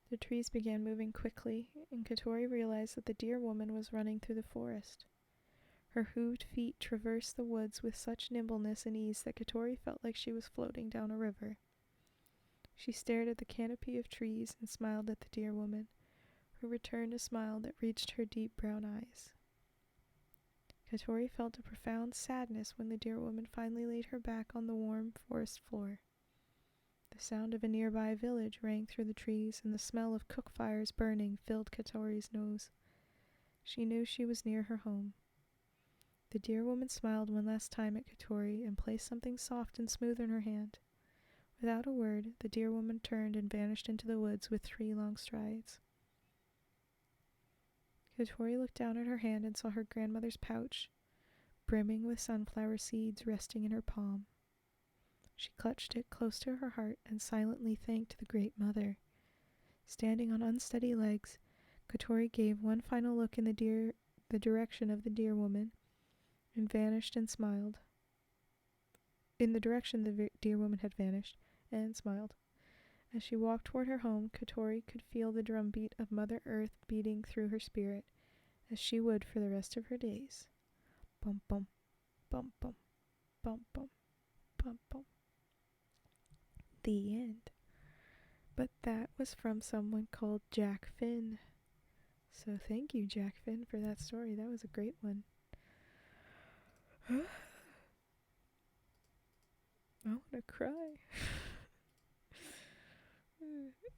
The trees began moving quickly, and Katori realized that the deer woman was running through the forest. Her hooved feet traversed the woods with such nimbleness and ease that Katori felt like she was floating down a river. She stared at the canopy of trees and smiled at the deer woman, who returned a smile that reached her deep brown eyes. Katori felt a profound sadness when the deer woman finally laid her back on the warm forest floor. The sound of a nearby village rang through the trees, and the smell of cook fires burning filled Katori's nose. She knew she was near her home. The deer woman smiled one last time at Katori and placed something soft and smooth in her hand. Without a word, the deer woman turned and vanished into the woods with 3 long strides. Katori looked down at her hand and saw her grandmother's pouch, brimming with sunflower seeds, resting in her palm. She clutched it close to her heart and silently thanked the Great Mother. Standing on unsteady legs, Katori gave one final look in the direction of the deer woman, and vanished and smiled. In the direction the deer woman had vanished, and smiled. As she walked toward her home, Katori could feel the drumbeat of Mother Earth beating through her spirit, as she would for the rest of her days. Bum bum, bum bum, bum bum, bum bum. The end. But that was from someone called Jack Finn. So thank you, Jack Finn, for that story. That was a great one. I want to cry.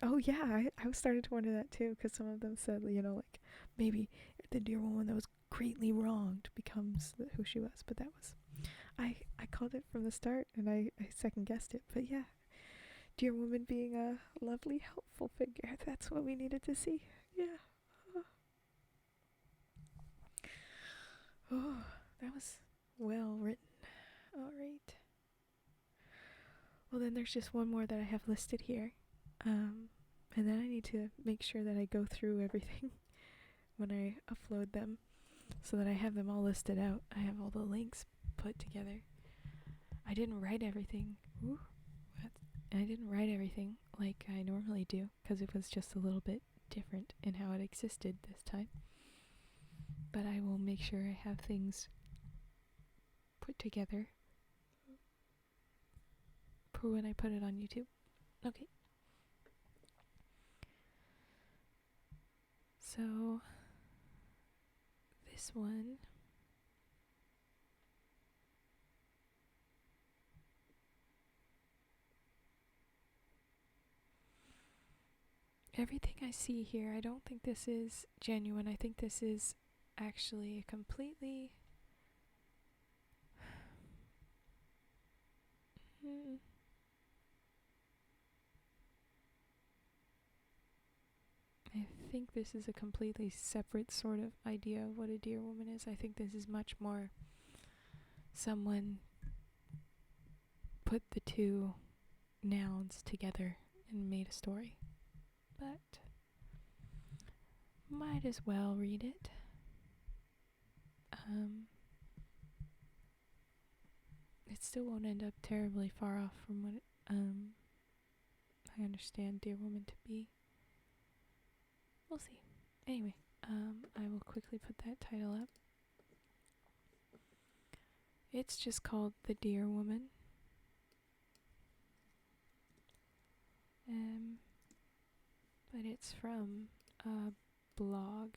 Oh yeah, I started to wonder that too, because some of them said, like maybe the deer woman that was greatly wronged becomes who she was. But that was, I called it from the start, and I second guessed it. But yeah, deer woman being a lovely, helpful figure. That's what we needed to see. Yeah. Oh, that was well written. All right. Well, then there's just one more that I have listed here. And then I need to make sure that I go through everything when I upload them so that I have them all listed out. I have all the links put together. I didn't write everything. Ooh, I didn't write everything like I normally do, because it was just a little bit different in how it existed this time. But I will make sure I have things put together for when I put it on YouTube. Okay. So, this one. Everything I see here, I don't think this is genuine. I think this is actually a completely... I think this is a completely separate sort of idea of what a deer woman is. I think this is much more someone put the two nouns together and made a story. But might as well read it. It still won't end up terribly far off from what I understand deer woman to be. We'll see. Anyway, I will quickly put that title up. It's just called The Deer Woman. But it's from a blog.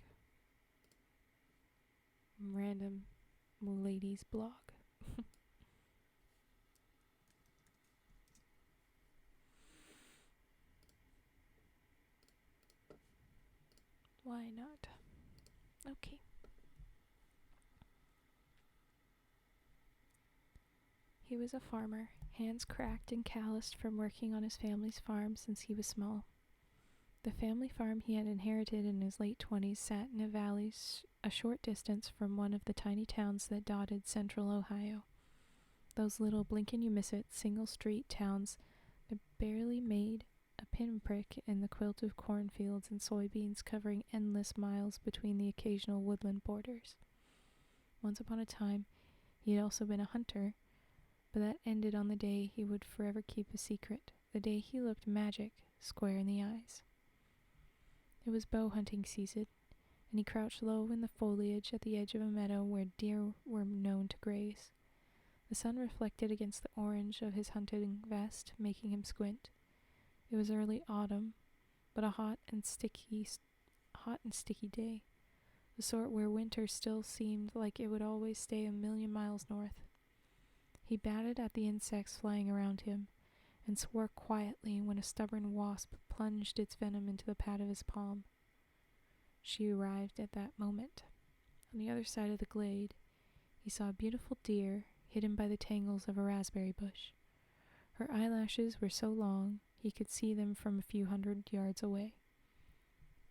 Random ladies blog. Why not? Okay. He was a farmer, hands cracked and calloused from working on his family's farm since he was small. The family farm he had inherited in his late 20s sat in a valley a short distance from one of the tiny towns that dotted central Ohio. Those little blink-and-you-miss-it single-street towns that barely made a pinprick in the quilt of cornfields and soybeans covering endless miles between the occasional woodland borders. Once upon a time, he had also been a hunter, but that ended on the day he would forever keep a secret, the day he looked magic square in the eyes. It was bow hunting season, and he crouched low in the foliage at the edge of a meadow where deer were known to graze. The sun reflected against the orange of his hunting vest, making him squint. It was early autumn, but a hot and sticky day, the sort where winter still seemed like it would always stay a million miles north. He batted at the insects flying around him, and swore quietly when a stubborn wasp plunged its venom into the pad of his palm. She arrived at that moment. On the other side of the glade, he saw a beautiful deer hidden by the tangles of a raspberry bush. Her eyelashes were so long he could see them from a few hundred yards away.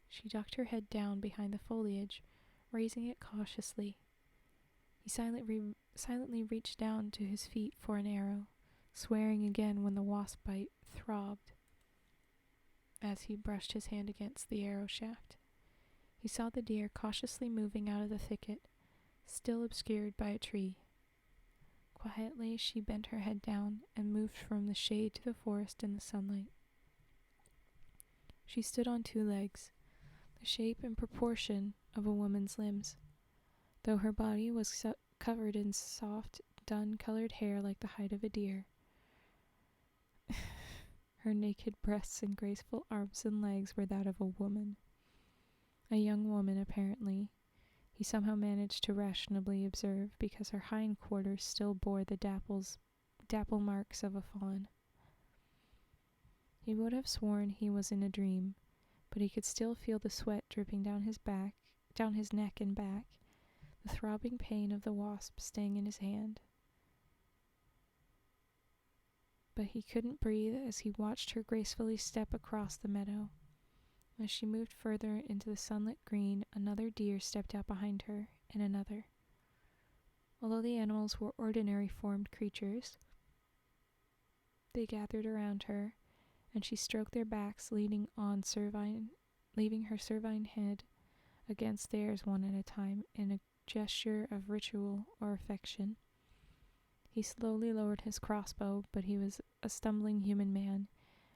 She ducked her head down behind the foliage, raising it cautiously. He silently reached down to his feet for an arrow, swearing again when the wasp bite throbbed as he brushed his hand against the arrow shaft. He saw the deer cautiously moving out of the thicket, still obscured by a tree. Quietly, she bent her head down and moved from the shade to the forest in the sunlight. She stood on two legs, the shape and proportion of a woman's limbs, though her body was covered in soft, dun-colored hair like the hide of a deer. Her naked breasts and graceful arms and legs were that of a woman. A young woman, apparently, he somehow managed to rationally observe because her hindquarters still bore the dapple marks of a fawn. He would have sworn he was in a dream, but he could still feel the sweat dripping down his neck and back, the throbbing pain of the wasp sting in his hand. But he couldn't breathe as he watched her gracefully step across the meadow. As she moved further into the sunlit green, another deer stepped out behind her, and another. Although the animals were ordinary-formed creatures, they gathered around her, and she stroked their backs, leaving her cervine head against theirs one at a time in a gesture of ritual or affection. He slowly lowered his crossbow, but he was a stumbling human man,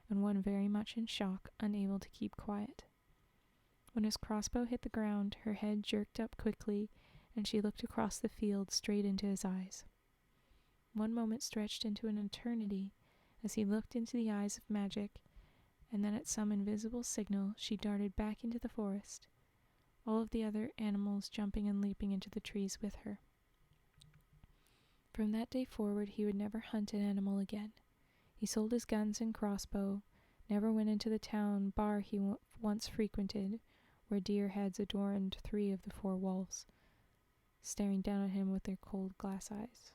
and one very much in shock, unable to keep quiet. When his crossbow hit the ground, her head jerked up quickly, and she looked across the field straight into his eyes. One moment stretched into an eternity as he looked into the eyes of magic, and then at some invisible signal she darted back into the forest, all of the other animals jumping and leaping into the trees with her. From that day forward he would never hunt an animal again. He sold his guns and crossbow, never went into the town bar he once frequented, where deer heads adorned 3 of the 4 walls, staring down at him with their cold glass eyes.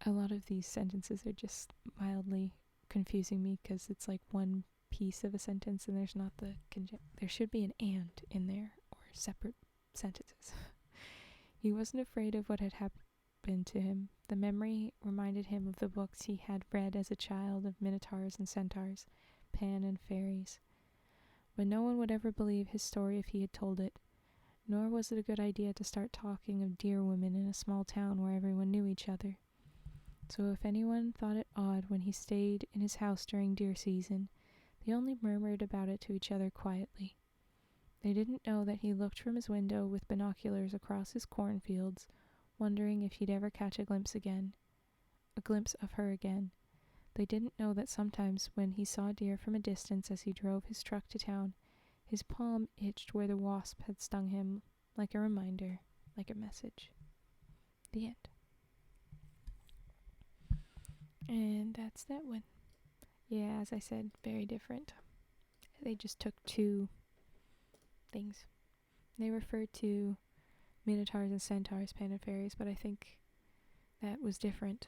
A lot of these sentences are just mildly confusing me because it's like one piece of a sentence and there's not there should be an and in there or separate sentences. He wasn't afraid of what had happened to him. The memory reminded him of the books he had read as a child of minotaurs and centaurs, Pan and fairies. But no one would ever believe his story if he had told it, nor was it a good idea to start talking of deer women in a small town where everyone knew each other. So if anyone thought it odd when he stayed in his house during deer season, they only murmured about it to each other quietly. They didn't know that he looked from his window with binoculars across his cornfields, wondering if he'd ever catch a glimpse of her again. They didn't know that sometimes when he saw deer from a distance as he drove his truck to town, his palm itched where the wasp had stung him, like a reminder, like a message. The end. And that's that one. Yeah, as I said, very different. They just took 2 things. They referred to minotaurs and centaurs, Pan and fairies, but I think that was different.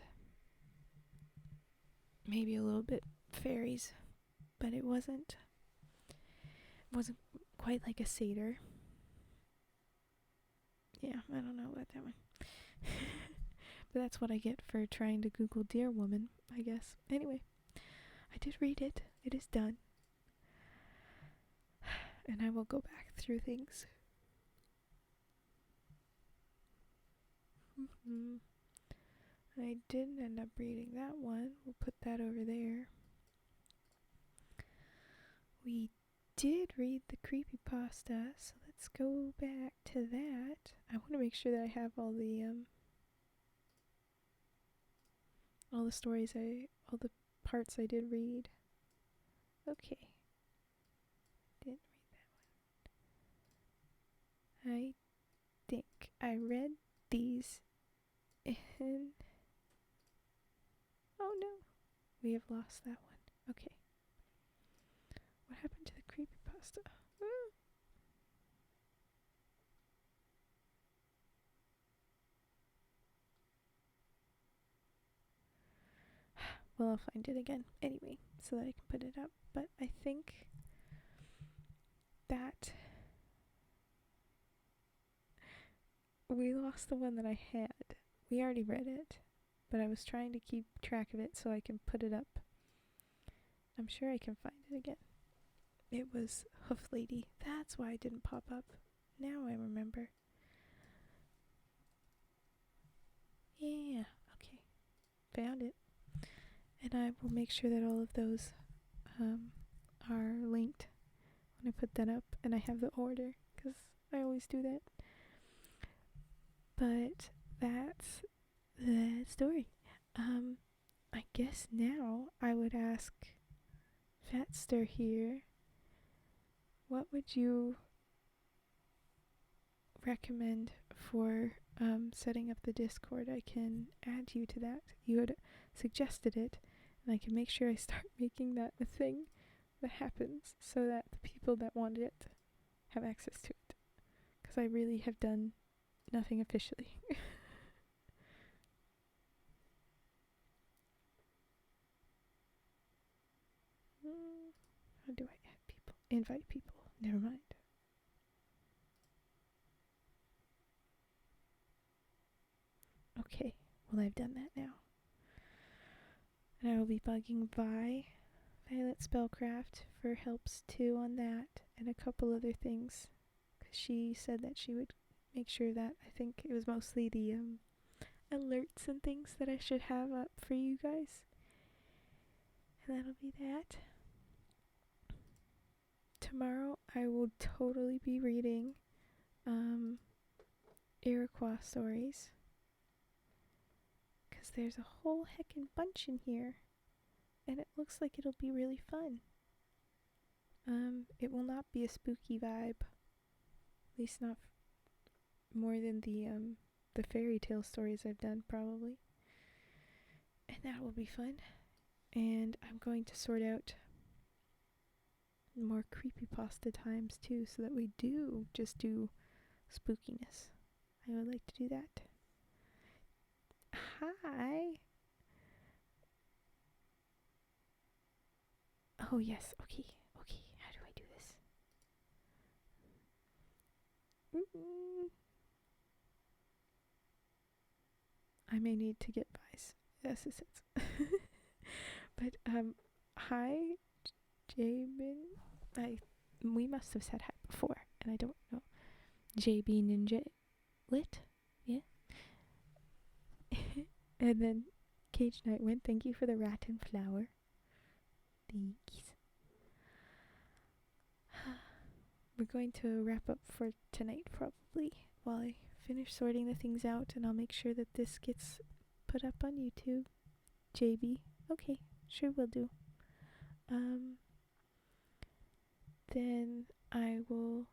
Maybe a little bit fairies, but it wasn't quite like a satyr. Yeah, I don't know about that one. But that's what I get for trying to Google deer woman, I guess. Anyway, I did read it. It is done. And I will go back through things. I didn't end up reading that one. We'll put that over there. We did read the creepypasta, so let's go back to that. I want to make sure that I have all the stories all the parts I did read. Okay. Didn't read that one. I think I read these in... Oh no. We have lost that one. Okay. What happened to the creepypasta? Well, I'll find it again anyway, so that I can put it up. But I think that we lost the one that I had. We already read it, but I was trying to keep track of it so I can put it up. I'm sure I can find it again. It was Hoof Lady. That's why it didn't pop up. Now I remember. Yeah, okay. Found it. And I will make sure that all of those are linked when I put that up. And I have the order, because I always do that. But that's the story. I guess now I would ask Fatster here, what would you recommend for setting up the Discord? I can add you to that. You had suggested it, and I can make sure I start making that a thing that happens so that the people that want it have access to it. Because I really have done nothing officially. How do I add people? Invite people. Never mind. Okay, well I've done that now. And I will be bugging Violet Spellcraft for helps too on that and a couple other things. Because she said that she would make sure that I think it was mostly the alerts and things that I should have up for you guys. And that'll be that. Tomorrow I will totally be reading Iroquois stories, because there's a whole heckin' bunch in here, and it looks like it'll be really fun. It will not be a spooky vibe, at least not more than the fairy tale stories I've done, probably. And that will be fun. And I'm going to sort out more creepypasta times too, so that we do just do spookiness. I would like to do that. Hi. Oh yes, okay, how do I do this? I may need to get Vi's assistance. But hi, Jabin. We must have said hi before, and I don't know. JB Ninja Lit, yeah. And then Cage Nightwind, thank you for the rat and flower. Thanks. We're going to wrap up for tonight probably, while I finish sorting the things out, and I'll make sure that this gets put up on YouTube. JB, okay, sure will do. Then I'll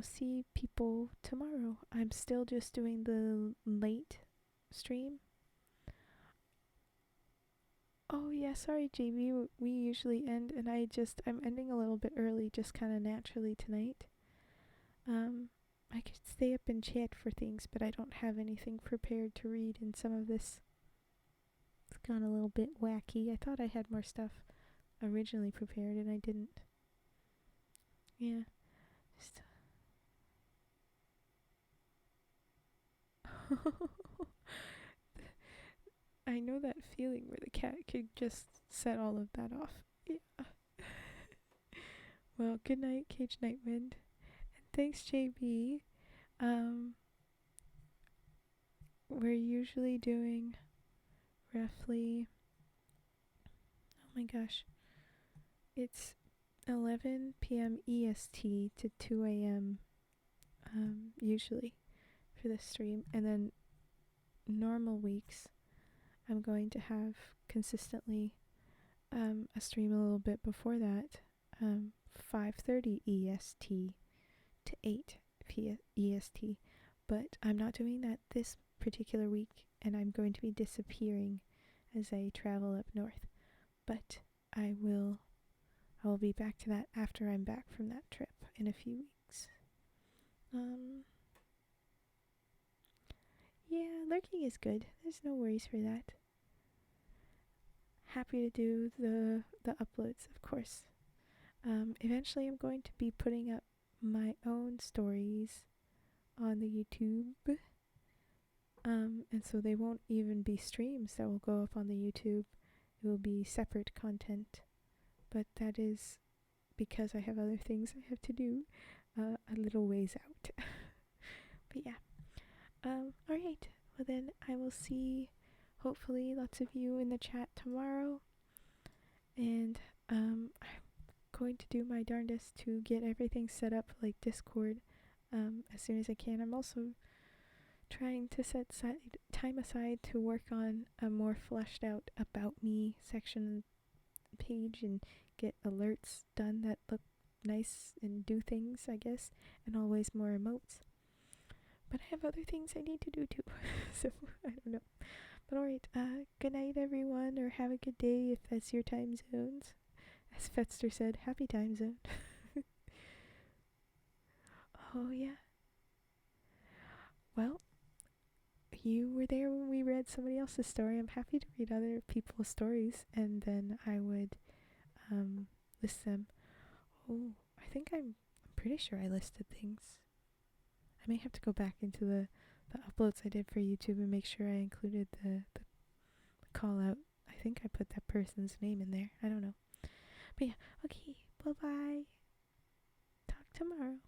see people tomorrow. I'm still just doing the late stream. Oh yeah, sorry JB, we usually end, and I'm ending a little bit early, just kind of naturally tonight. I could stay up and chat for things, but I don't have anything prepared to read, and some of this has gone a little bit wacky. I thought I had more stuff originally prepared, and I didn't. Yeah, just I know that feeling where the cat could just set all of that off. Yeah. Well, good night, Cage Nightwind. And thanks, JB. We're usually doing roughly, oh my gosh, it's 11 p.m. EST to 2 a.m. Usually for this stream. And then normal weeks, I'm going to have consistently a stream a little bit before that, 5:30 EST to 8 EST. But I'm not doing that this particular week, and I'm going to be disappearing as I travel up north. But I will be back to that after I'm back from that trip in a few weeks. Yeah, lurking is good. There's no worries for that. Happy to do the uploads, of course. Eventually I'm going to be putting up my own stories on the YouTube. And so they won't even be streams that will go up on the YouTube. It will be separate content. But that is because I have other things I have to do a little ways out. But yeah. Alright. Well then I will see hopefully lots of you in the chat tomorrow. And I'm going to do my darndest to get everything set up like Discord as soon as I can. I'm also trying to set time aside to work on a more fleshed out About Me section page and get alerts done that look nice and do things, I guess, and always more emotes. But I have other things I need to do too, so I don't know. But alright, good night everyone, or have a good day if that's your time zones. As Fetster said, happy time zone. Oh yeah. Well, you were there when we read somebody else's story. I'm happy to read other people's stories, and then I would list them. Oh, I think I'm pretty sure I listed things. I may have to go back into the uploads I did for YouTube and make sure I included the call out. I think I put that person's name in there. I don't know. But yeah, okay, bye-bye. Talk tomorrow.